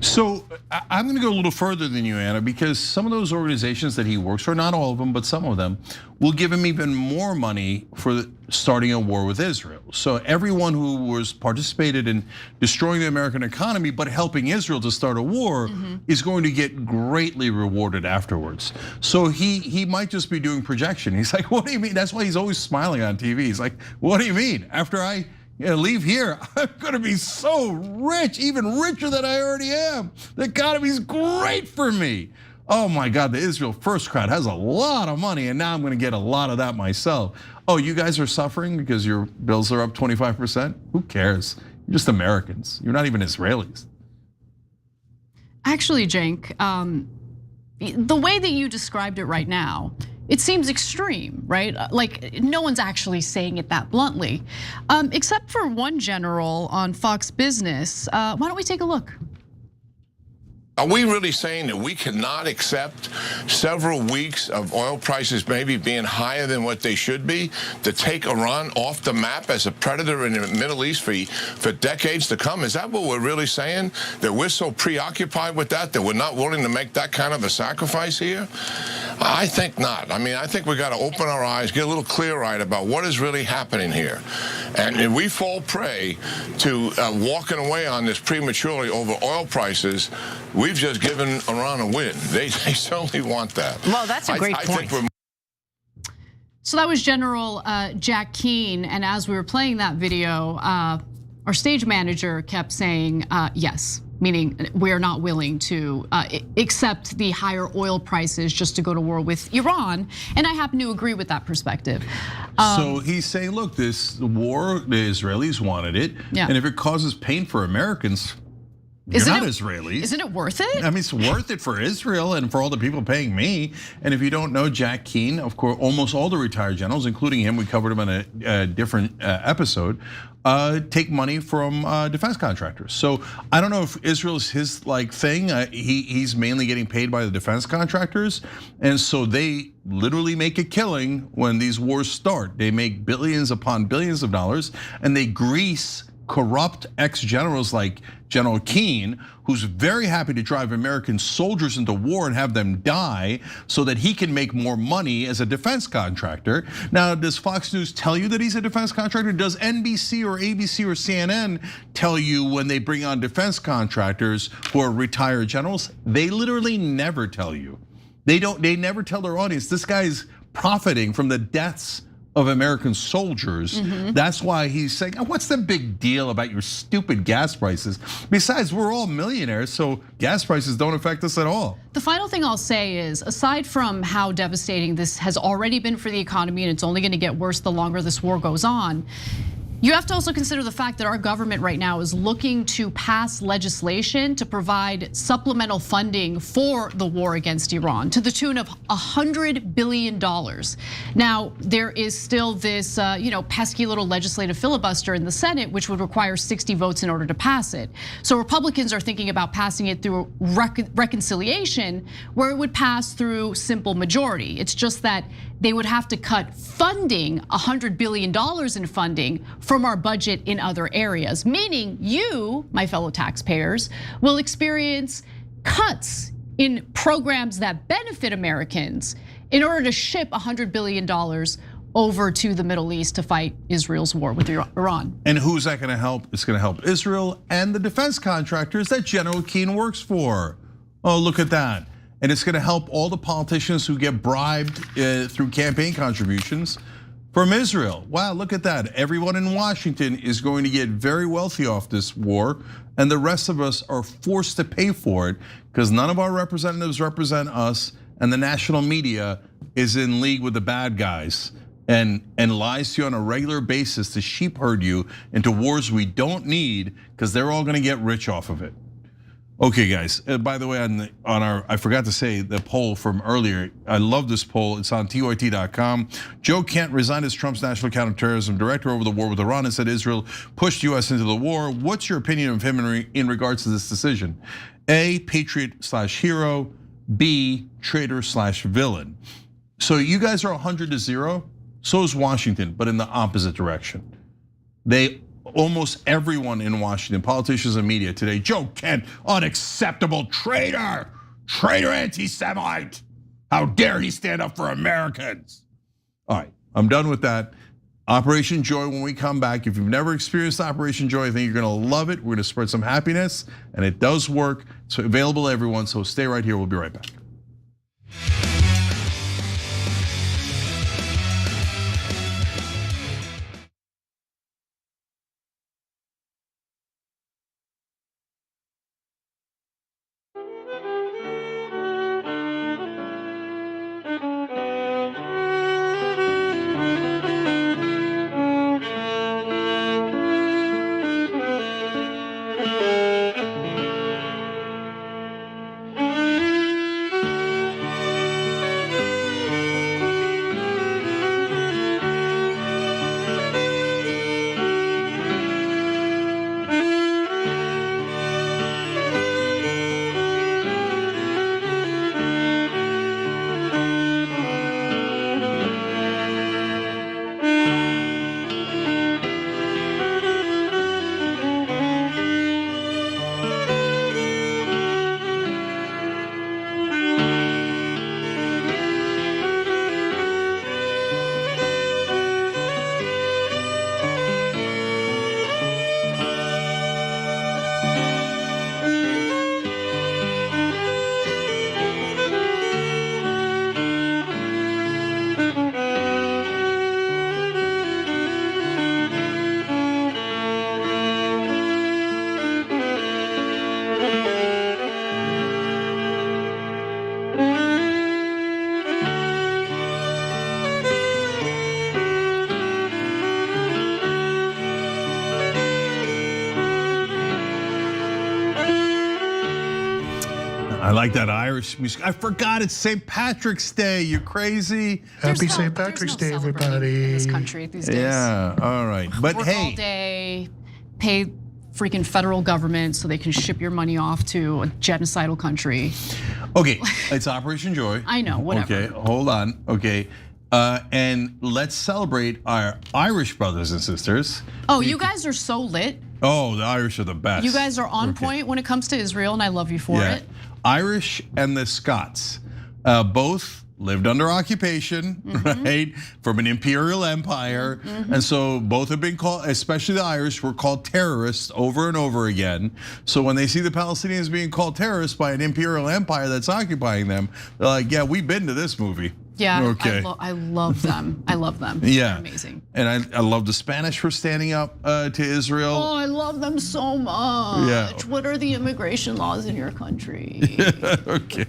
So I'm gonna go a little further than you, Anna, because some of those organizations that he works for, not all of them, but some of them, will give him even more money for starting a war with Israel. So everyone who was participated in destroying the American economy, but helping Israel to start a war, is going to get greatly rewarded afterwards. So he might just be doing projection. He's like, what do you mean? That's why he's always smiling on TV. He's like, what do you mean? After I leave here, I'm gonna be so rich, even richer than I already am. The economy's great for me. Oh my God, the Israel First crowd has a lot of money, and now I'm gonna get a lot of that myself. Oh, you guys are suffering because your bills are up 25%? Who cares? You're just Americans. You're not even Israelis. Actually, Cenk, the way that you described it right now, it seems extreme, right? Like no one's actually saying it that bluntly, except for one general on Fox Business. Why don't we take a look? Are we really saying that we cannot accept several weeks of oil prices maybe being higher than what they should be to take Iran off the map as a predator in the Middle East for decades to come? Is that what we're really saying? That we're so preoccupied with that we're not willing to make that kind of a sacrifice here? I think not. I mean, I think we got to open our eyes, get a little clear-eyed about what is really happening here. And if we fall prey to walking away on this prematurely over oil prices, we've just given Iran a win. They certainly want that. Well, that's a great point. So that was General Jack Keane, and as we were playing that video, our stage manager kept saying yes, meaning we are not willing to accept the higher oil prices just to go to war with Iran, and I happen to agree with that perspective. So he's saying, look, this war, the Israelis wanted it, and if it causes pain for Americans, you're not Israelis. Isn't it worth it? I mean, it's worth it for Israel and for all the people paying me. And if you don't know Jack Keane, of course, almost all the retired generals, including him, we covered him in a different episode, take money from defense contractors. So I don't know if Israel is his thing. He's mainly getting paid by the defense contractors. And so they literally make a killing when these wars start. They make billions upon billions of dollars, and they grease corrupt ex-generals like General Keane, who's very happy to drive American soldiers into war and have them die so that he can make more money as a defense contractor. Now, does Fox News tell you that he's a defense contractor? Does NBC or ABC or CNN tell you when they bring on defense contractors who are retired generals? They literally never tell you. They never tell their audience, this guy's profiting from the deaths of American soldiers. That's why he's saying, what's the big deal about your stupid gas prices? Besides, we're all millionaires, so gas prices don't affect us at all. The final thing I'll say is, aside from how devastating this has already been for the economy, and it's only gonna get worse the longer this war goes on, You have to also consider the fact that our government right now is looking to pass legislation to provide supplemental funding for the war against Iran to the tune of $100 billion. Now, there is still this pesky little legislative filibuster in the Senate, which would require 60 votes in order to pass it. So Republicans are thinking about passing it through reconciliation, where it would pass through simple majority. It's just that they would have to cut funding, $100 billion in funding from our budget in other areas, meaning you, my fellow taxpayers, will experience cuts in programs that benefit Americans in order to ship $100 billion over to the Middle East to fight Israel's war with Iran. And who's that gonna help? It's gonna help Israel and the defense contractors that General Keane works for. Oh, look at that. And it's gonna help all the politicians who get bribed through campaign contributions from Israel. Wow, look at that. Everyone in Washington is going to get very wealthy off this war, and the rest of us are forced to pay for it because none of our representatives represent us, and the national media is in league with the bad guys and lies to you on a regular basis to sheep herd you into wars we don't need because they're all gonna get rich off of it. Okay, guys, by the way, on our, I forgot to say the poll from earlier. I love this poll, it's on TYT.com. Joe Kent resigned as Trump's national counterterrorism director over the war with Iran and said Israel pushed US into the war. What's your opinion of him in regards to this decision? A, patriot/hero, B, traitor/villain. So you guys are 100-0, so is Washington, but in the opposite direction. Almost everyone in Washington, politicians and media today, Joe Kent, unacceptable traitor, anti-Semite. How dare he stand up for Americans? All right, I'm done with that. Operation Joy, when we come back, if you've never experienced Operation Joy, I think you're gonna love it. We're gonna spread some happiness, and it does work. It's available to everyone, so stay right here, we'll be right back. I like that Irish music. I forgot it's St. Patrick's Day. You crazy? Happy St. Patrick's Day, everybody. In this country these days. Yeah, all right. But work hey, all day, pay freaking federal government so they can ship your money off to a genocidal country. Okay, it's Operation Joy. I know, whatever. Okay, hold on. Okay, and let's celebrate our Irish brothers and sisters. Oh, you guys are so lit. Oh, the Irish are the best. You guys are on point when it comes to Israel, and I love you for it. Irish and the Scots, both lived under occupation, right, from an imperial empire. And so both have been called, especially the Irish, were called terrorists over and over again. So when they see the Palestinians being called terrorists by an imperial empire that's occupying them, they're like, yeah, we've been to this movie. Yeah, okay. I love them. I love them. Yeah, they're amazing. And I love the Spanish for standing up to Israel. Oh, I love them so much. Yeah. What are the immigration laws in your country? Okay.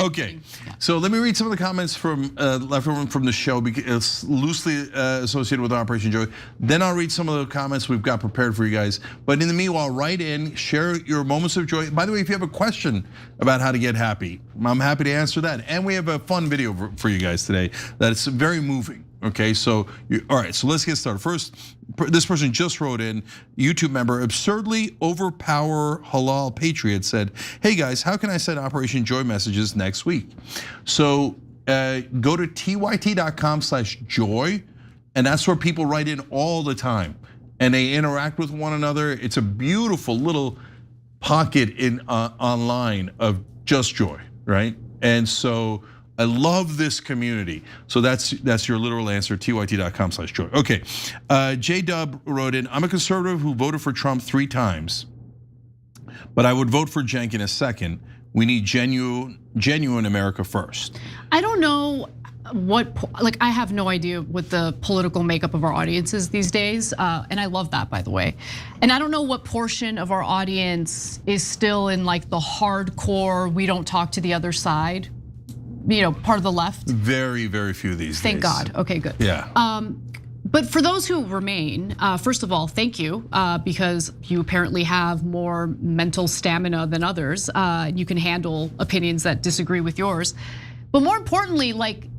Okay, so let me read some of the comments from leftover from the show because it's loosely associated with Operation Joy. Then I'll read some of the comments we've got prepared for you guys. But in the meanwhile, write in, share your moments of joy. By the way, if you have a question about how to get happy, I'm happy to answer that. And we have a fun video for you guys today that's very moving. Okay, so all right, so let's get started. First, this person just wrote in, YouTube member, absurdly overpower halal patriot said, "Hey guys, how can I send Operation Joy messages next week?" So go to tyt.com/joy, and that's where people write in all the time, and they interact with one another. It's a beautiful little pocket in online of just joy, right? And so I love this community. So that's your literal answer, tyt.com/joy. Okay, J-Dub wrote in, I'm a conservative who voted for Trump 3 times, but I would vote for Cenk in a second. We need genuine America first. I don't know I have no idea what the political makeup of our audience is these days. And I love that, by the way. And I don't know what portion of our audience is still in like the hardcore, we don't talk to the other side, part of the left. Very, very few these days. Thank God, okay, good. Yeah. But for those who remain, first of all, thank you, because you apparently have more mental stamina than others. You can handle opinions that disagree with yours. But more importantly, like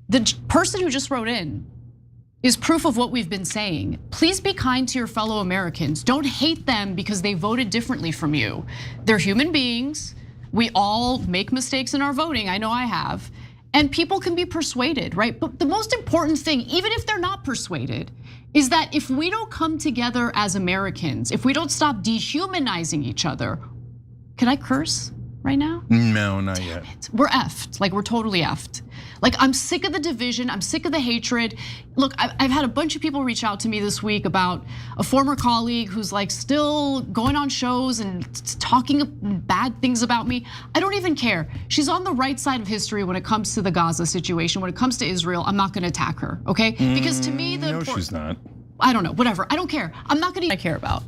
the person who just wrote in is proof of what we've been saying. Please be kind to your fellow Americans. Don't hate them because they voted differently from you. They're human beings. We all make mistakes in our voting. I know I have. And people can be persuaded, right? But the most important thing, even if they're not persuaded, is that if we don't come together as Americans, if we don't stop dehumanizing each other, can I curse right now? No, not yet. We're effed, like we're totally effed. Like I'm sick of the division, I'm sick of the hatred. Look, I've had a bunch of people reach out to me this week about a former colleague who's like still going on shows and talking bad things about me. I don't even care. She's on the right side of history when it comes to the Gaza situation. When it comes to Israel, I'm not gonna attack her, okay? Because to me, no, she's not. I don't know, whatever, I don't care. I'm not gonna care about.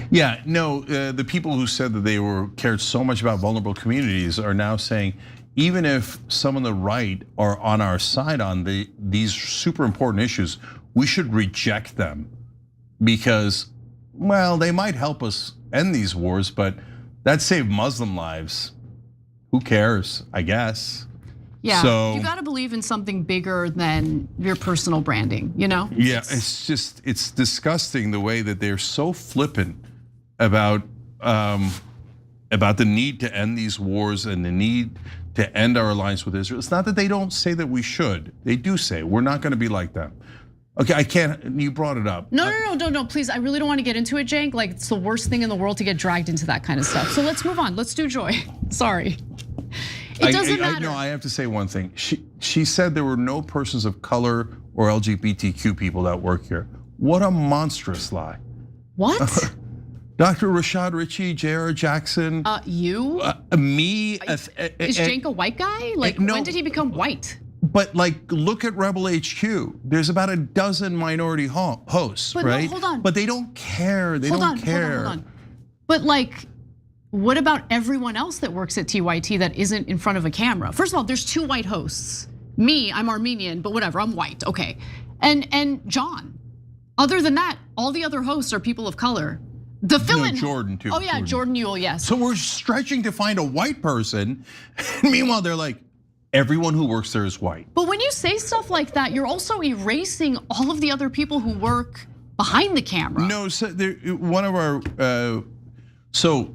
Yeah, no, the people who said that they cared so much about vulnerable communities are now saying, even if some on the right are on our side on these super important issues, we should reject them because, well, they might help us end these wars, but that saved Muslim lives. Who cares, I guess. Yeah, so, you gotta believe in something bigger than your personal branding, Yeah, it's disgusting the way that they're so flippant about the need to end these wars and the need to end our alliance with Israel. It's not that they don't say that we should. They do say we're not gonna be like them. Okay, I can't, you brought it up. No, please, I really don't want to get into it, Cenk. Like it's the worst thing in the world to get dragged into that kind of stuff. So let's move on, let's do joy, sorry. It doesn't matter. No, I have to say one thing. She said there were no persons of color or LGBTQ people that work here. What a monstrous lie. What? Dr. Rashad Ritchie, J.R. Jackson. You? Me. Is Cenk a white guy? Like when did he become white? But like, look at Rebel HQ. There's about a dozen minority hosts, but right? No, hold on. But they don't care. They don't care. Hold on. But like, what about everyone else that works at TYT that isn't in front of a camera? First of all, there's 2 white hosts. Me, I'm Armenian, but whatever, I'm white, okay. And John. Other than that, all the other hosts are people of color. The fill-in. Jordan too. Oh yeah, Jordan Ewell, yes. So we're stretching to find a white person. And meanwhile, they're like, everyone who works there is white. But when you say stuff like that, you're also erasing all of the other people who work behind the camera. No, so one of our, so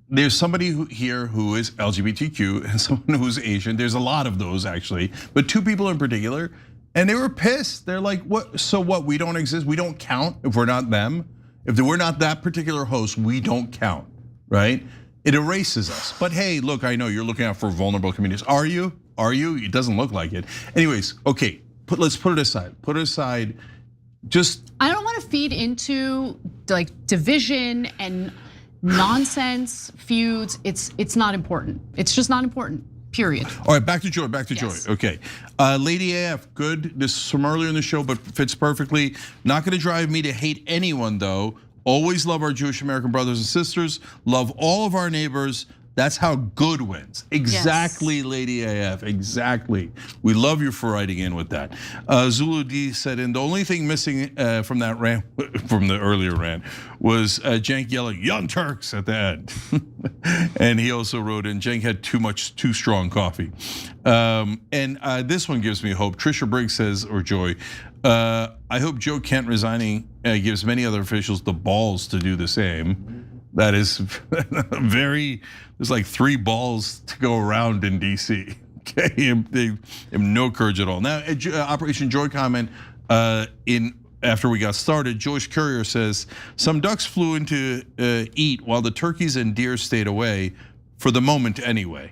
there's somebody here who is LGBTQ and someone who's Asian. There's a lot of those actually, but 2 people in particular, and they were pissed. They're like, what? So what? We don't exist. We don't count if we're not them. If we're not that particular host, we don't count, right? It erases us. But hey, look, I know you're looking out for vulnerable communities. Are you? It doesn't look like it. Anyways, okay, let's put it aside. Put it aside. Just I don't want to feed into like division and nonsense feuds. It's not important. It's just not important. Period. All right, back to joy, joy. Okay, Lady AF, good. This is from earlier in the show, but fits perfectly. Not gonna drive me to hate anyone though. Always love our Jewish American brothers and sisters. Love all of our neighbors. That's how good wins. Exactly, yes. Lady AF, exactly. We love you for writing in with that. Zulu D said, and the only thing missing from that rant, from the earlier rant, was Cenk yelling, "Young Turks" at the end. And he also wrote in, Cenk had too strong coffee. And this one gives me hope. Trisha Briggs says, or Joy, I hope Joe Kent resigning gives many other officials the balls to do the same. That is there's like 3 balls to go around in DC. Okay, they have no courage at all. Now, Operation Joy comment after we got started, Joyce Courier says, some ducks flew in to eat while the turkeys and deer stayed away, for the moment anyway.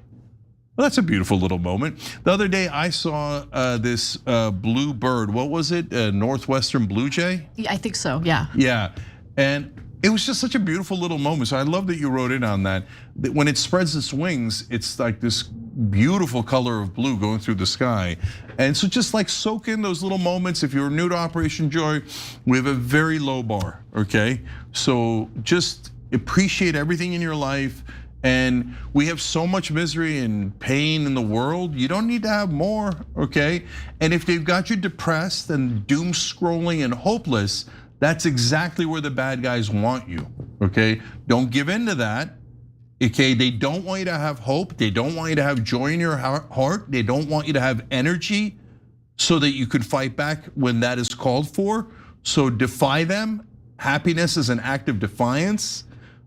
Well, that's a beautiful little moment. The other day I saw this blue bird. What was it? Northwestern blue jay? Yeah, I think so, yeah. Yeah, and it was just such a beautiful little moment. So I love that you wrote in on that. That when it spreads its wings, it's like this beautiful color of blue going through the sky. And so just like soak in those little moments. If you're new to Operation Joy, we have a very low bar, okay? So just appreciate everything in your life. And we have so much misery and pain in the world, you don't need to have more, okay? And if they've got you depressed and doom scrolling and hopeless, that's exactly where the bad guys want you, okay? Don't give in to that, okay? They don't want you to have hope. They don't want you to have joy in your heart. They don't want you to have energy so that you could fight back when that is called for. So defy them. Happiness is an act of defiance,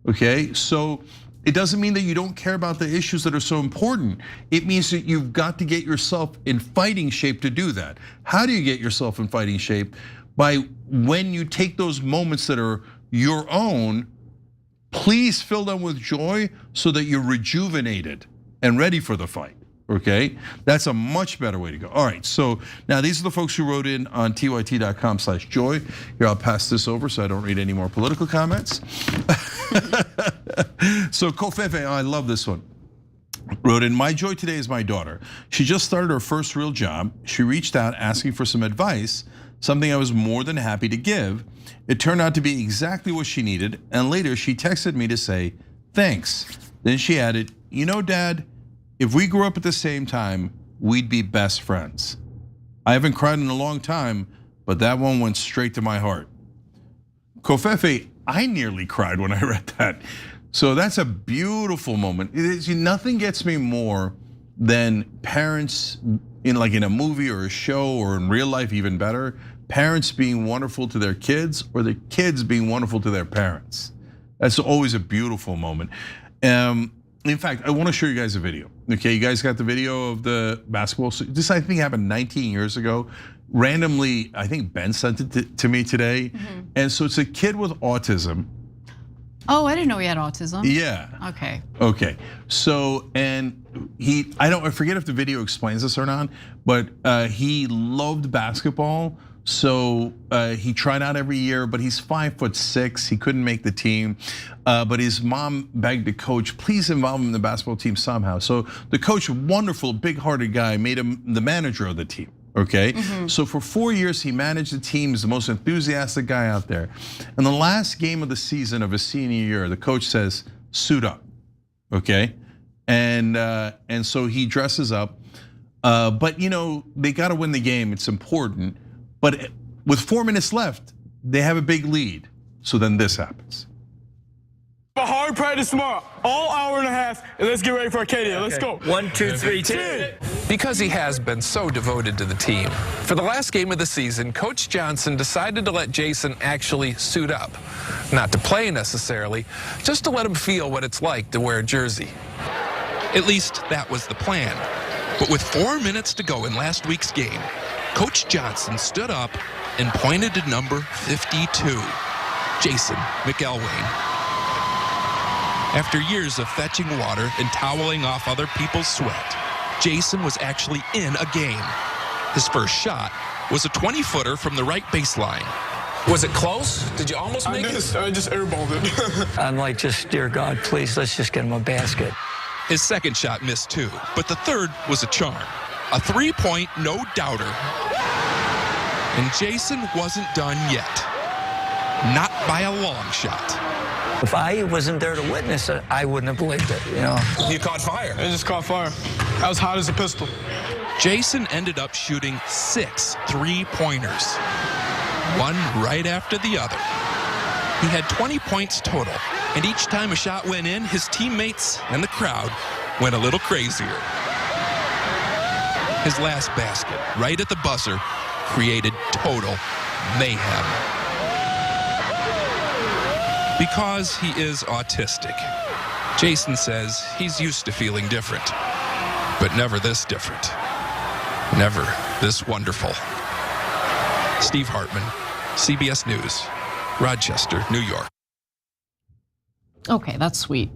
okay? So it doesn't mean that you don't care about the issues that are so important. It means that you've got to get yourself in fighting shape to do that. How do you get yourself in fighting shape? By when you take those moments that are your own, please fill them with joy so that you're rejuvenated and ready for the fight, okay? That's a much better way to go. All right, so now these are the folks who wrote in on tyt.com/joy. Here, I'll pass this over so I don't read any more political comments. So Kofefe, I love this one. Wrote in, my joy today is my daughter. She just started her first real job. She reached out asking for some advice, something I was more than happy to give. It turned out to be exactly what she needed, and later she texted me to say, thanks. Then she added, you know, Dad, if we grew up at the same time, we'd be best friends. I haven't cried in a long time, but that one went straight to my heart. Kofefe, I nearly cried when I read that. So that's a beautiful moment. Nothing gets me more than parents in a movie or a show or in real life, even better, parents being wonderful to their kids or the kids being wonderful to their parents. That's always a beautiful moment. In fact, I want to show you guys a video. Okay, you guys got the video of the basketball. This I think happened 19 years ago. Randomly, I think Ben sent it to me today. And so it's a kid with autism. Oh, I didn't know he had autism. Yeah. Okay. Okay. So, and I forget if the video explains this or not, but he loved basketball. So he tried out every year, but he's 5'6". He couldn't make the team. But his mom begged the coach, please involve him in the basketball team somehow. So the coach, wonderful, big-hearted guy, made him the manager of the team. Okay, so for 4 years he managed the team. He's the most enthusiastic guy out there. And the last game of the season of his senior year, the coach says, "Suit up." Okay, and so he dresses up. But they got to win the game. It's important. But with 4 minutes left, they have a big lead. So then this happens. A hard practice tomorrow, all hour and a half, and let's get ready for Arcadia. Let's go. 1, 2, 3, 2. Because he has been so devoted to the team, for the last game of the season, Coach Johnson decided to let Jason actually suit up. Not to play necessarily, just to let him feel what it's like to wear a jersey. At least that was the plan. But with 4 minutes to go in last week's game, Coach Johnson stood up and pointed to number 52, Jason McElwain. After years of fetching water and toweling off other people's sweat, Jason was actually in a game. His first shot was a 20-footer from the right baseline. Was it close? Did you almost make it? I just airballed it. I'm like, just, dear God, please, let's just get him a basket. His second shot missed too, but the third was a charm. A three-point no-doubter. And Jason wasn't done yet. Not by a long shot. If I wasn't there to witness it, I wouldn't have believed it, you know. You caught fire. It just caught fire. I was hot as a pistol. Jason ended up shooting 6 3-pointers, one right after the other. He had 20 points total, and each time a shot went in, his teammates and the crowd went a little crazier. His last basket, right at the buzzer, created total mayhem. Because he is autistic, Jason says he's used to feeling different, but never this different. Never this wonderful. Steve Hartman, CBS News, Rochester, New York. Okay, that's sweet.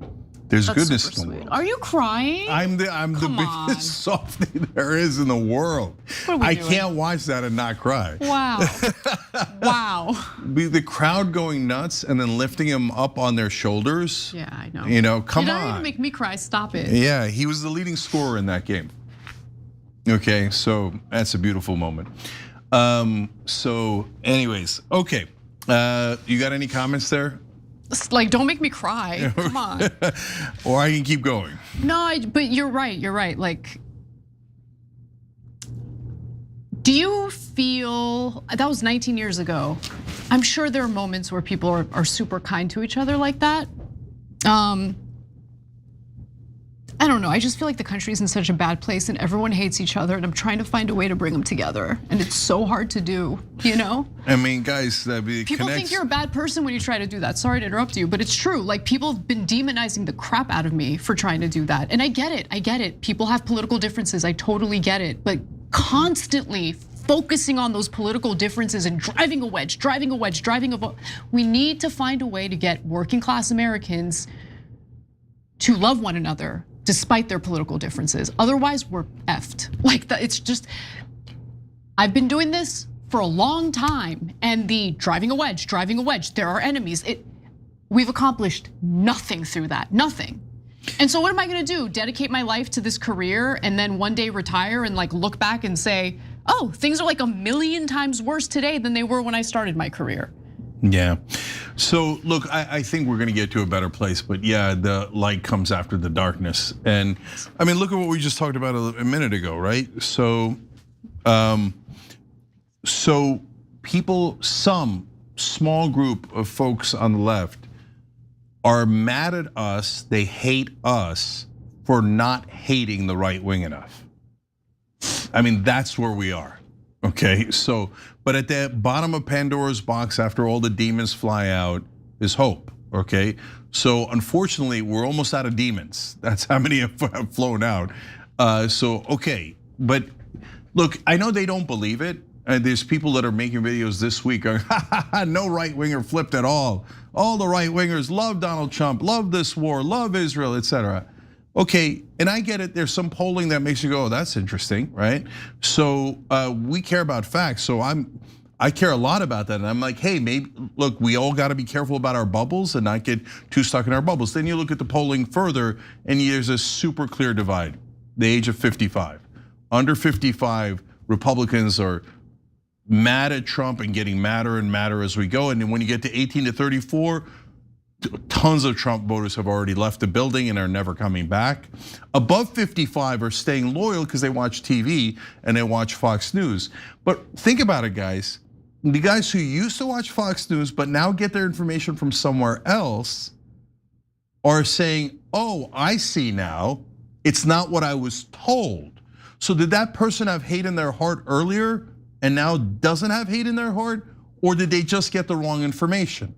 There's That's goodness super in the sweet. world. Are you crying? I'm the biggest softie there is in the world. What are we I doing? can't watch that and not cry. Wow. Wow. The crowd going nuts and then lifting him up on their shoulders. Yeah, I know. You know, come You're not on. even make me cry. Stop it. Yeah, he was the leading scorer in that game. Okay, so that's a beautiful moment. So anyways, okay. You got any comments there? Like, don't make me cry. Come on. Or I can keep going. No, but you're right. You're right. Like, do you feel that was 19 years ago? I'm sure there are moments where people are super kind to each other like that. I don't know. I just feel like the country's in such a bad place and everyone hates each other, and I'm trying to find a way to bring them together, and it's so hard to do. You know? I mean, guys, People think you're a bad person when you try to do that. Sorry to interrupt you, but it's true. Like, people have been demonizing the crap out of me for trying to do that. And I get it, I get it. People have political differences, I totally get it. But constantly focusing on those political differences and driving a wedge, we need to find a way to get working class Americans to love one another despite their political differences. Otherwise, we're effed. Like, it's just, I've been doing this for a long time, and the driving a wedge, there are enemies. We've accomplished nothing through that, nothing. And so what am I gonna do? Dedicate my life to this career and then one day retire and like look back and say, oh, things are like 1,000,000 times worse today than they were when I started my career. Yeah. So look, I think we're gonna get to a better place, but yeah, the light comes after the darkness. And I mean, look at what we just talked about a minute ago, right? So people, some small group of folks on the left are mad at us, they hate us for not hating the right wing enough. I mean, that's where we are. Okay, so, but at the bottom of Pandora's box, after all the demons fly out, is hope, okay? So unfortunately, we're almost out of demons. That's how many have flown out. So, okay, but look, I know they don't believe it. There's people that are making videos this week going, no right winger flipped at all. All the right wingers love Donald Trump, love this war, love Israel, etc. Okay, and I get it, there's some polling that makes you go, oh, that's interesting, right? So we care about facts, so I care a lot about that, and I'm like, hey, maybe, look, we all gotta be careful about our bubbles and not get too stuck in our bubbles. Then you look at the polling further, and there's a super clear divide, the age of 55. Under 55, Republicans are mad at Trump and getting madder and madder as we go, and then when you get to 18 to 34, tons of Trump voters have already left the building and are never coming back. Above 55 are staying loyal because they watch TV and they watch Fox News. But think about it, guys. The guys who used to watch Fox News but now get their information from somewhere else are saying, oh, I see now, it's not what I was told. So did that person have hate in their heart earlier and now doesn't have hate in their heart? Or did they just get the wrong information?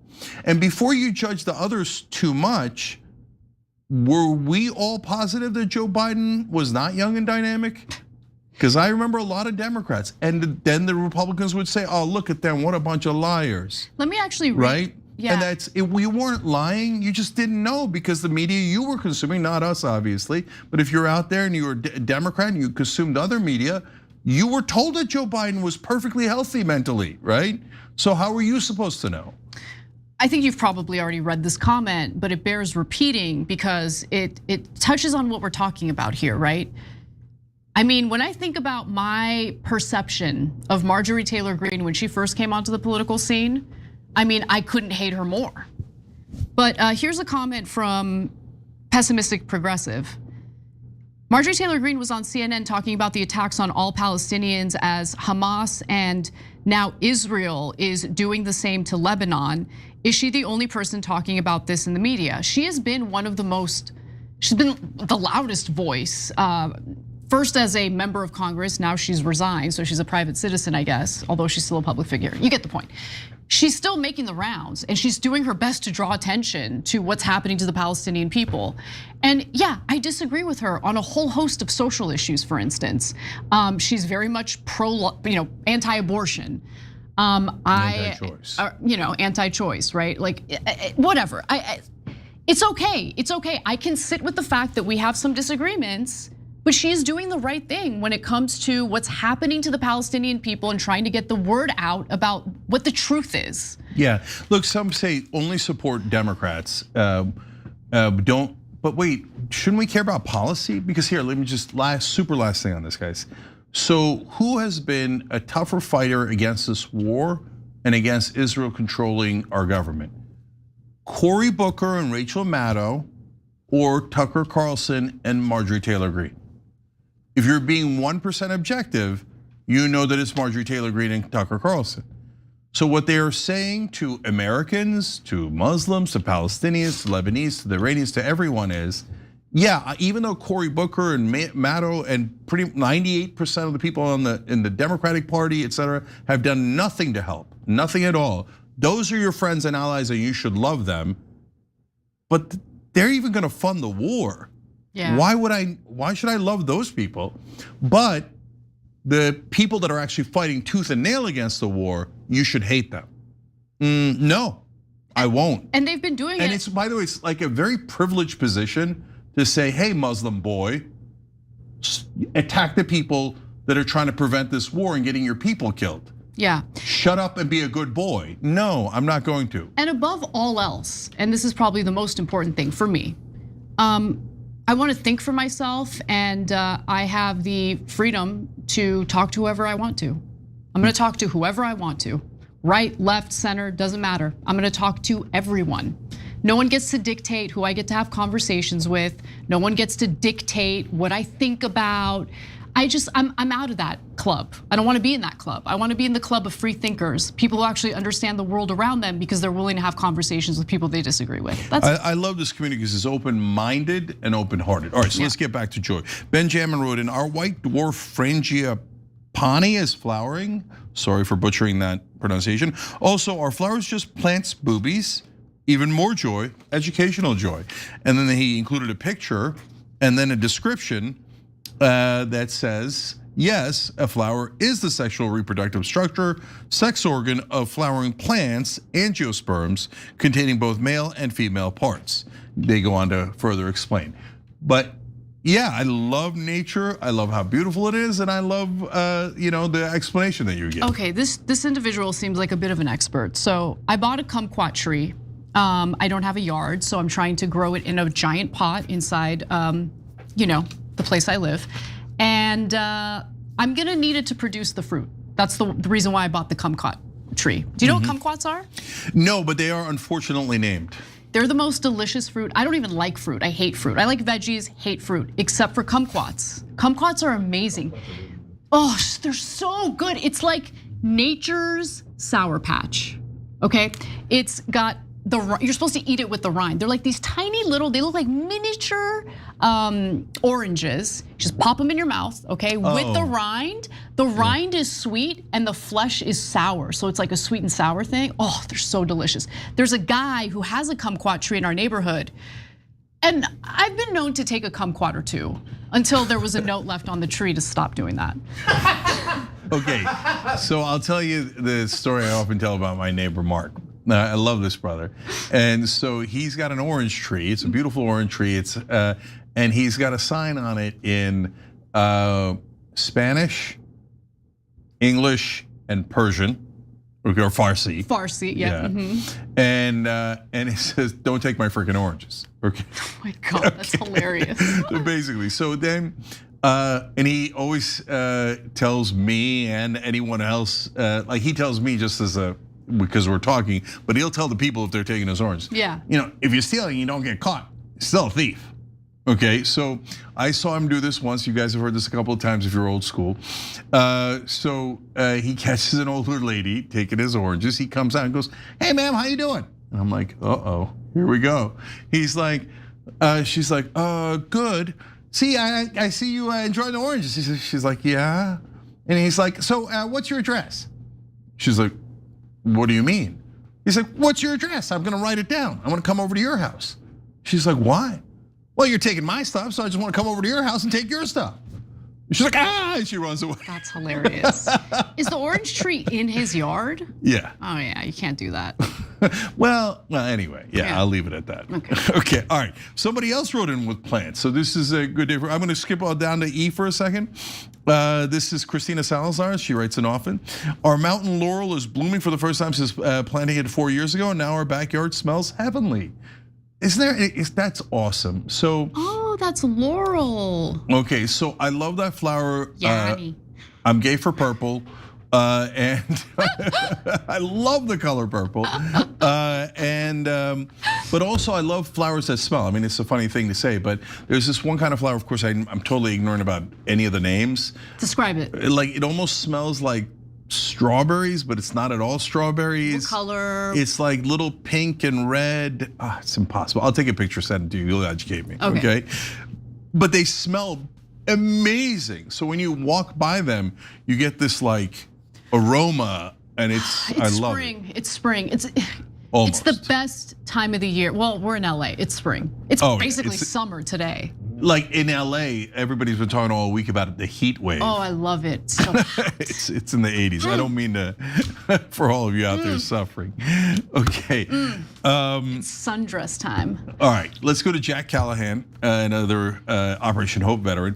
And before you judge the others too much, were we all positive that Joe Biden was not young and dynamic? Because I remember a lot of Democrats, and then the Republicans would say, oh, look at them, what a bunch of liars. Let me actually read. Right? Yeah. And we weren't lying, you just didn't know because the media you were consuming, not us obviously, but if you're out there and you were a Democrat and you consumed other media, you were told that Joe Biden was perfectly healthy mentally, right? So how were you supposed to know? I think you've probably already read this comment, but it bears repeating because it touches on what we're talking about here, right? I mean, when I think about my perception of Marjorie Taylor Greene when she first came onto the political scene, I mean, I couldn't hate her more. But here's a comment from Pessimistic Progressive. Marjorie Taylor Greene was on CNN talking about the attacks on all Palestinians as Hamas and now Israel is doing the same to Lebanon. Is she the only person talking about this in the media? She has been she's been the loudest voice. First as a member of Congress, now she's resigned, so she's a private citizen, I guess, although she's still a public figure. You get the point. She's still making the rounds and she's doing her best to draw attention to what's happening to the Palestinian people. And yeah, I disagree with her on a whole host of social issues, for instance. She's very much anti-abortion. Anti-choice. Anti-choice, right? Like, whatever. It's okay, it's okay. I can sit with the fact that we have some disagreements, but she is doing the right thing when it comes to what's happening to the Palestinian people and trying to get the word out about what the truth is. Yeah, look, some say only support Democrats. But wait, shouldn't we care about policy? Because here, let me just super last thing on this, guys. So who has been a tougher fighter against this war and against Israel controlling our government? Cory Booker and Rachel Maddow, or Tucker Carlson and Marjorie Taylor Greene? If you're being 1% objective, you know that it's Marjorie Taylor Greene and Tucker Carlson. So what they are saying to Americans, to Muslims, to Palestinians, to Lebanese, to the Iranians, to everyone is, yeah, even though Cory Booker and Maddow and pretty 98% of the people in the Democratic Party, et cetera, have done nothing to help, nothing at all. Those are your friends and allies and you should love them, but they're even gonna fund the war. Yeah. Why should I love those people? But the people that are actually fighting tooth and nail against the war, you should hate them. No, I won't. And they've been doing it. And it's, by the way, it's like a very privileged position to say, hey, Muslim boy, attack the people that are trying to prevent this war and getting your people killed. Yeah. Shut up and be a good boy. No, I'm not going to. And above all else, and this is probably the most important thing for me, I want to think for myself, and I have the freedom to talk to whoever I want to. I'm going to talk to whoever I want to. Right, left, center, doesn't matter. I'm going to talk to everyone. No one gets to dictate who I get to have conversations with. No one gets to dictate what I think about. I'm out of that club. I don't want to be in that club. I want to be in the club of free thinkers, people who actually understand the world around them because they're willing to have conversations with people they disagree with. I love this community because it's open-minded and open-hearted. All right, so let's get back to joy. Benjamin wrote in, our white dwarf Frangipani is flowering. Sorry for butchering that pronunciation. Also, are flowers just plants' boobies? Even more joy, educational joy. And then he included a picture and then a description that says, yes, a flower is the sexual reproductive structure, sex organ of flowering plants, angiosperms, containing both male and female parts. They go on to further explain. But yeah, I love nature. I love how beautiful it is, and I love the explanation that you give. Okay, this individual seems like a bit of an expert. So I bought a kumquat tree. I don't have a yard, so I'm trying to grow it in a giant pot inside, the place I live, and I'm gonna need it to produce the fruit. That's the reason why I bought the kumquat tree. Do you know what kumquats are? No, but they are unfortunately named. They're the most delicious fruit. I don't even like fruit. I hate fruit. I like veggies, hate fruit, except for kumquats. Kumquats are amazing. Oh, they're so good. It's like nature's Sour Patch. Okay, it's got you're supposed to eat it with the rind. They're like these tiny little, they look like miniature oranges. Just pop them in your mouth, okay? With the rind. The rind is sweet and the flesh is sour. So it's like a sweet and sour thing. Oh, they're so delicious. There's a guy who has a kumquat tree in our neighborhood. And I've been known to take a kumquat or two until there was a note left on the tree to stop doing that. Okay, so I'll tell you the story I often tell about my neighbor, Mark. I love this brother. And so he's got an orange tree. It's a beautiful orange tree. And he's got a sign on it in Spanish, English, and Persian, or Farsi. Farsi, yeah. And it says, "Don't take my freaking oranges." Okay. Oh my God, that's hilarious. Basically, so then, and he always tells me and anyone else, like he tells me just as a because we're talking, but he'll tell the people if they're taking his orange. Yeah. If you're stealing, you don't get caught. You're still a thief. Okay, so I saw him do this once. You guys have heard this a couple of times if you're old school. He catches an older lady taking his oranges. He comes out and goes, "Hey, ma'am, how you doing?" And I'm like, "Uh-oh, here we go." He's like, she's like, "Good. See, I see you enjoying the oranges." She's like, "Yeah." And he's like, "So what's your address?" She's like, "What do you mean?" He's like, "What's your address? I'm gonna write it down. I wanna come over to your house." She's like, "Why?" "Well, you're taking my stuff, so I just wanna come over to your house and take your stuff." She's like, "Ah," and she runs away. That's hilarious. Is the orange tree in his yard? Yeah. Oh yeah, you can't do that. Well, anyway, yeah, I'll leave it at that. Okay, all right. Somebody else wrote in with plants, so this is a good day I'm gonna skip all down to E for a second. This is Christina Salazar, she writes in often. "Our mountain laurel is blooming for the first time since planting it 4 years ago, and now our backyard smells heavenly." That's awesome. So. Oh, that's laurel. Okay, so I love that flower. Yeah, honey. I'm gay for purple. And I love the color purple. But also I love flowers that smell. I mean, it's a funny thing to say, but there's this one kind of flower, of course, I'm totally ignorant about any of the names. Describe it. Like, it almost smells like strawberries, but it's not at all strawberries. What color? It's like little pink and red. It's impossible. I'll take a picture, send it to you. You'll educate me, okay? But they smell amazing. So when you walk by them, you get this like aroma, and I love it. It's spring. It's the best time of the year. Well, we're in LA. It's spring. It's basically summer today. Like in LA, everybody's been talking all week about the heat wave. Oh, I love it. So it's in the 80s. I don't mean to, for all of you out there suffering. Okay. It's sundress time. All right, let's go to Jack Callahan, another Operation Hope veteran.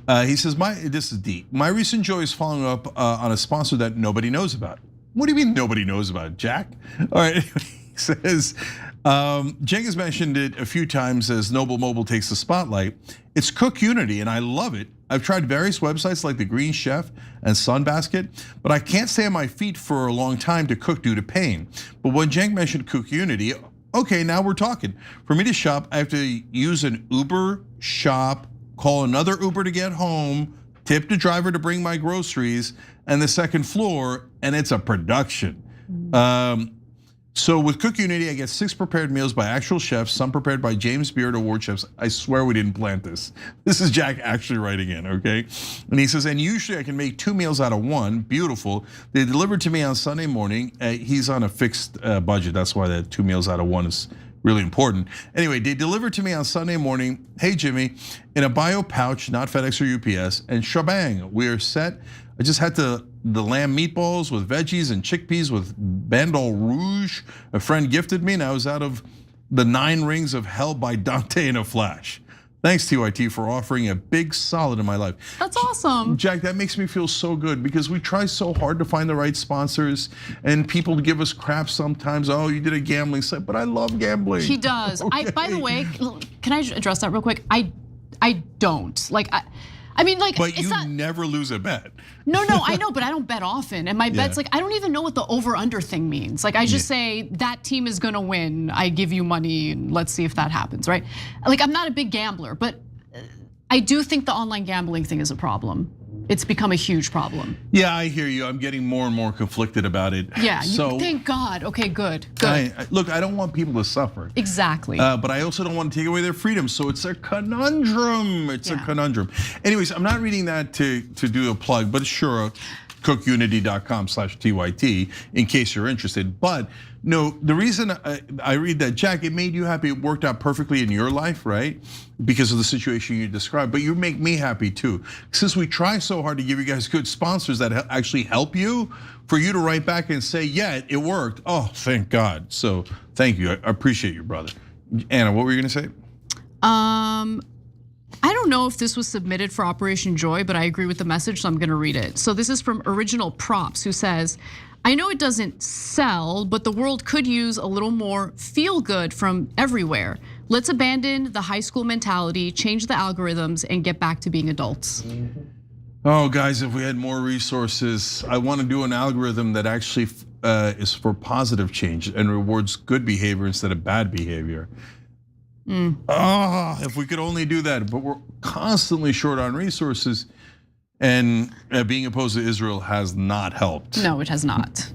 He says, this is deep. "My recent joy is following up on a sponsor that nobody knows about." What do you mean nobody knows about, Jack? All right, he says, Cenk has mentioned it a few times as Noble Mobile takes the spotlight. It's Cook Unity, and I love it. I've tried various websites like The Green Chef and Sunbasket, but I can't stay on my feet for a long time to cook due to pain. But when Cenk mentioned Cook Unity, okay, now we're talking. For me to shop, I have to use an Uber shop, call another Uber to get home, tip the driver to bring my groceries, and the second floor, and it's a production. So with Cook Unity, I get 6 prepared meals by actual chefs, some prepared by James Beard Award chefs. I swear we didn't plant this. This is Jack actually writing in, okay? And he says, and usually I can make 2 meals out of 1, beautiful. They delivered to me on Sunday morning. He's on a fixed budget, that's why that 2 meals out of 1 is really important. Anyway, they delivered to me on Sunday morning, hey Jimmy, in a bio pouch, not FedEx or UPS, and shebang, we are set. I just had the lamb meatballs with veggies and chickpeas with bandol rouge. A friend gifted me, and I was out of the 9 rings of hell by Dante in a flash. Thanks, TYT, for offering a big solid in my life. That's awesome. Jack, that makes me feel so good because we try so hard to find the right sponsors, and people give us crap sometimes. Oh, you did a gambling site, but I love gambling. He does. Okay. By the way, can I address that real quick? I don't. I mean, like, but you never lose a bet. No, I know, but I don't bet often. And my bets, like, I don't even know what the over-under thing means. Like, I just say that team is gonna win. I give you money, and let's see if that happens, right? Like, I'm not a big gambler, but I do think the online gambling thing is a problem. It's become a huge problem. Yeah, I hear you. I'm getting more and more conflicted about it. Yeah, thank God. Okay, good. Look, I don't want people to suffer. Exactly. But I also don't want to take away their freedom. So it's a conundrum. It's a conundrum. Anyways, I'm not reading that to do a plug, but sure, cookunity.com/TYT in case you're interested. But no, the reason I read that, Jack, it made you happy. It worked out perfectly in your life, right? Because of the situation you described. But you make me happy too. Since we try so hard to give you guys good sponsors that actually help you, for you to write back and say, yeah, it worked. Oh, thank God. So thank you. I appreciate you, brother. Anna, what were you gonna say? I don't know if this was submitted for Operation Joy, but I agree with the message, so I'm gonna read it. So this is from Original Props, who says, I know it doesn't sell, but the world could use a little more feel good from everywhere. Let's abandon the high school mentality, change the algorithms, and get back to being adults. Oh, guys, if we had more resources, I want to do an algorithm that actually is for positive change and rewards good behavior instead of bad behavior. If we could only do that, but we're constantly short on resources, and being opposed to Israel has not helped. No, it has not.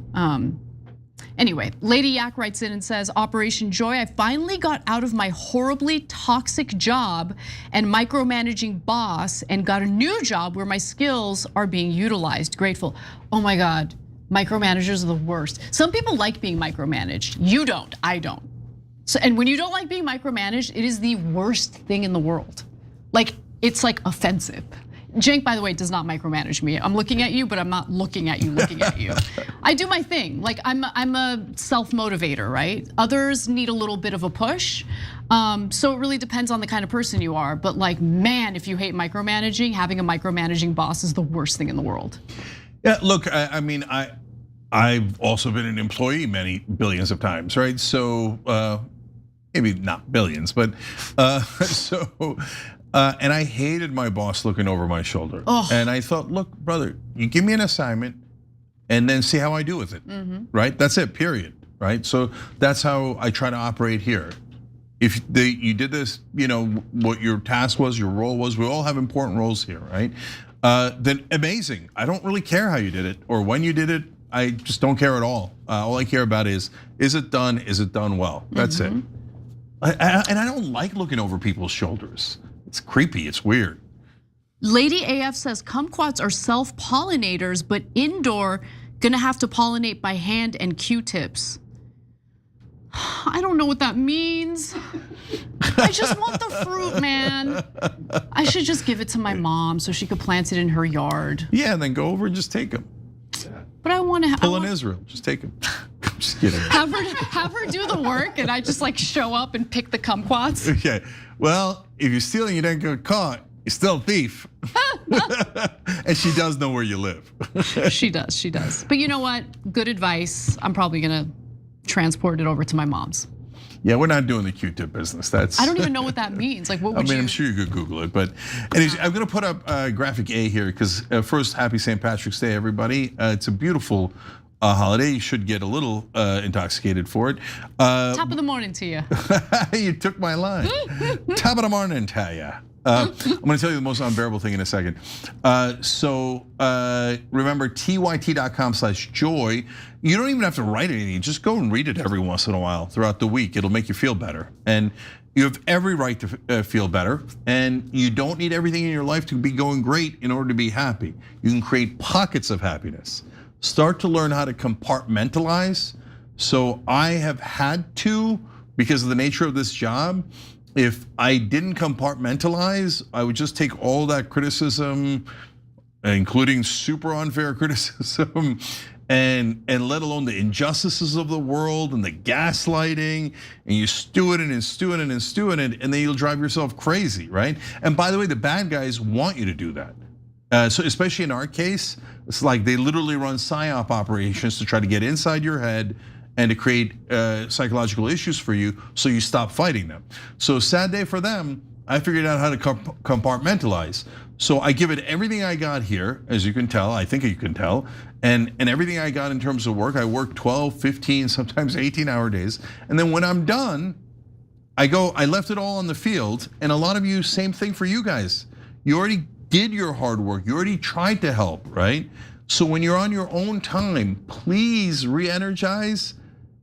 Anyway, Lady Yak writes in and says, Operation Joy, I finally got out of my horribly toxic job and micromanaging boss and got a new job where my skills are being utilized. Grateful. Oh my God, micromanagers are the worst. Some people like being micromanaged. You don't, I don't. So, and when you don't like being micromanaged, it is the worst thing in the world. Like, it's like offensive. Cenk, by the way, does not micromanage me. I'm looking at you, but I'm not looking at you, looking at you. I do my thing. Like, I'm a self-motivator, right? Others need a little bit of a push. So it really depends on the kind of person you are. But like, man, if you hate micromanaging, having a micromanaging boss is the worst thing in the world. Yeah, look, I mean, I've also been an employee many billions of times, right? So maybe not billions, but and I hated my boss looking over my shoulder. And I thought, look, brother, you give me an assignment and then see how I do with it, right? That's it, period, right? So that's how I try to operate here. If you did this, what your task was, your role was, we all have important roles here, right? Then amazing. I don't really care how you did it or when you did it. I just don't care at all. All I care about is it done? Is it done well? That's it. And I don't like looking over people's shoulders. It's creepy, it's weird. Lady AF says kumquats are self-pollinators, but indoor, gonna have to pollinate by hand and Q-tips. I don't know what that means. I just want the fruit, man. I should just give it to my mom so she could plant it in her yard. Yeah, and then go over and just take them. But I want to pull in Israel, just take them. I'm just kidding. Have her do the work, and I just like show up and pick the kumquats. Okay, well, if you're stealing, you don't get caught. You're still a thief. And she does know where you live. She does. But you know what? Good advice. I'm probably gonna transport it over to my mom's. Yeah, we're not doing the Q-tip business. That's. I don't even know what that means. Like, what would I'm sure you could Google it, but anyways, I'm gonna put up graphic A here because first, happy St. Patrick's Day, everybody. It's a beautiful holiday. You should get a little intoxicated for it. Top of the morning to you. You took my line. Top of the morning to you. I'm gonna tell you the most unbearable thing in a second. So remember tyt.com/joy. You don't even have to write anything. Just go and read it every once in a while throughout the week. It'll make you feel better. And you have every right to feel better. And you don't need everything in your life to be going great in order to be happy. You can create pockets of happiness. Start to learn how to compartmentalize. So I have had to, because of the nature of this job, if I didn't compartmentalize, I would just take all that criticism, including super unfair criticism, and let alone the injustices of the world and the gaslighting, and you stew it and stew it and stew it, and then you'll drive yourself crazy, right? And by the way, the bad guys want you to do that. So especially in our case, it's like they literally run psyop operations to try to get inside your head and to create psychological issues for you so you stop fighting them. So sad day for them. I figured out how to compartmentalize. So I give it everything I got here, as you can tell, I think you can tell, and everything I got in terms of work. I work 12, 15, sometimes 18-hour days. And then when I'm done, I left it all on the field. And a lot of you, same thing for you guys. You already did your hard work. You already tried to help, right? So when you're on your own time, please re-energize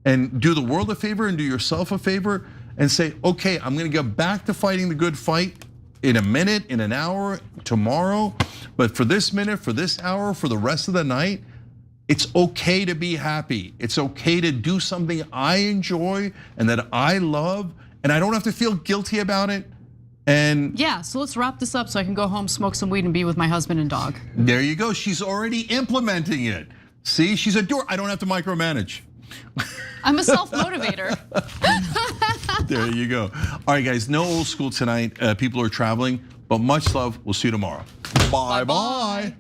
and do the world a favor and do yourself a favor and say, okay, I'm gonna get back to fighting the good fight in a minute, in an hour, tomorrow. But for this minute, for this hour, for the rest of the night, it's okay to be happy. It's okay to do something I enjoy and that I love, and I don't have to feel guilty about it. And yeah, so let's wrap this up so I can go home, smoke some weed, and be with my husband and dog. There you go. She's already implementing it. See, she's a door. I don't have to micromanage. I'm a self-motivator. There you go. All right, guys, no old school tonight. People are traveling, but much love. We'll see you tomorrow. Bye-bye.